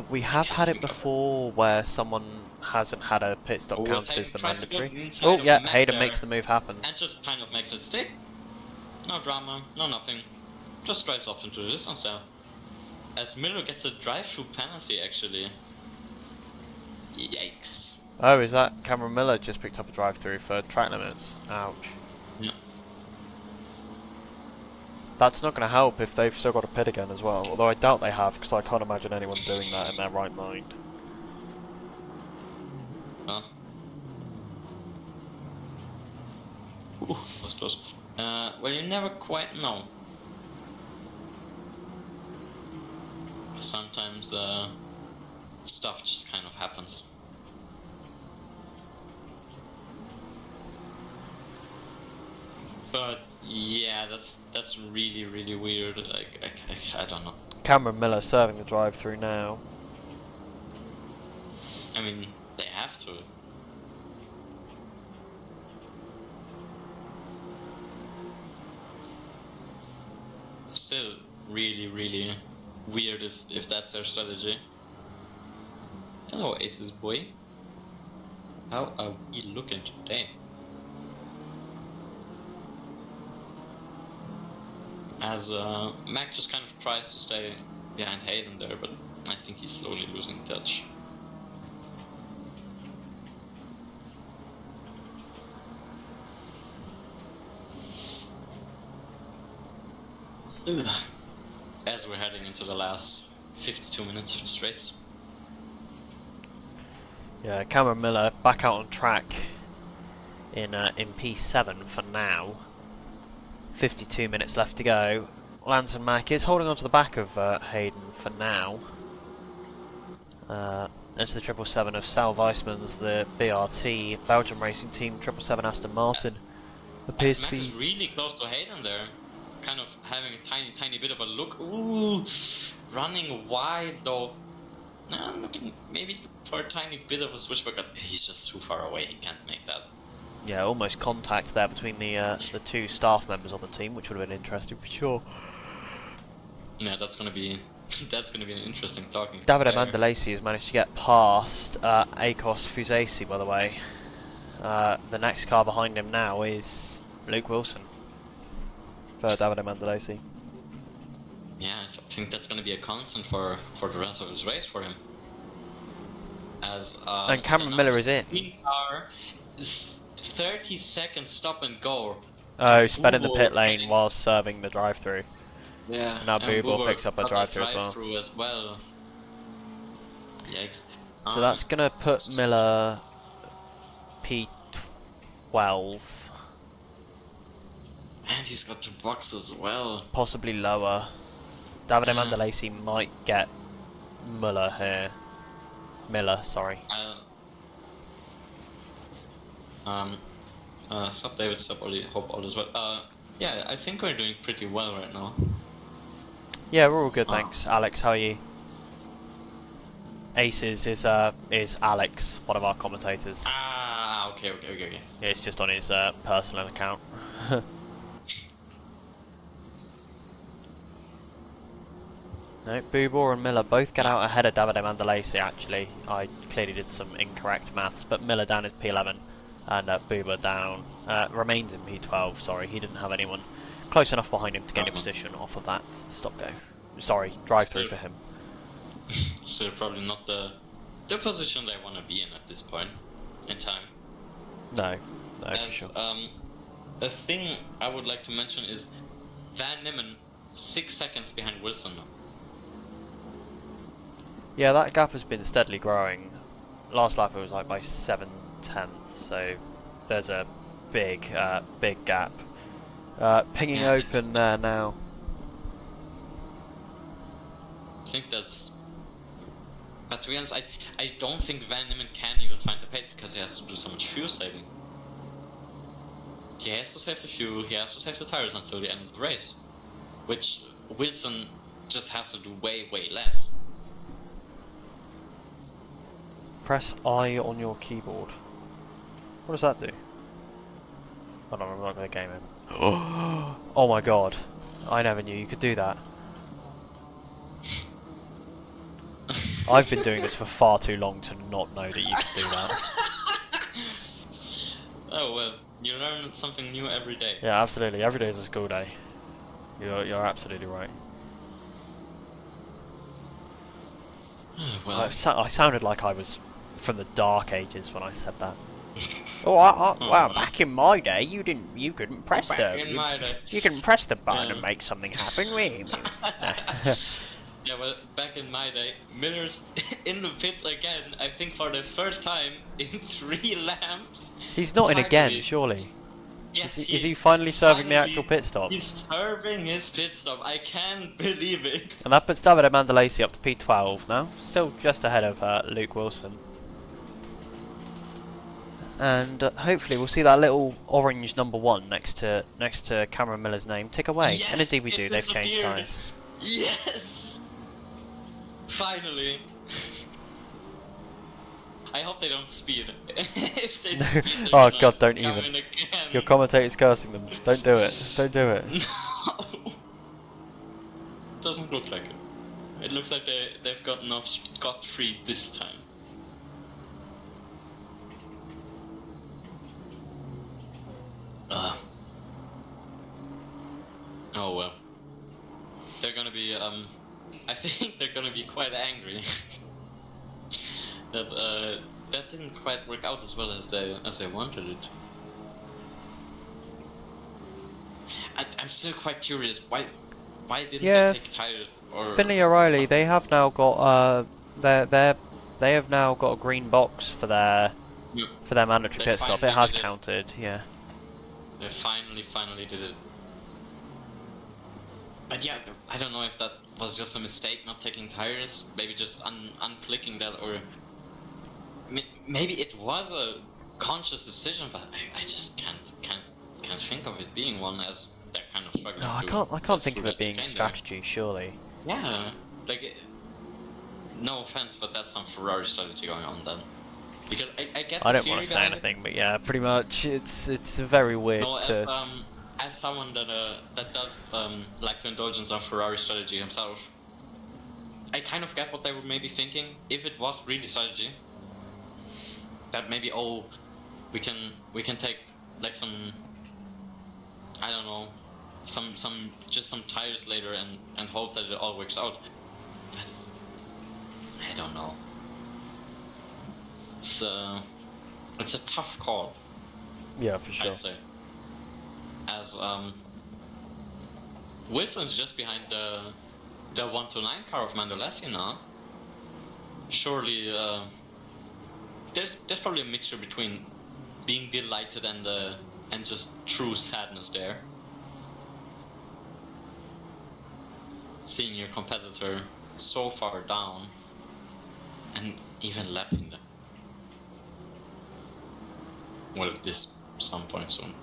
We have had it before where someone hasn't had a pit stop counted as the mandatory. Oh yeah, Hayden makes the move happen. And just kind of makes it stick. No drama, no nothing. Just drives off into the distance there. As Miller gets a drive-through penalty, actually. Yikes. Oh, is that Cameron Miller just picked up a drive-through for track limits? Ouch. Yeah. That's not going to help if they've still got a pit again as well, although I doubt they have, because I can't imagine anyone doing that in their right mind. Ooh, that's close. Well, you never quite know. Sometimes stuff just kind of happens. But yeah, that's really, really weird. Like I don't know. Cameron Miller serving the drive-through now. I mean, they have to. Still, really, really weird if that's their strategy. Hello, Aces boy. How are we looking today? as Mac just kind of tries to stay behind Hayden there, but I think he's slowly losing touch. Ugh. As we're heading into the last 52 minutes of this race. Yeah, Cameron Miller back out on track in P7 for now. 52 minutes left to go. Lance and Mack is holding on to the back of Hayden for now. Into the 777 of Sal Weissman's, the BRT Belgium racing team, 777 Aston Martin. Appears to Mack be is really close to Hayden there. Kind of having a tiny bit of a look. Ooh, running wide though. No, I'm looking maybe for a tiny bit of a switchback, but he's just too far away. He can't make that. yeah, almost contact there between the two staff members on the team, which would have been interesting for sure. Yeah, that's gonna be an interesting talking. Davide Mandalesi has managed to get past Akos Fusesi, by the way. The next car behind him now is Luke Wilson for Davide Mandalesi. Yeah, I think that's gonna be a constant for the rest of his race for him. As And Cameron Miller is in. Car, 30 seconds stop and go. Oh, sped in the pit lane while serving the drive-through. Yeah. Now Bubor picks up a got drive-through as well. Yikes. So that's gonna put Miller P12, And he's got the box as well. possibly lower. Davide Mandalesi might get Miller here. Miller, sorry. Stop David, stop Ollie, hope all is well. Yeah, I think we're doing pretty well right now. Yeah, we're all good, thanks. Alex, how are you? Aces is Alex, one of our commentators. Ah, okay. Yeah, it's just on his personal account. No, Bubor and Miller both get out ahead of Davide Mandalesi, actually. I clearly did some incorrect maths, but Miller down is P11 and Bubor down, remains in P12, sorry, he didn't have anyone close enough behind him to gain a position off of that stop-go. Sorry, drive-through for him. Still probably not the position they want to be in at this point in time. No, for sure. A thing I would like to mention is Van Nimmen 6 seconds behind Wilson now. Yeah, that gap has been steadily growing. Last lap it was like by 7/10, so there's a big gap. Pinging open there now. I think that's... But to be honest, I don't think Van Nimmen can even find the pace because he has to do so much fuel saving. He has to save the fuel, he has to save the tires until the end of the race. Which Wilson just has to do way less. Press I on your keyboard. What does that do? Hold on, I'm not going to game in. Oh my god. I never knew you could do that. I've been doing this for far too long to not know that you could do that. Oh well, you learn something new every day. Yeah, absolutely. Every day is a school day. You're absolutely right. Well, I sounded like I was from the dark ages when I said that. Wow! Back in my day, you couldn't press you couldn't press the button and make something happen, really. Yeah, well, back in my day, Miller's in the pits again. I think for the first time in 3 laps. He's not in again, surely. Yes, is he finally serving the actual pit stop? He's serving his pit stop. I can't believe it. And that puts Davide Mandalesi up to P12 now, still just ahead of Luke Wilson. And hopefully we'll see that little orange number 1 next to Cameron Miller's name tick away. Yes, and indeed we do. They've changed disappeared. tyres. Yes. Finally. I hope they don't speed. If they speed, Oh god, don't come even. in again. Your commentator's cursing them. Don't do it. Don't do it. No. Doesn't look like it. It looks like they've gotten off scot-free this time. Oh well. be. I think they're gonna be quite angry that that didn't quite work out as well as they wanted it. I'm still quite curious. Why didn't Yeah, they take tires or? Finley O'Reilly, they have now got they have now got a green box for their mandatory They pit stop. It finally has did it. counted, yeah. They finally did it. But yeah, I don't know if that was just a mistake not taking tires, maybe just unclicking that, or maybe it was a conscious decision, but I just can't think of it being one, as they're kind of struggling. No, I can't think of it being chicane strategy, surely. there. Yeah, like no offense, but that's some Ferrari strategy going on then. Because I get the I don't theory want to say behind it. anything, but yeah, pretty much it's very weird No, to... as someone that does like to indulge in some Ferrari strategy himself, I kind of get what they were maybe thinking. If it was really strategy, that maybe we can take like some, I don't know, some tires later and hope that it all works out. But I don't know. It's a tough call. Yeah, for sure. I'd say. As Wilson's just behind the 129 car of Mandolesi now. Surely there's probably a mixture between being delighted and just true sadness there. Seeing your competitor so far down and even lapping them. Well, at this some point soon.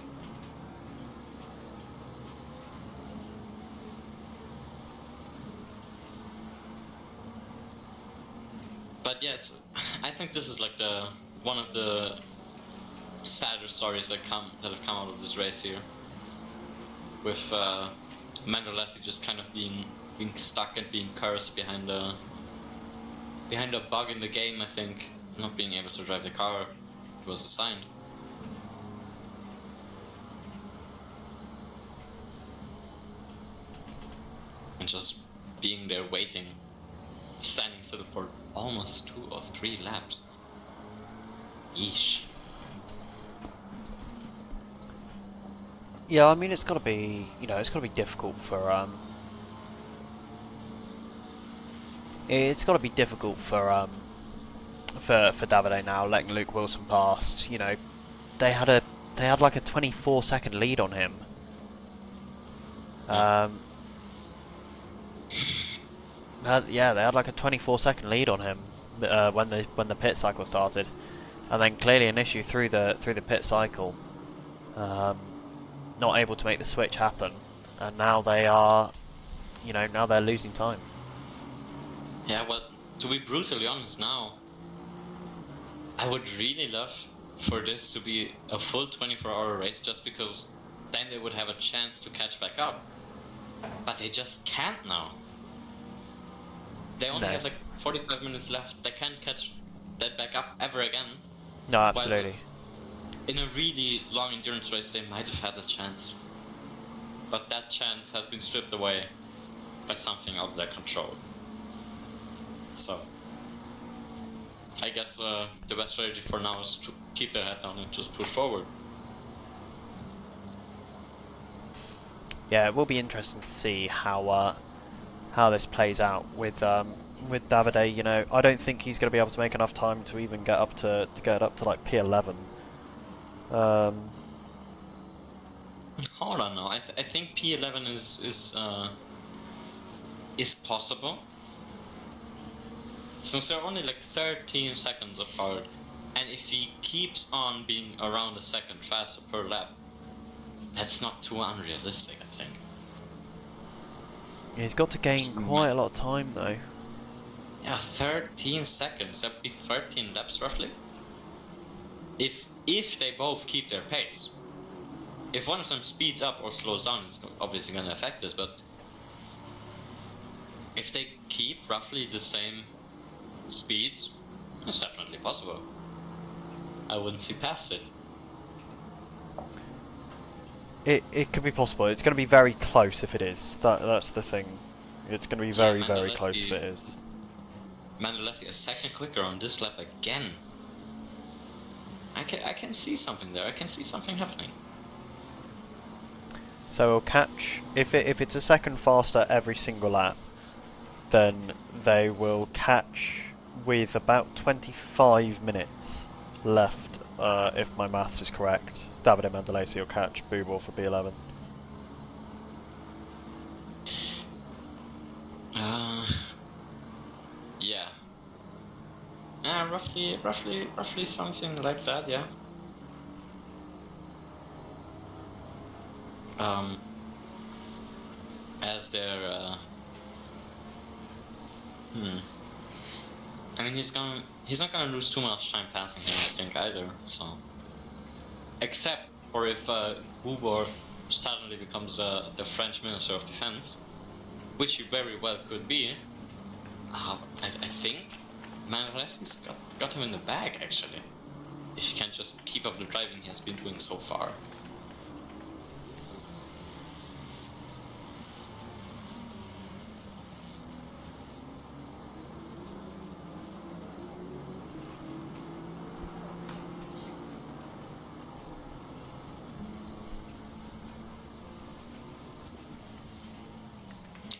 But yeah, I think this is like one of the sadder stories that have come out of this race here, with Mandolesi just kind of being stuck and being cursed behind a bug in the game. I think not being able to drive the car it was assigned. And just being there waiting, standing still for almost 2 or 3 laps. Yeesh. Yeah, I mean it's got to be, it's got to be difficult for it's got to be difficult for Davide now, letting Luke Wilson past. They had like a 24-second lead on him. Yeah, they had like a 24-second lead on him when the pit cycle started, and then clearly an issue through the pit cycle. Not able to make the switch happen, and now they are, now they're losing time. Yeah, well, to be brutally honest now, I would really love for this to be a full 24-hour race, just because then they would have a chance to catch back up. But they just can't now. They only have like 45 minutes left. They can't catch that back up ever again. No, absolutely. While in a really long endurance race, they might have had a chance. But that chance has been stripped away by something out of their control. So, I guess the best strategy for now is to keep their head down and just push forward. Yeah, it will be interesting to see how this plays out with Davide. I don't think he's going to be able to make enough time to even get up to like P11. Hold on now. I think P11 is possible. Since they're only like 13 seconds apart, and if he keeps on being around a second faster per lap, that's not too unrealistic, I think. Yeah, he's got to gain quite a lot of time though. Yeah, 13 seconds. That'd be 13 laps roughly. If they both keep their pace. If one of them speeds up or slows down, it's obviously going to affect this, but if they keep roughly the same speeds, it's definitely possible. I wouldn't see past it. It could be possible. It's going to be very close if it is. That's the thing. It's going to be Yeah, very, man, very let's close see. if it is. Mandolesi a second quicker on this lap again. I can see something there. I can see something happening. So we'll catch, if it's a second faster every single lap, then they will catch with about 25 minutes left, if my maths is correct. Davide Mandolesi will catch Booball for B11. Yeah. Yeah, roughly something like that, yeah. As their, I mean, he's not gonna lose too much time passing him, I think, either, so. Except for if, Bubor suddenly becomes the French Minister of Defense, which he very well could be. I think Mandolesi's got him in the bag, actually. If he can just keep up the driving he has been doing so far.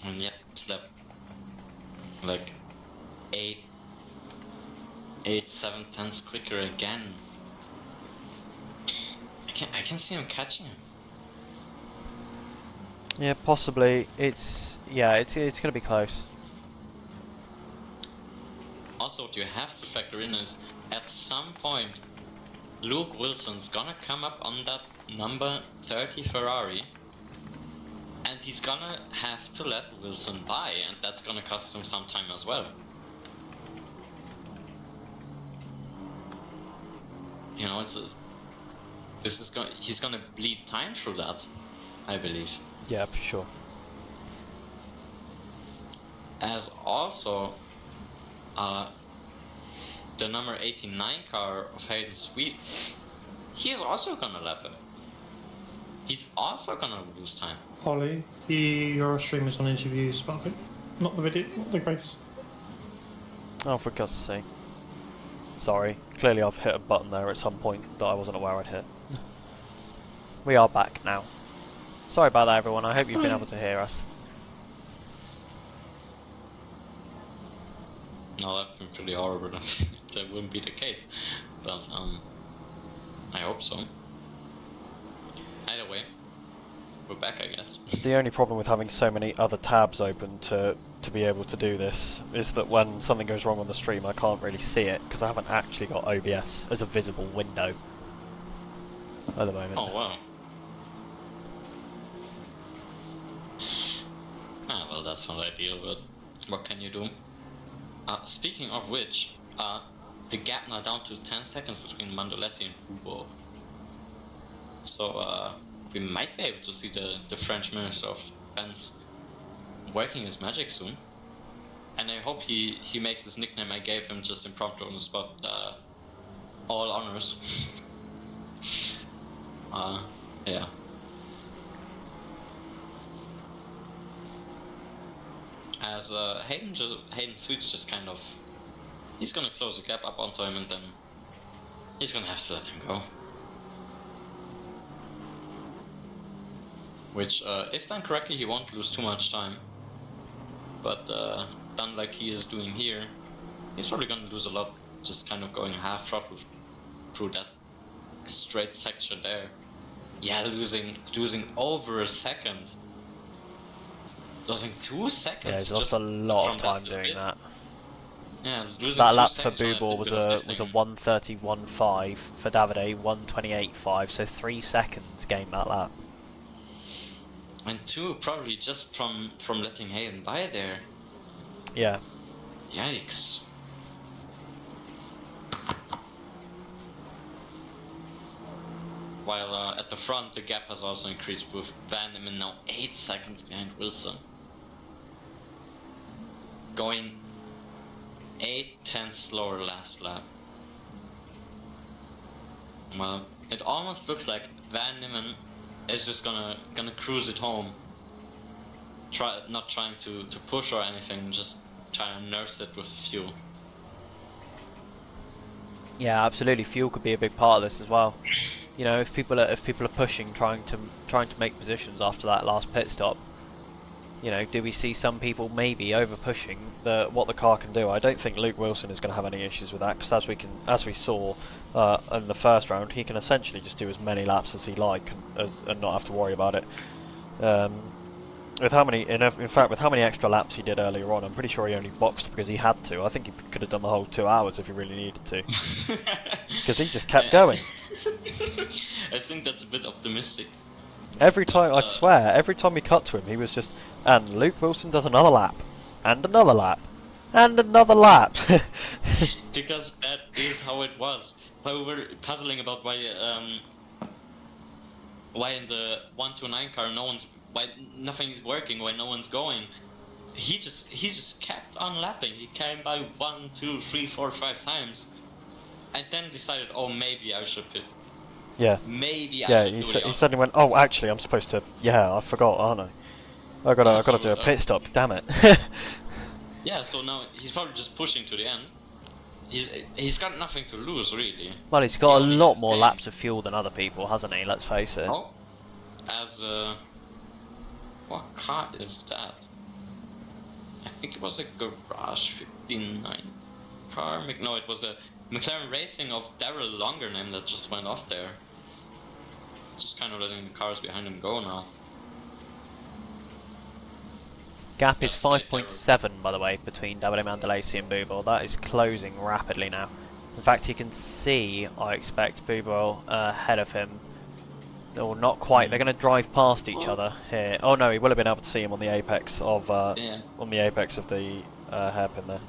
And yep, slept like 7/10 quicker again. I can see him catching him. Yeah, possibly. It's going to be close. Also, what you have to factor in is, at some point, Luke Wilson's gonna come up on that number 30 Ferrari, and he's gonna have to let Wilson by, and that's gonna cost him some time as well. You know, he's gonna bleed time through that, I believe. Yeah, for sure. As also, the number 89 car of Hayden Sweet, he's also gonna lap him. He's also gonna lose time. Ollie, your stream is on interviews, but not the video, not the race. Oh, for God's sake. Sorry. Clearly I've hit a button there at some point that I wasn't aware I'd hit. We are back now. Sorry about that, everyone. I hope you've been able to hear us. No, that'd been pretty horrible. That wouldn't be the case. But, I hope so. Either way, we're back, I guess. The only problem with having so many other tabs open to be able to do this is that when something goes wrong on the stream I can't really see it because I haven't actually got OBS as a visible window at the moment. Oh, wow. Ah, well, that's not ideal, but what can you do? Speaking of which, the gap now down to 10 seconds between Mandolesi and Hugo. So, we might be able to see the French Minister of Defense working his magic soon. And I hope he makes this nickname I gave him just impromptu on the spot, all honors. Yeah. As Hayden Sweet's just kind of, he's gonna close the gap up onto him and then he's gonna have to let him go. Which, if done correctly, he won't lose too much time. But done like he is doing here, he's probably gonna lose a lot, just kind of going half throttle through that straight section there. Yeah, losing over a second. Losing 2 seconds. Yeah, he's lost a lot of time doing that. Yeah, losing that 2 lap for seconds on Booball was a 1:31.5 for Davide, 1:28.5, so 3 seconds gained that lap. And 2 probably just from letting Hayden by there. Yeah. Yikes. While at the front, the gap has also increased with Van Diemen now 8 seconds behind Wilson. Going 8/10 slower last lap. Well, it almost looks like Van Diemen is just gonna cruise it home. not trying to push or anything, just trying to nurse it with fuel. Yeah, absolutely. Fuel could be a big part of this as well. You know, if people are pushing, trying to make positions after that last pit stop. You know, do we see some people maybe over pushing what the car can do? I don't think Luke Wilson is going to have any issues with that, because as we saw in the first round, he can essentially just do as many laps as he like and not have to worry about it. With how many, in fact, with how many extra laps he did earlier on, I'm pretty sure he only boxed because he had to. I think he could have done the whole 2 hours if he really needed to, because he just kept going. I think that's a bit optimistic. Every time, I swear, every time we cut to him, he was just, and Luke Wilson does another lap, and another lap, and another lap. Because that is how it was. Why we were puzzling about why in the 129 car why nothing is working, why no one's going. He just kept on lapping. He came by 1, 2, 3, 4, 5 times, and then decided, oh, maybe I should pit. Yeah. Maybe I should he do it. he suddenly went, oh, actually, I'm supposed to. Yeah, I forgot, aren't I? I gotta do a pit stop. Damn it. Yeah, so now he's probably just pushing to the end. He's got nothing to lose, really. Well, he's got a lot more laps of fuel than other people, hasn't he? Let's face it. Oh, what car is that? I think it was a Garage 59 car. No, it was a McLaren Racing of Daryl Longername that just went off there. Just kind of letting the cars behind him go now. Gap is 5.7, by the way, between Davide Mandalesi and Bubel. That is closing rapidly now. In fact, you can see, I expect, Bubel ahead of him. Or not quite. They're going to drive past each other here. Oh no, he will have been able to see him on the apex of the hairpin there.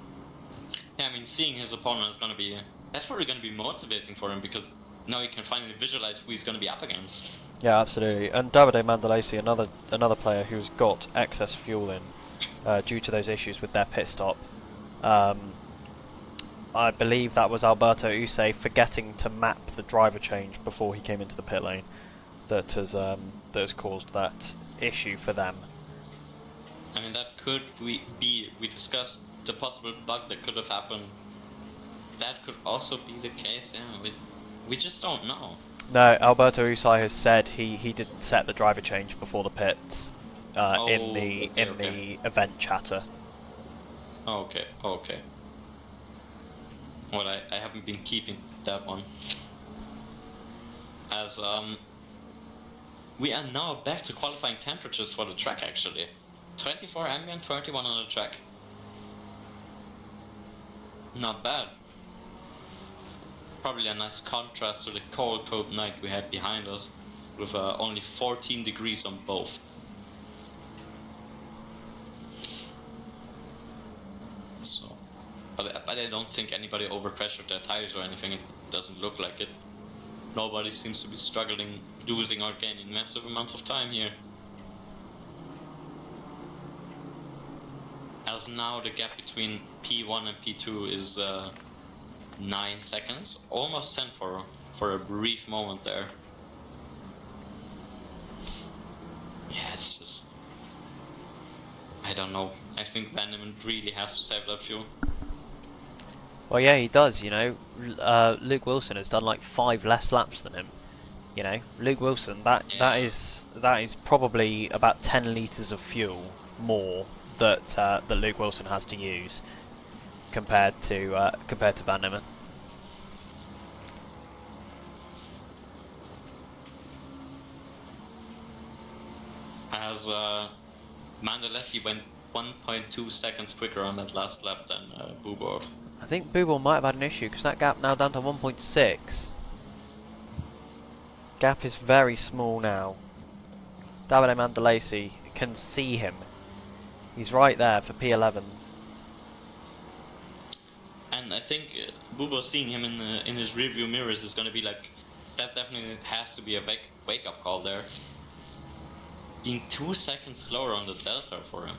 Yeah, I mean, seeing his opponent is going to be... That's probably going to be motivating for him, because now he can finally visualize who he's going to be up against. Yeah, absolutely. And Davide Mandalesi, another player who's got excess fuel in due to those issues with their pit stop. I believe that was Alberto Use forgetting to map the driver change before he came into the pit lane that has caused that issue for them. I mean, that could we discussed the possible bug that could have happened. That could also be the case. Yeah, we just don't know. No, Alberto Usai has said he didn't set the driver change before the pits in the event chatter. Okay. Well, I haven't been keeping that one. As we are now back to qualifying temperatures for the track, actually. 24 ambient, 31 on the track. Not bad. Probably a nice contrast to the cold night we had behind us, with only 14 degrees on both. So, but I don't think anybody overpressured their tires or anything. It doesn't look like it. Nobody seems to be struggling, losing or gaining massive amounts of time here. As now the gap between P1 and P2 is 9 seconds, almost 10 for a brief moment there. Yeah, it's just... I don't know. I think Van Diemen really has to save that fuel. Well, yeah, he does, you know. Luke Wilson has done like 5 less laps than him. You know, Luke Wilson, that is probably about 10 litres of fuel more that Luke Wilson has to use compared to Van Diemen. As Mandalesi went 1.2 seconds quicker on that last lap than Bubor. I think Bubor might have had an issue because that gap now down to 1.6. Gap is very small now. Davide Mandalesi can see him. He's right there for P11. And I think Bubor seeing him in his rearview mirrors is going to be like, that definitely has to be a wake up call there. Being 2 seconds slower on the delta for him.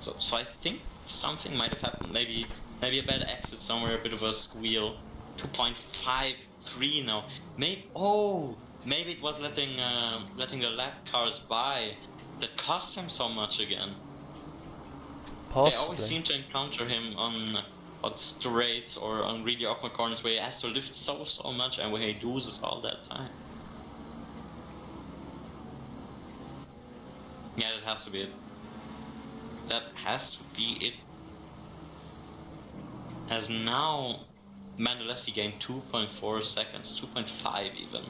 So I think something might have happened. Maybe a bad exit somewhere, a bit of a squeal. 2.53 now. Maybe it was letting the lap cars by that costs him so much again. Possibly. They always seem to encounter him on straights or on really awkward corners where he has to lift so much and where he loses all that time. Yeah, that has to be it. That has to be it. As now, Mandolesi gained 2.4 seconds, 2.5 even.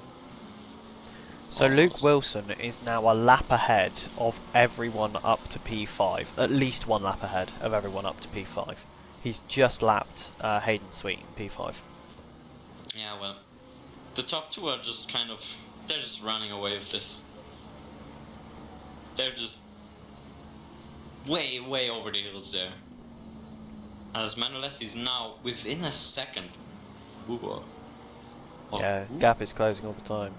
So Almost. Luke Wilson is now a lap ahead of everyone up to P5. At least one lap ahead of everyone up to P5. He's just lapped Hayden Sweet in P5. Yeah, well, the top two are just kind of, they're just running away with this. They're just way over the hills there. As Mandolesi is now within a second. Ooh. Yeah, gap is closing all the time.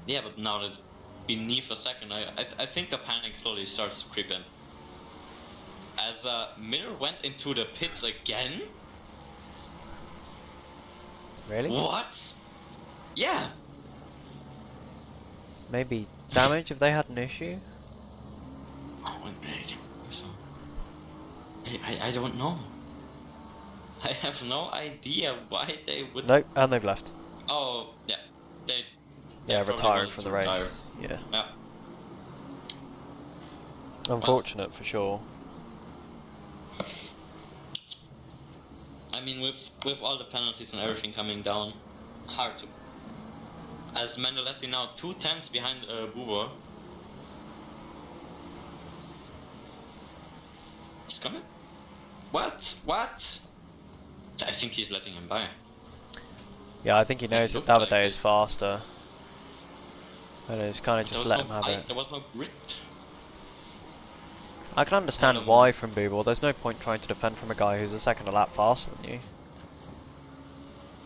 Yeah, but now it's beneath a second. I think the panic slowly starts to creep in. As Miller went into the pits again? Really? What? Yeah. Maybe damage if they had an issue? Oh, I think so. I don't know. I have no idea why they would... Nope, and they've left. Oh, yeah. They Yeah, probably retiring wanted from to the race. retire. Yeah. Yeah. Unfortunate for sure. I mean, with all the penalties and everything coming down, hard to... As Mandolesi now 2 tenths behind Bubor. He's coming? What? I think he's letting him by. Yeah, I think he knows that looked like Davide it. is faster. And he's kind of just let him have it. There was no grit. I can understand why from Booble. There's no point trying to defend from a guy who's a second a lap faster than you.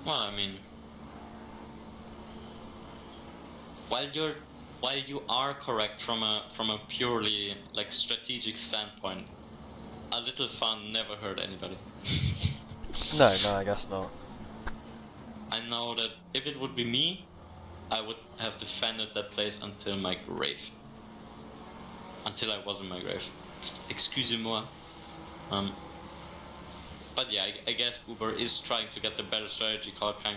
Well, I mean, while you are correct from a purely like strategic standpoint, a little fun never hurt anybody. No, I guess not. I know that if it would be me, I would have defended that place until my grave. Until I was in my grave. Excusez-moi. But yeah, I guess Uber is trying to get the better strategy call, kind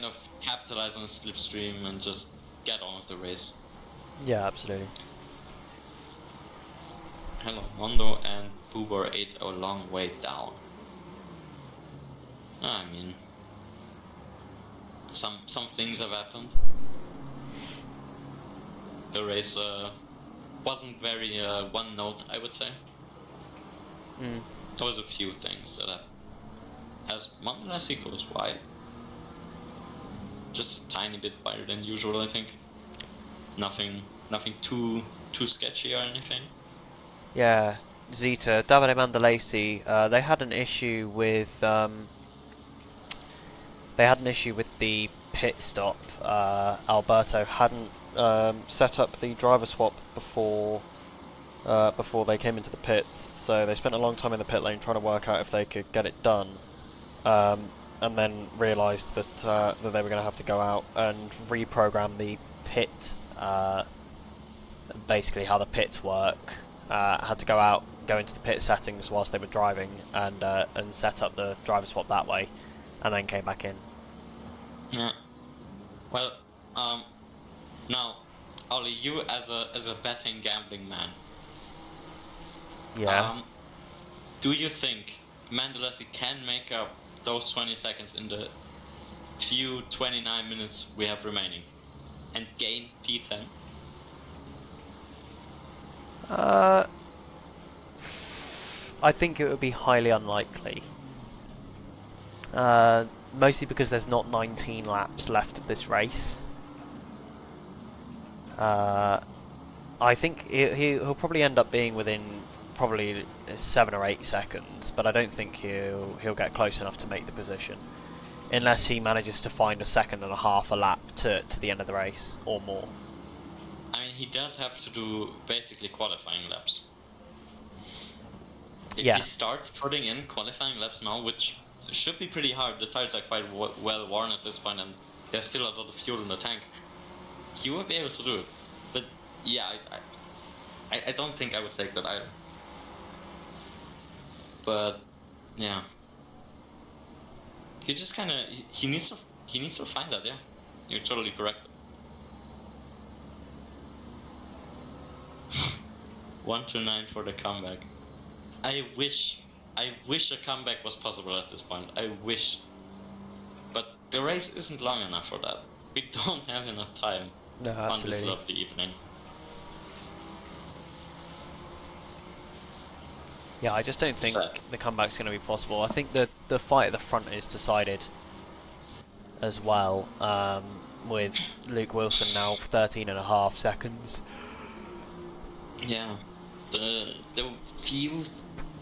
of capitalize on the slipstream and just get on with the race. Yeah, absolutely. Hello, Mondo and Boober ate a long way down. I mean, some things have happened. The race wasn't very one note, I would say. There was a few things that happened. As Mandolesi goes wide, just a tiny bit wider than usual, I think. Nothing too sketchy or anything. Yeah, Zeta, Davide Mandolesi, they had an issue with the pit stop. Alberto hadn't set up the driver swap before they came into the pits, so they spent a long time in the pit lane trying to work out if they could get it done, and then realised that they were going to have to go out and reprogram the pit, basically how the pits work. Had to go into the pit settings whilst they were driving and set up the driver swap that way, and then came back in. Yeah. Well, now, Ollie, you as a betting gambling man. Yeah. Do you think Mandolesi can make up those 20 seconds in the few 29 minutes we have remaining and gain P10? I think it would be highly unlikely. Mostly because there's not 19 laps left of this race. I think he'll probably end up being within probably 7 or 8 seconds, but I don't think he'll get close enough to make the position, unless he manages to find a second and a half a lap to the end of the race or more. I mean, he does have to do basically qualifying laps. If Yeah. he starts putting in qualifying laps now, which should be pretty hard, the tires are quite well worn at this point and there's still a lot of fuel in the tank, he will be able to do it. yeah, I don't think I would take that either. But yeah, he just kind of he needs to find that. Yeah, you're totally correct. 1-9 for the comeback. I wish a comeback was possible at this point. I wish, but the race isn't long enough for that. We don't have enough time No, on this absolutely. lovely evening. Yeah, I just don't think So- the comeback's going to be possible. I think the fight at the front is decided as well, with Luke Wilson now 13.5 seconds. Yeah, the few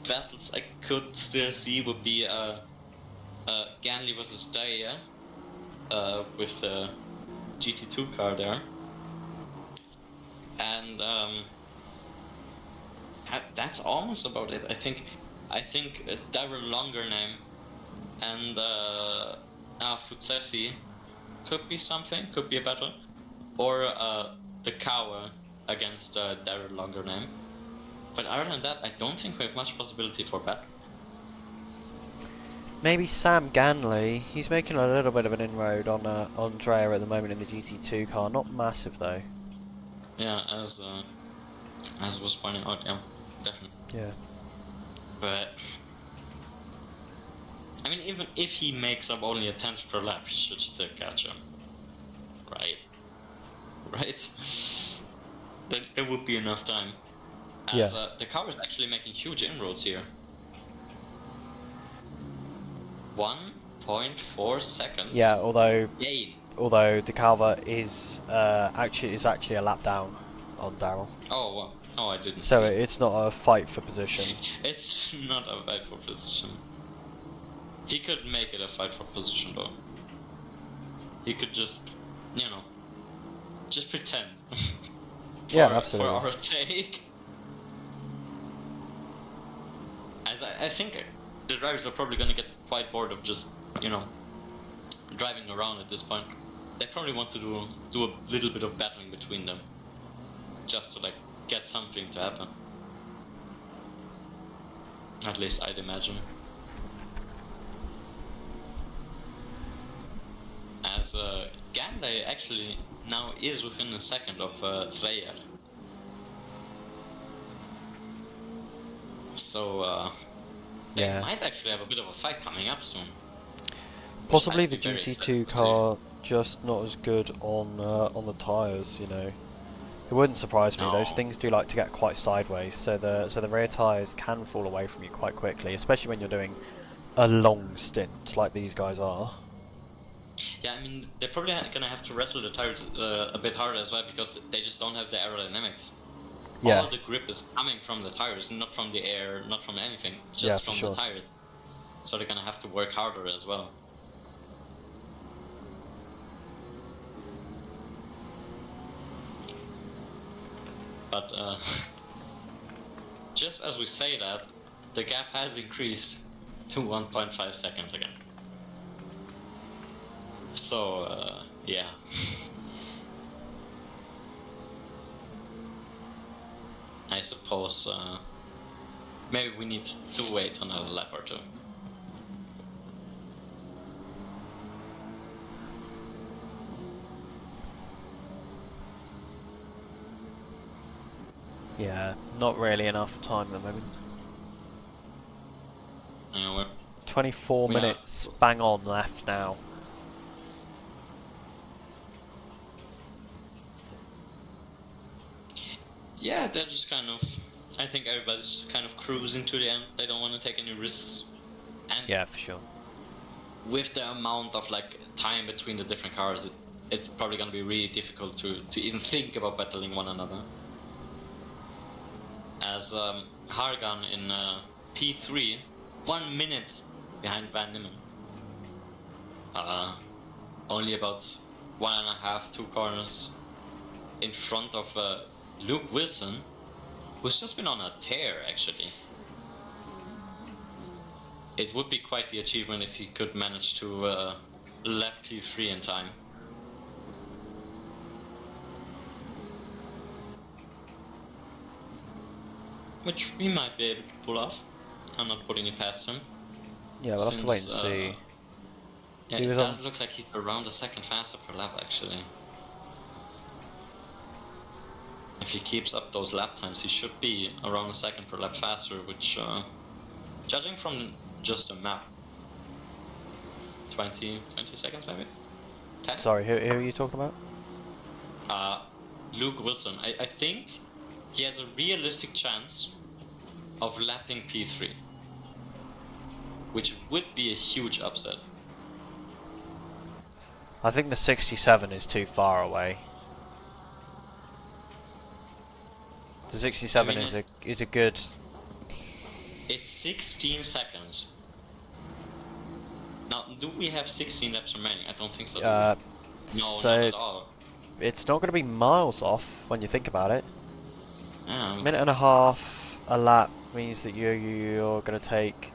battles I could still see would be Ganley versus Daya, with the GT2 car there, and that's almost about it. I think Daryl Longername and Futsesi could be something, could be a battle, or the Kawa against Daryl Longername. But other than that, I don't think we have much possibility for battle. Maybe Sam Ganley. He's making a little bit of an inroad on Dreyer at the moment in the GT2 car. Not massive though. Yeah, as was pointing out, yeah, definitely. Yeah. But I mean, even if he makes up only a tenth per lap, he should still catch him, right? Right? There would be enough time. As, Yeah. the car is actually making huge inroads here. 1.4 seconds. Yeah. Although Yay. DeCalva is actually a lap down on Daryl. Oh, well. Oh, I didn't So see. it's not a fight for position. It's not a fight for position. He could make it a fight for position though. He could just, just pretend. Yeah, absolutely. For our take. As I think the drivers are probably gonna get quite bored of just, driving around at this point. They probably want to do a little bit of battling between them. Just to get something to happen. At least I'd imagine. As Gandhi actually now is within a second of Dreyer. So they Yeah. might actually have a bit of a fight coming up soon. Possibly I'd the be very GT2 excited to car just not as good on the tyres. It wouldn't surprise me. Those No. things do like to get quite sideways, so the rear tyres can fall away from you quite quickly, especially when you're doing a long stint like these guys are. Yeah, I mean, they're probably gonna have to wrestle the tires a bit harder as well, because they just don't have the aerodynamics. Yeah. All the grip is coming from the tires, not from the air, not from anything, just Yeah, for from sure. the tires. So they're gonna have to work harder as well. But just as we say that, the gap has increased to 1.5 seconds again. So, yeah. I suppose maybe we need to wait another lap or two. Yeah, not really enough time at the moment. We're 24 We are- minutes bang on left now. Yeah, they're just kind of. I think everybody's just kind of cruising to the end. They don't want to take any risks. And Yeah, for sure. with the amount of time between the different cars, it's probably gonna be really difficult to even think about battling one another. As Hargan in P3, 1 minute behind Van Nimmen. Only about 1.5, 2 corners in front of Luke Wilson, who's just been on a tear actually. It would be quite the achievement if he could manage to lap P3 in time. which we might be able to pull off. I'm not putting it past him. Yeah, we'll have to wait and Since, see. Yeah, He it was does on- look like he's around a second faster per lap, actually. If he keeps up those lap times, he should be around a second per lap faster, which, judging from just a map, 20 seconds maybe? 10? Sorry, who are you talking about? Luke Wilson. I think he has a realistic chance of lapping P3, which would be a huge upset. I think the 67 is too far away. The 67 I mean, is a good. It's 16 seconds. Now, do we have 16 laps remaining? I don't think so. No, so not at all. it's not going to be miles off when you think about it. Yeah. Minute and a half a lap means that you're going to take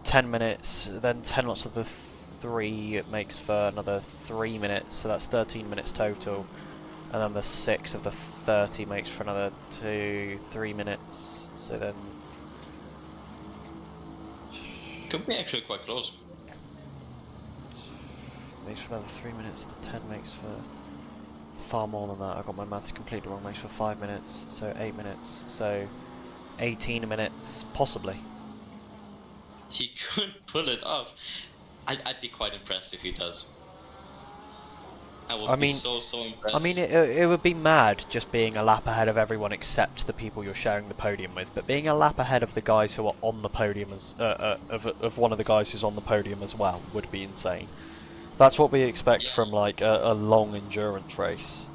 10 minutes, then 10 lots of the 3 makes for another 3 minutes, so that's 13 minutes total, and then the 6 of the 30 makes for another 3 minutes, so then Could be actually quite close. makes for another 3 minutes, the 10 makes for far more than that. I got my maths completely wrong. Makes for 5 minutes, so 8 minutes, so 18 minutes possibly. He could pull it off. I'd be quite impressed if he does. I would be so impressed. I mean, it would be mad just being a lap ahead of everyone except the people you're sharing the podium with, but being a lap ahead of the guys who are on the podium as of one of the guys who's on the podium as well would be insane. That's what we expect from like a long endurance race,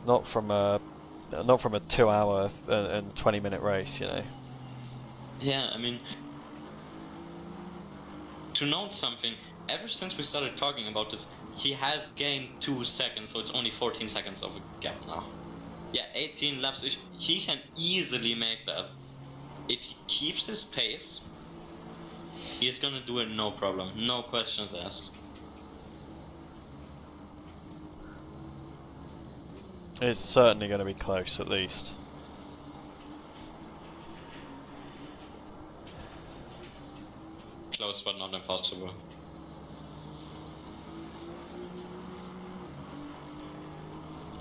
not from a 2 hour and 20-minute race, you know. Yeah, I mean, to note something, ever since we started talking about this, he has gained 2 seconds, so it's only 14 seconds of a gap now. Yeah, 18 laps, he can easily make that. If he keeps his pace, he's gonna do it no problem, no questions asked. It's certainly going to be close, at least. Close, but not impossible.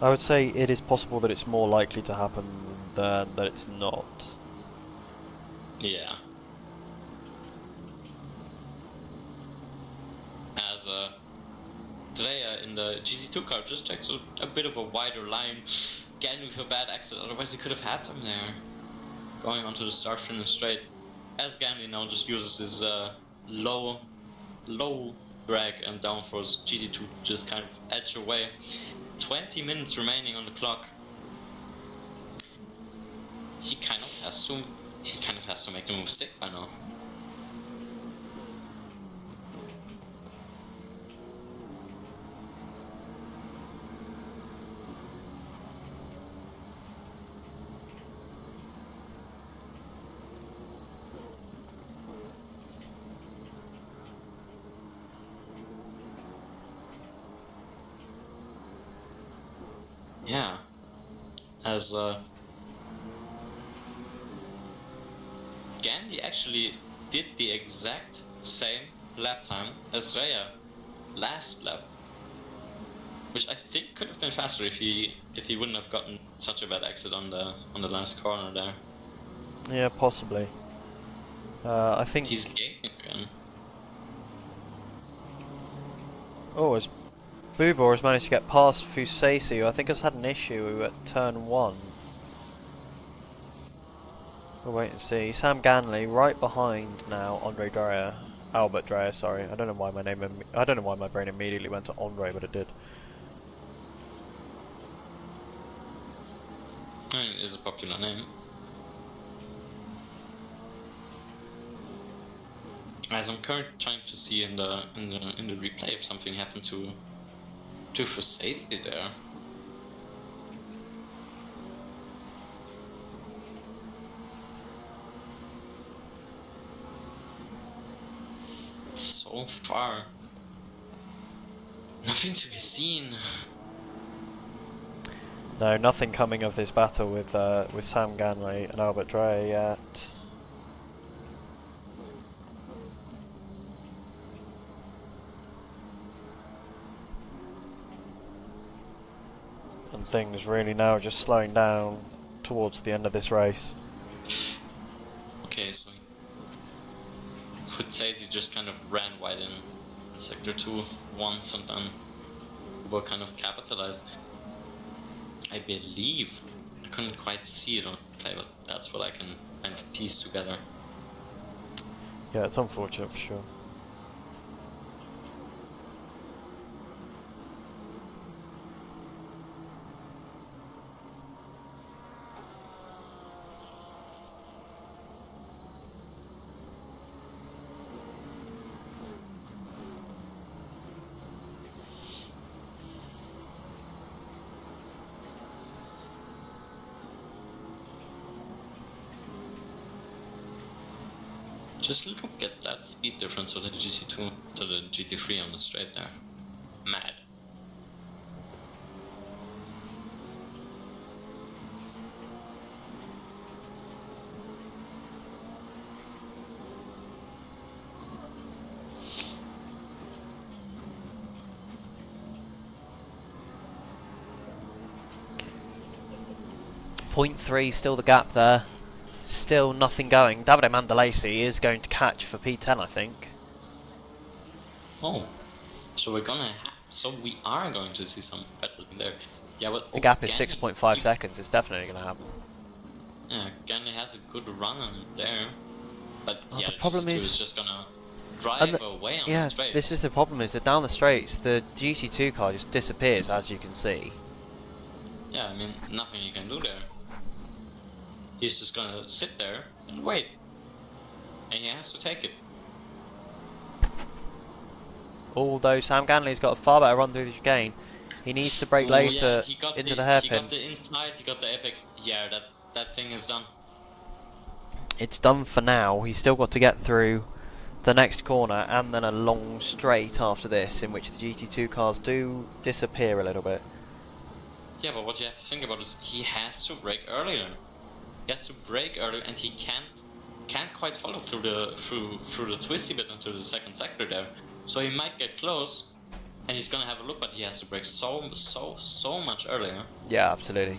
I would say it is possible that it's more likely to happen than that it's not. Yeah. As today in the GT2 car just takes a bit of a wider line, getting with a bad exit, otherwise he could have had them there. Going onto the start finish straight. As Gandhi now just uses his low drag and downforce GT2 just kind of edge away. 20 minutes remaining on the clock. He kind of has to make the move stick by now. Yeah, as Gandhi actually did the exact same lap time as Rhea last lap, which I think could have been faster if he wouldn't have gotten such a bad exit on the last corner there. Yeah, possibly. I think He's gaining again. Oh, as Bubor has managed to get past Fusesi, who I think has had an issue at turn 1. We'll wait and see. Sam Ganley right behind now. Albert Dreyer. Sorry, I don't know why my brain immediately went to Andre, but it did. I mean, it is a popular name. As I'm currently trying to see in the replay if something happened to Fusesi there. So far, nothing to be seen. No, nothing coming of this battle with Sam Ganley and Albert Dre yet. And things really now just slowing down towards the end of this race. Okay, so Futsazi just kind of ran wide in Sector 2 once and then will kind of capitalize. I believe, I couldn't quite see it on play, but that's what I can kind of piece together. Yeah, it's unfortunate for sure. Just look at that speed difference of the GT2 to the GT3 on the straight there. Mad. .3 still the gap there. Still nothing going. Davide Mandalesi is going to catch for P10, I think. Oh, so we are going to see some battling there. Yeah, but The gap is 6.5 seconds. It's definitely going to happen. Yeah, Ganley has a good run on it there, but Oh, yeah, the problem GT2 is just gonna drive away on the straight. This is the problem, is that down the straights the GT2 car just disappears, as you can see. Yeah, I mean, nothing you can do there. He's just gonna sit there and wait. And he has to take it. Although Sam Ganley's got a far better run through the chicane. He needs to brake later into the hairpin. He got the inside, he got the apex. Yeah, that thing is done. It's done for now. He's still got to get through the next corner and then a long straight after this, in which the GT2 cars do disappear a little bit. Yeah, but what you have to think about is he has to brake earlier. He has to brake earlier, and he can't quite follow through the twisty bit into the second sector there. So he might get close, and he's gonna have a look, but he has to brake so much earlier. Yeah, absolutely.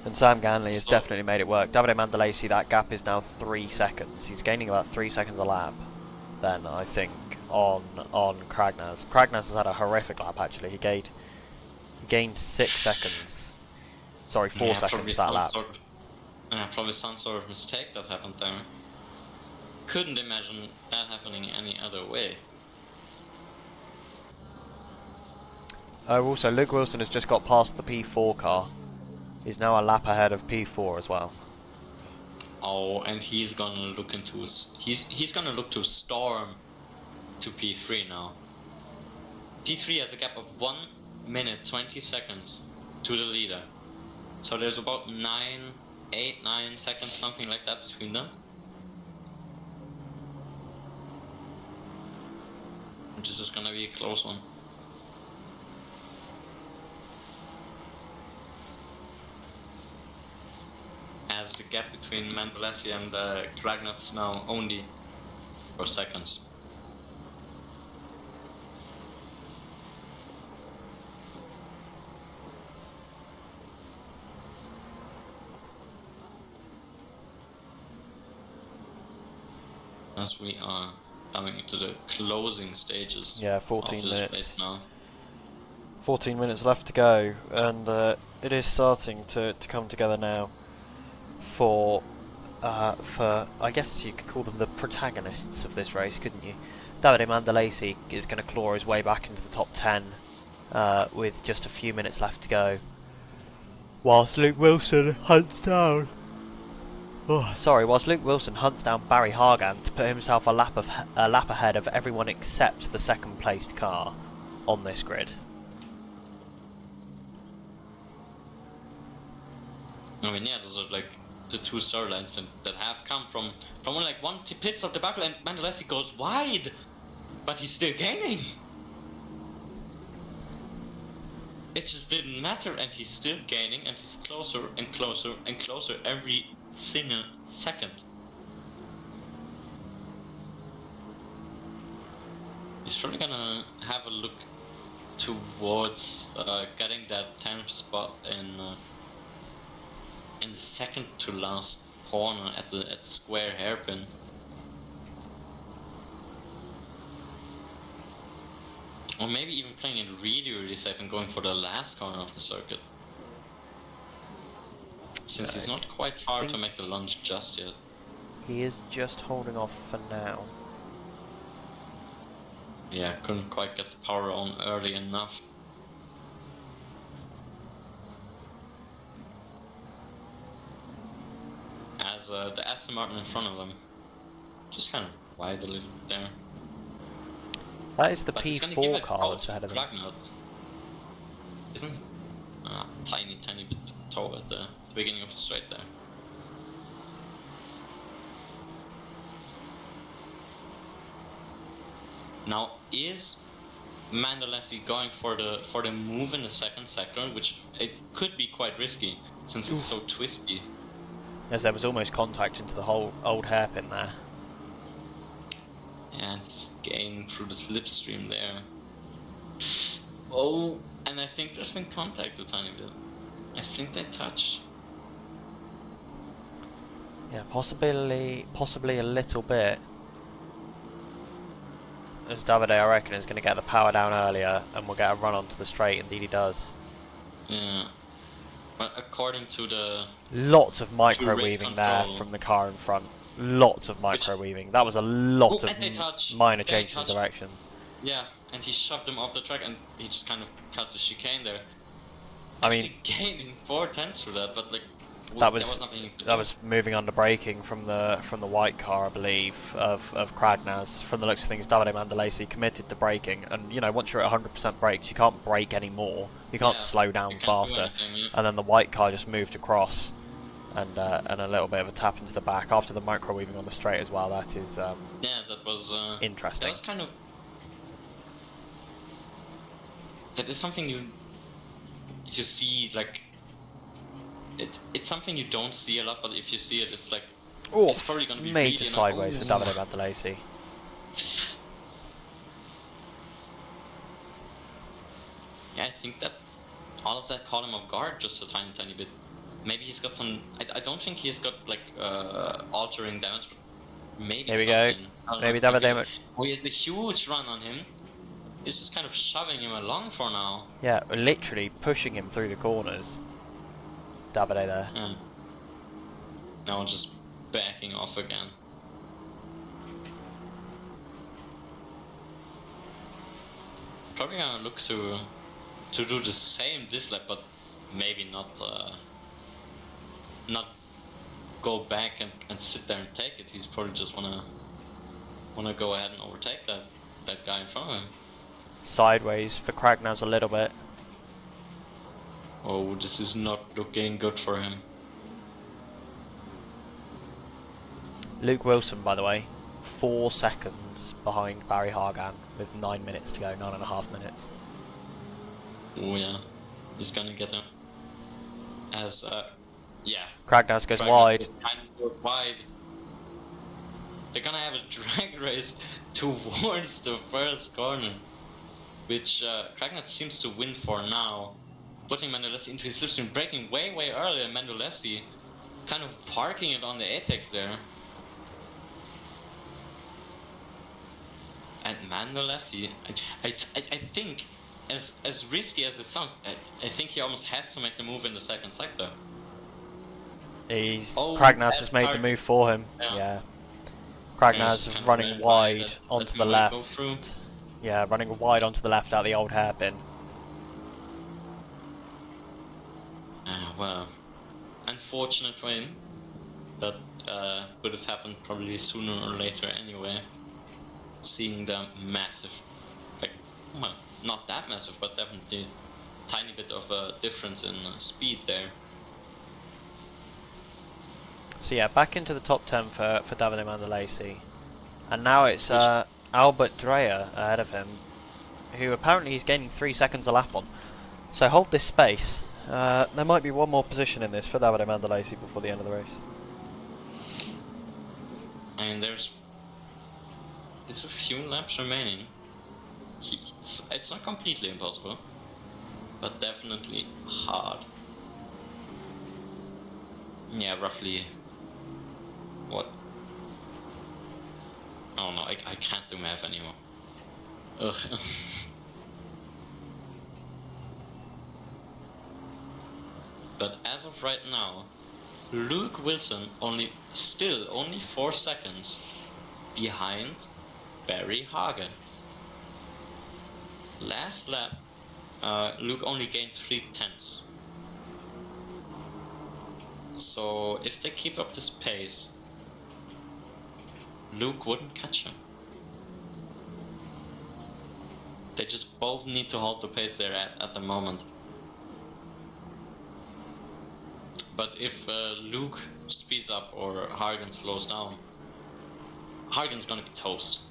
And Sam Ganley has definitely made it work. Davide Mandalesi, that gap is now 3 seconds. He's gaining about 3 seconds a lap. Then I think on Kragnaz. Kragnaz has had a horrific lap actually. He gained 6 seconds. Sorry, 4 seconds that lap. Probably some sort of mistake that happened there. Couldn't imagine that happening any other way. Also, Luke Wilson has just got past the P4 car. He's now a lap ahead of P4 as well. Oh, and he's gonna look into he's gonna look to storm to P3 now. P3 has a gap of 1 minute 20 seconds to the leader. So there's about 8, 9 seconds, something like that between them. And this is gonna be a close one. As the gap between Mandalesi and Kragnaz now only 4 seconds. As we are coming into the closing stages. Yeah, 14 of this minutes. race now. 14 minutes left to go, and it is starting to come together now for I guess you could call them the protagonists of this race, couldn't you? Davide Mandalesi is going to claw his way back into the top 10 with just a few minutes left to go, whilst Luke Wilson hunts down Barry Hargan to put himself a lap ahead of everyone except the second placed car on this grid. I mean, yeah, those are like the two storylines that have come from like one pit stop debacle, and Mandalesi goes wide, but he's still gaining. it just didn't matter, and he's still gaining, and he's closer and closer and closer every single second. He's probably gonna have a look towards getting that 10th spot in the second to last corner at the square hairpin. Or maybe even playing it really safe and going for the last corner of the circuit. Since he's not quite far to make the lunge just yet. He is just holding off for now. Yeah, couldn't quite get the power on early enough. As the Aston Martin in front of them, just kind of wide a little bit there. That is the But he's gonna P4 give it car out that's to ahead of him. Kragnout. Isn't tiny bit toe at the beginning of the straight there. Now is Mandalesi going for the move in the second sector, which it could be quite risky since it's so twisty. As there was almost contact into the whole old hairpin there. And he's gaining through the slipstream there. Oh, and I think there's been contact a tiny bit. I think they touch. Yeah, possibly a little bit. As Davide, I reckon, is going to get the power down earlier, and we'll get a run onto the straight. Indeed, he does. Yeah. But according to the Lots of micro-weaving there from the car in front. Lots of micro-weaving. That was a lot of minor changes of direction. Yeah, and he shoved him off the track, and he just kind of cut the chicane there. I mean, gaining 4/10 through that, but like that was nothing you could that do. was moving under braking from the white car, I believe, of Kragnaz. From the looks of things, Davide Mandalesi committed to braking, and you know, once you're at 100% brakes, you can't brake anymore. You can't slow down you can't do faster. anything, yeah. And then the white car just moved across, and a little bit of a tap into the back after the micro-weaving on the straight as well. That is Yeah, that was interesting. That was kind of. That is something you see, like it's something you don't see a lot, but if you see it, it's like it's probably gonna be major really sideways for Davide Mandalesi. Yeah, I think that all of that caught him off guard just a tiny bit. Maybe he's got some. I don't think he's got like altering damage, but maybe. Here we go. Maybe Davide. Oh, he has the huge run on him. He's just kind of shoving him along for now. Yeah, literally pushing him through the corners. Davide there. Now just backing off again. Probably gonna look to do the same this lap, but maybe not go back and sit there and take it. He's probably just wanna go ahead and overtake that guy in front of him. Sideways for Kragnaz a little bit. Oh, this is not looking good for him. Luke Wilson, by the way, 4 seconds behind Barry Hargan with 9 minutes to go, 9.5 minutes. Oh yeah, he's gonna get him. As yeah. Kragnaz goes wide. Kind of wide. They're gonna have a drag race towards the first corner, which Kragnaz seems to win for now. Putting Mandalesi into his slipstream, braking way earlier. Mandalesi kind of parking it on the apex there. And Mandalesi, I think, as risky as it sounds, I think he almost has to make the move in the second sector. Kragnaz has made the move for him. Yeah. Kragnaz is running wide onto the left. Yeah, running wide onto the left out the old hairpin. Well, unfortunate for him. That would have happened probably sooner or later anyway. Seeing the massive, like, well, not that massive, but definitely a tiny bit of a difference in speed there. So yeah, back into the top 10 for Davide Mandalesi. And now it's Albert Dreyer ahead of him, who apparently he's gaining 3 seconds a lap on. So hold this space. There might be one more position in this for Davide Mandalesi before the end of the race. I mean, it's a few laps remaining. It's not completely impossible, but definitely hard. Yeah, roughly. What? Oh no, I can't do math anymore. Ugh. But as of right now, Luke Wilson still only 4 seconds behind Barry Hagen. Last lap, Luke only gained 3/10. So if they keep up this pace, Luke wouldn't catch him. They just both need to hold the pace they're at the moment. But if Luke speeds up or Hagen slows down, Hagen's gonna be toast.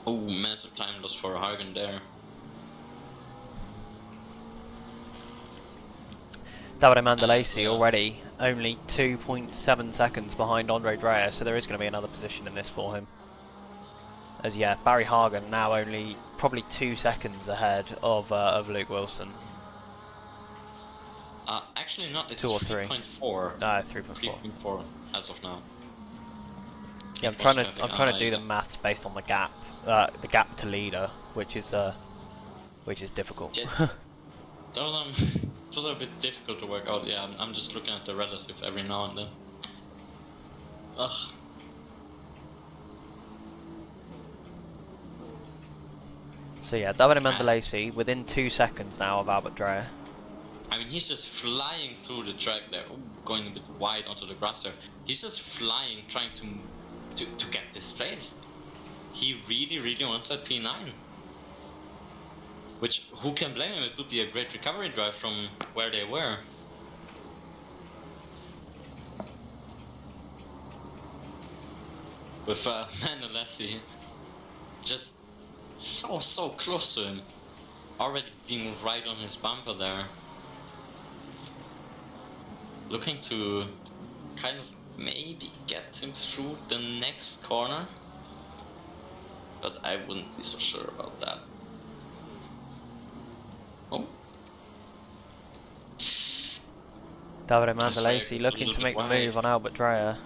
Oh, massive time loss for Hagen there. Davide Mandalesi already only 2.7 seconds behind Andre Dreyer, so there is going to be another position in this for him. As yeah, Barry Hagen now only probably 2 seconds ahead of Luke Wilson. Actually not, it's 2 or 3. 3.4. 3.4. 3.4 as of now. Yeah, I'm trying to do the maths based on the gap to leader, which is difficult. Yeah. Those are a bit difficult to work out. Yeah, I'm just looking at the relative every now and then. Ugh. So yeah, Davide Mandalesi within 2 seconds now of Albert Dreyer. I mean, he's just flying through the track there. Ooh, going a bit wide onto the grass there. He's just flying, trying to get this place. He really wants that P9. Which, who can blame him? It would be a great recovery drive from where they were. With Mandalesi just so close to him. Already being right on his bumper there. Looking to kind of maybe get him through the next corner. But I wouldn't be so sure about that. Oh. Davide Mandalesi looking to make the move on Albert Dreyer.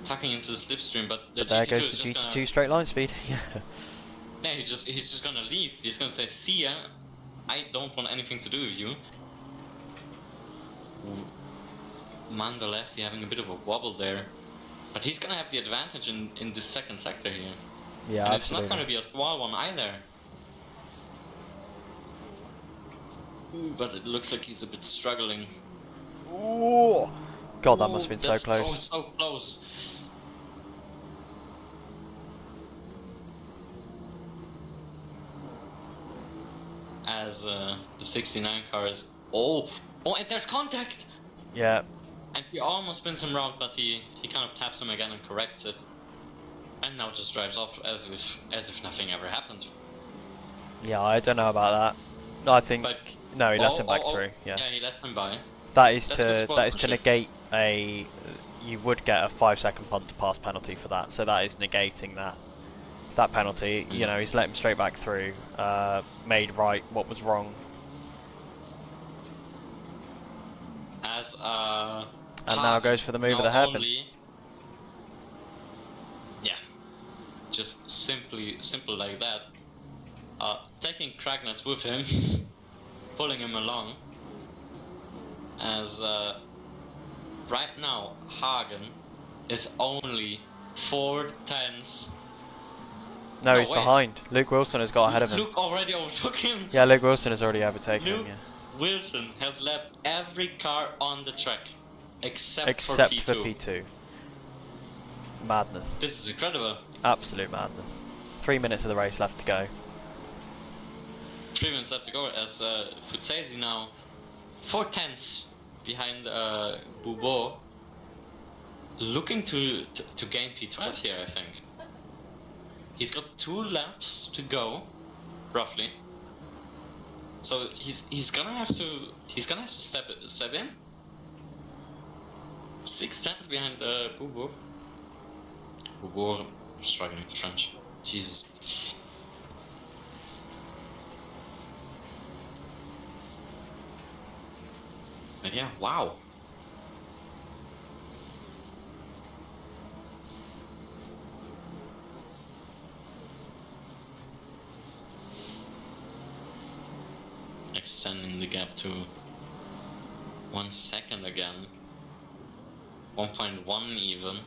Tucking into the slipstream, but the there GT2 goes is the just GT2 straight line speed. Yeah, he's just gonna leave. He's gonna say, "See ya. I don't want anything to do with you." Mandalesi having a bit of a wobble there, but he's gonna have the advantage in this second sector here. Yeah, and absolutely. It's not gonna be a small one either. Ooh, but it looks like he's a bit struggling. Ooh. God, that must have been so close. So close. As the 69 car is... Oh, and there's contact! Yeah. And he almost spins him round, but he kind of taps him again and corrects it. And now just drives off as if nothing ever happened. Yeah, I don't know about that. I think... But, no, he lets him back through. Yeah, he lets him by. That is to negate a... You would get a 5-second punt to pass penalty for that, so that is negating that penalty. You know, he's let him straight back through, made right what was wrong. As and now goes for the move of the hairpin. Yeah, just simple like that. Taking Cragnets with him, pulling him along. As right now Hagen is only 4/10. No, he's behind. Luke Wilson has got ahead of him. Luke already overtook him. Yeah, Luke Wilson has already overtaken him. Yeah. Wilson has left every car on the track except for Except P2. for P2. Madness. This is incredible. Absolute madness. 3 minutes of the race left to go. 3 minutes left to go as Futsesi now 4/10 behind Bubo, looking to gain P12 here. I think he's got 2 laps to go, roughly. So he's gonna have to step in. 6/10 behind Bubo. Bubo struggling to trench. Jesus. But yeah, wow. Extending the gap to 1 second again. 1.1 even.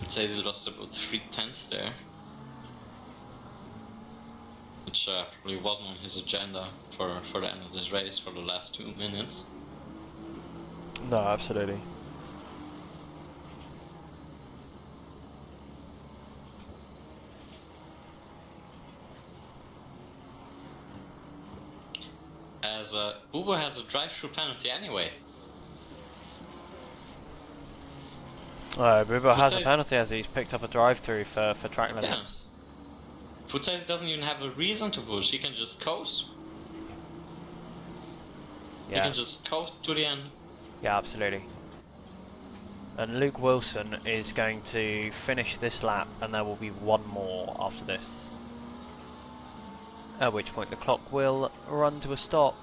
I'd say he lost about 3/10 there. Which probably wasn't on his agenda for the end of this race for the last 2 minutes. No, absolutely. As Bubo has a drive-through penalty anyway. Bubo has a Futsesi- penalty as he's picked up a drive-through for track limits. Futsesi doesn't even have a reason to push, he can just coast. He Yeah, can just coast to the end. yeah, absolutely. And Luke Wilson is going to finish this lap, and there will be one more after this. At which point the clock will run to a stop.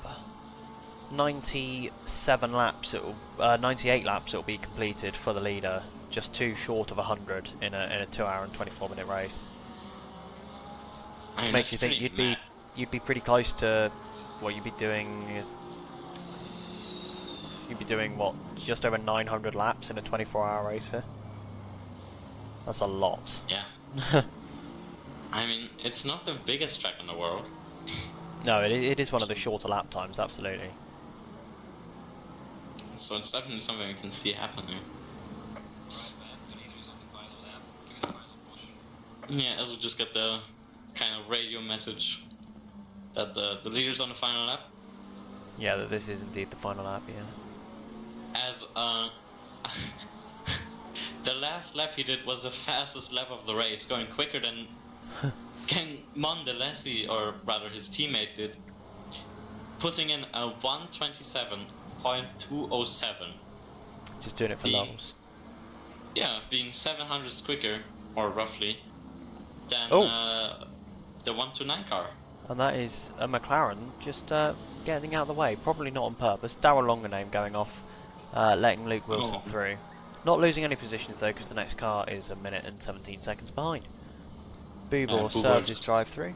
97 laps, 98 laps it will be completed for the leader. Just 2 short of 100 in a 2 hour and 24 minute race. I mean, Makes you that's think pretty mad. you'd be pretty close to what you'd be doing. You'd be doing what, just over 900 laps in a 24-hour race here. That's a lot. Yeah. I mean, it's not the biggest track in the world. No, it is one of the shorter lap times, absolutely. So it's definitely something we can see happening. Yeah, as we just get the kind of radio message that the leader's on the final lap. Yeah, that this is indeed the final lap, yeah. As the last lap he did was the fastest lap of the race, going quicker than Ken Mondelesi, or rather his teammate, did, putting in a 1:27.207. Just doing it for levels. Yeah, being 700s quicker, or roughly, than the 129 car. And that is a McLaren just getting out of the way, probably not on purpose. Darrell Longaname going off, letting Luke Wilson through. Not losing any positions though, because the next car is 1 minute and 17 seconds behind. Bubor served his drive through.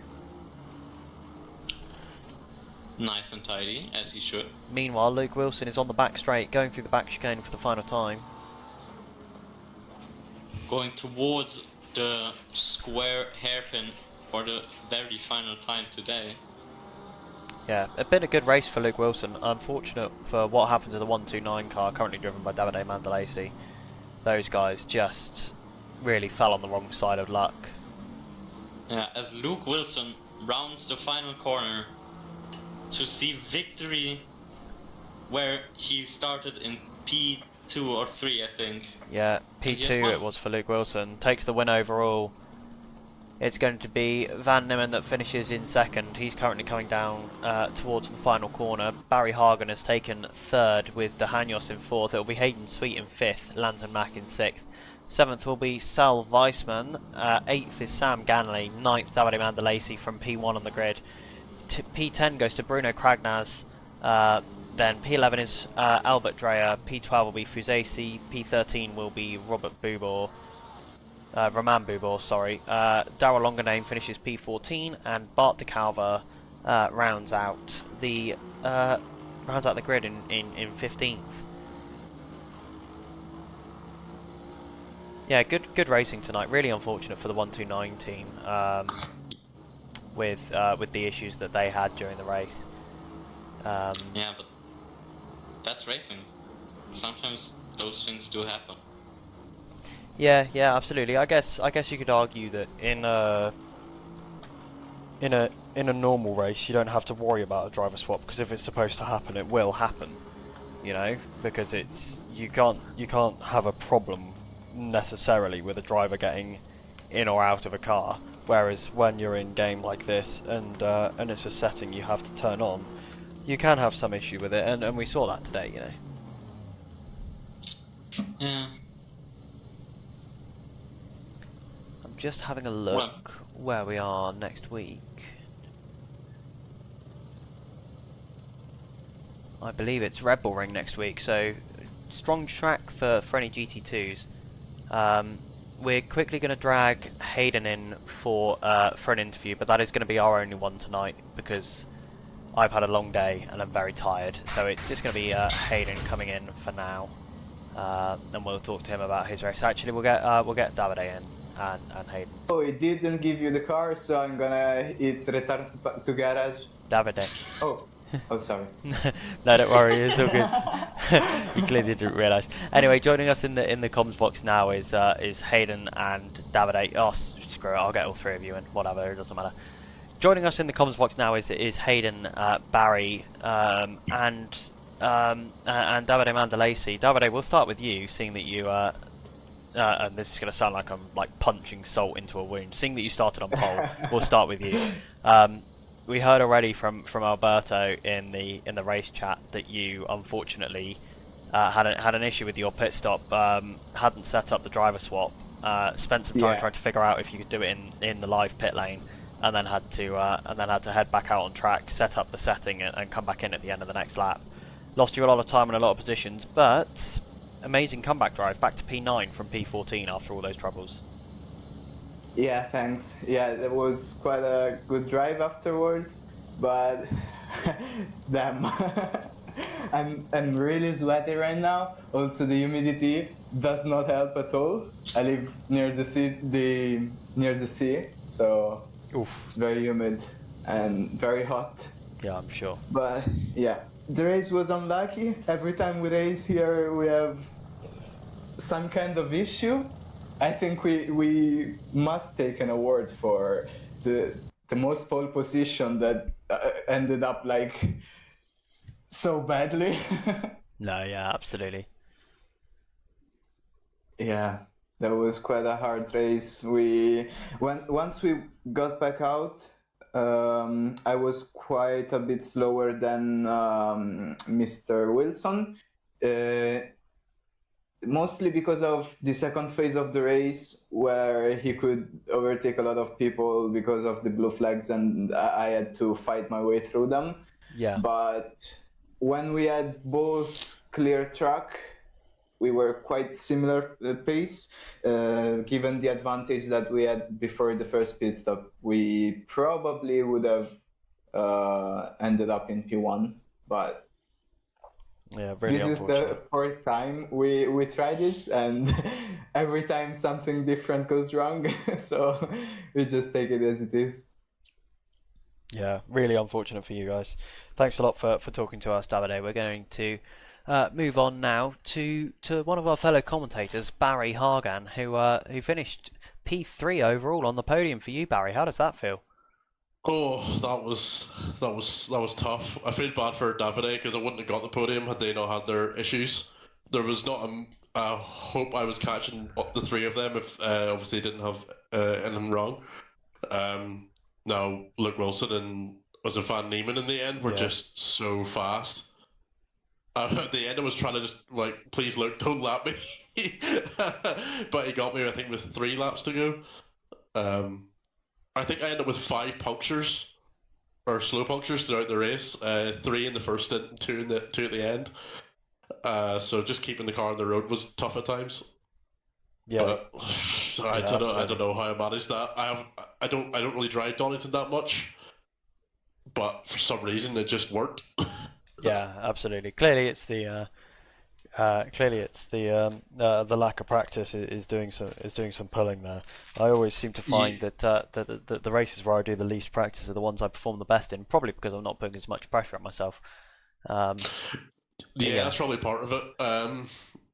Nice and tidy, as he should. Meanwhile, Luke Wilson is on the back straight, going through the back chicane for the final time. Going towards the square hairpin for the very final time today. Yeah, it's been a good race for Luke Wilson. Unfortunate for what happened to the 129 car, currently driven by Davide Mandalesi. Those guys just really fell on the wrong side of luck. Yeah, as Luke Wilson rounds the final corner to see victory where he started in P2 or 3, I think. Yeah, And he has P2 won. it was for Luke Wilson. Takes the win overall. It's going to be Van Nimmen that finishes in second. He's currently coming down towards the final corner. Barry Hagen has taken third with De Hanyos in fourth. It will be Hayden Sweet in fifth, Landon Mack in sixth. Seventh will be Sal Weissman. Eighth is Sam Ganley. Ninth, Davide Mandalesi from P1 on the grid. P10 goes to Bruno Cragnaz. Then P11 is Albert Dreyer. P12 will be Fusesi. P13 will be Robert Bubor. Roman Bubor, sorry. Darrell Longaname finishes P14, and Bart de Calver rounds out the grid in 15th. Yeah, good racing tonight. Really unfortunate for the 129 team with the issues that they had during the race. Yeah, but that's racing. Sometimes those things do happen. Yeah, absolutely. I guess you could argue that in a normal race you don't have to worry about a driver swap, because if it's supposed to happen, it will happen. You know, because you can't have a problem necessarily with a driver getting in or out of a car. Whereas when you're in game like this and it's a setting you have to turn on, you can have some issue with it, and we saw that today. You know. Yeah. I'm just having a look where we are next week. I believe it's Red Bull Ring next week, so strong track for any GT2s. We're quickly going to drag Hayden in for an interview, but that is going to be our only one tonight because I've had a long day and I'm very tired. So it's just going to be Hayden coming in for now, and we'll talk to him about his race. Actually, we'll get Davide in and Hayden. Oh, it didn't give you the car, so I'm gonna return to garage. Davide. Oh, sorry. No, don't worry, it's all good. You clearly didn't realise. Anyway, joining us in the comms box now is Hayden and Davide. Oh, screw it, I'll get all three of you in. Whatever, it doesn't matter. Joining us in the comms box now is Hayden, Barry, and Davide Mandalesi. Davide, we'll start with you, seeing that you and this is going to sound like I'm like punching salt into a wound. Seeing that you started on pole, we'll start with you. We heard already from Alberto in the race chat that you unfortunately had an issue with your pit stop. Hadn't set up the driver swap. Spent some time trying to figure out if you could do it in the live pit lane, and then had to head back out on track, set up the setting, and come back in at the end of the next lap. Lost you a lot of time and a lot of positions, but amazing comeback drive back to P9 from P14 after all those troubles. Yeah, thanks. Yeah, it was quite a good drive afterwards, but damn, I'm really sweaty right now. Also, the humidity does not help at all. I live near the sea, so it's very humid and very hot. Yeah, I'm sure. But yeah, the race was unlucky. Every time we race here, we have some kind of issue. I think we must take an award for the most pole position that ended up like so badly. No, yeah, absolutely. Yeah, that was quite a hard race. Once we got back out, I was quite a bit slower than Mr. Wilson. Mostly because of the second phase of the race, where he could overtake a lot of people because of the blue flags, and I had to fight my way through them. Yeah. But when we had both clear track, we were quite similar pace. Given the advantage that we had before the first pit stop, we probably would have ended up in P1, but yeah, really this is the fourth time we try this, and every time something different goes wrong, so we just take it as it is. Yeah, really unfortunate for you guys. Thanks a lot for talking to us, Davide. We're going to move on now to one of our fellow commentators, Barry Hargan, who finished P3 overall on the podium for you, Barry. How does that feel? Oh, that was tough. I feel bad for Davide because I wouldn't have got the podium had they not had their issues. There was not a hope I was catching up the three of them if obviously didn't have anything wrong. Now Luke Wilson and was it Van Niemann in the end were just so fast. At the end I was trying to just like, please Luke, don't lap me. But he got me, I think, with 3 laps to go. I think I ended up with 5 punctures, or slow punctures throughout the race. 3 in the first stint and 2 at the end. So just keeping the car on the road was tough at times. Yeah. But I don't know how I managed that. I don't really drive Donington that much, but for some reason it just worked. Yeah, absolutely. Clearly, it's the lack of practice is doing some pulling there. I always seem to find that the races where I do the least practice are the ones I perform the best in, probably because I'm not putting as much pressure on myself. Yeah, that's probably part of it.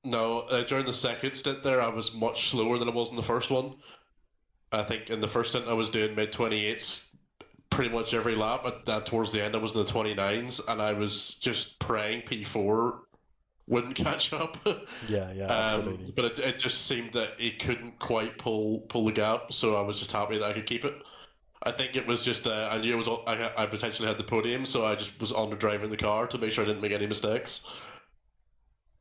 No, during the second stint there, I was much slower than I was in the first one. I think in the first stint I was doing mid-28s pretty much every lap, but towards the end I was in the 29s, and I was just praying P4 wouldn't catch up. Yeah, absolutely. But it just seemed that he couldn't quite pull the gap, so I was just happy that I could keep it. I think it was just I knew it was I potentially had the podium, so I just was on the driving the car to make sure I didn't make any mistakes.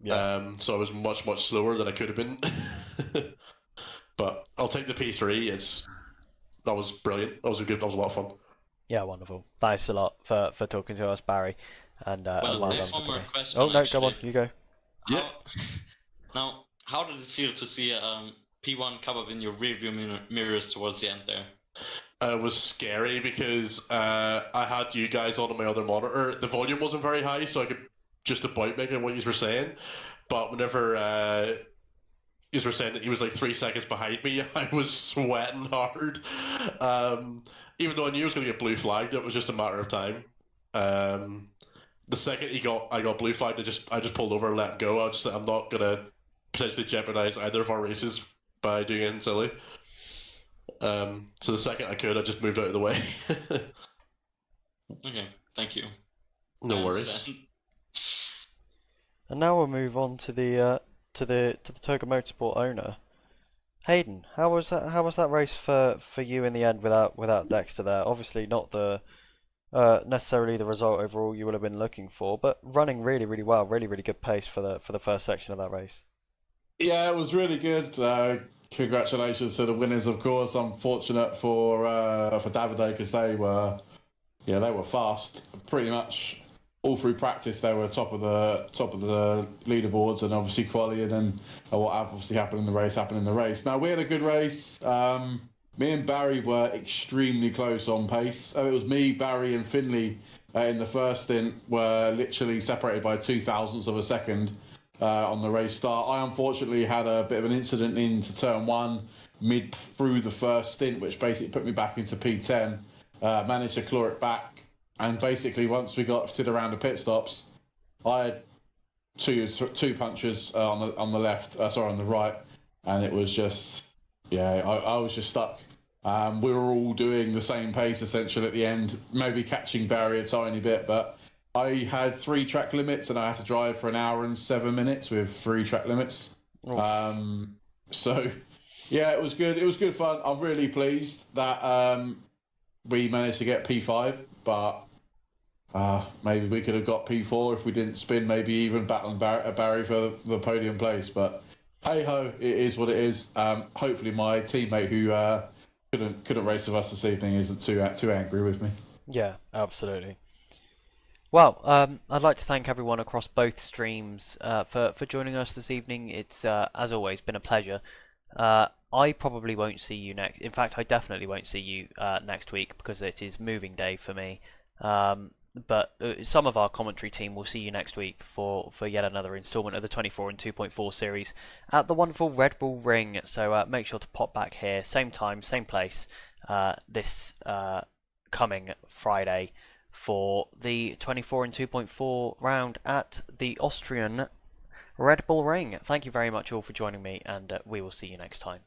Yeah. So I was much slower than I could have been. But I'll take the P3. That was brilliant. That was a lot of fun. Yeah, wonderful. Thanks a lot for talking to us, Barry. And Well, well there's done one for more today. question. Oh no, actually. go on, you go. Yeah. Now, how did it feel to see P1 come up in your rearview mirrors towards the end there? It was scary because I had you guys on my other monitor. The volume wasn't very high, so I could just about make out what you were saying. But whenever you were saying that he was like 3 seconds behind me, I was sweating hard. Even though I knew I was going to get blue flagged, it was just a matter of time. The second I got blue flagged, I just pulled over and let go. I'm not going to potentially jeopardize either of our races by doing anything silly. So the second I could, I just moved out of the way. Okay, thank you. No worries. And now we'll move on to the Toga Motorsport owner, Hayden. How was that race for you in the end without Dexter there? Obviously not the necessarily the result overall you would have been looking for, but running really well, really good pace for the first section of that race. Yeah, it was really good. Congratulations to the winners, of course. Unfortunate for Davide because they were fast. Pretty much all through practice, they were top of the leaderboards, and obviously quali, and then what obviously happened in the race. Now we had a good race. Me and Barry were extremely close on pace. It was me, Barry, and Finley in the first stint were literally separated by 0.02 of a second. On the race start, I unfortunately had a bit of an incident into turn 1 mid through the first stint, which basically put me back into P10. Managed to claw it back, and basically once we got to the round of pit stops, I had two punches on the left, on the right, and it was just I was just stuck. We were all doing the same pace essentially at the end, maybe catching Barry a tiny bit, but I had 3 track limits and I had to drive for an hour and 7 minutes with 3 track limits. So, yeah, it was good. It was good fun. I'm really pleased that we managed to get P5, but maybe we could have got P4 if we didn't spin, maybe even battling Barry for the podium place. But hey-ho, it is what it is. Hopefully my teammate who couldn't race with us this evening isn't too angry with me. Yeah, absolutely. Well, I'd like to thank everyone across both streams for joining us this evening. It's, as always, been a pleasure. I probably won't see you next. In fact, I definitely won't see you next week because it is moving day for me. But some of our commentary team will see you next week for yet another instalment of the 24 and 2.4 series at the wonderful Red Bull Ring. So make sure to pop back here, same time, same place, this coming Friday, for the 24 and 2.4 round at the Austrian Red Bull Ring. Thank you very much all for joining me, and we will see you next time.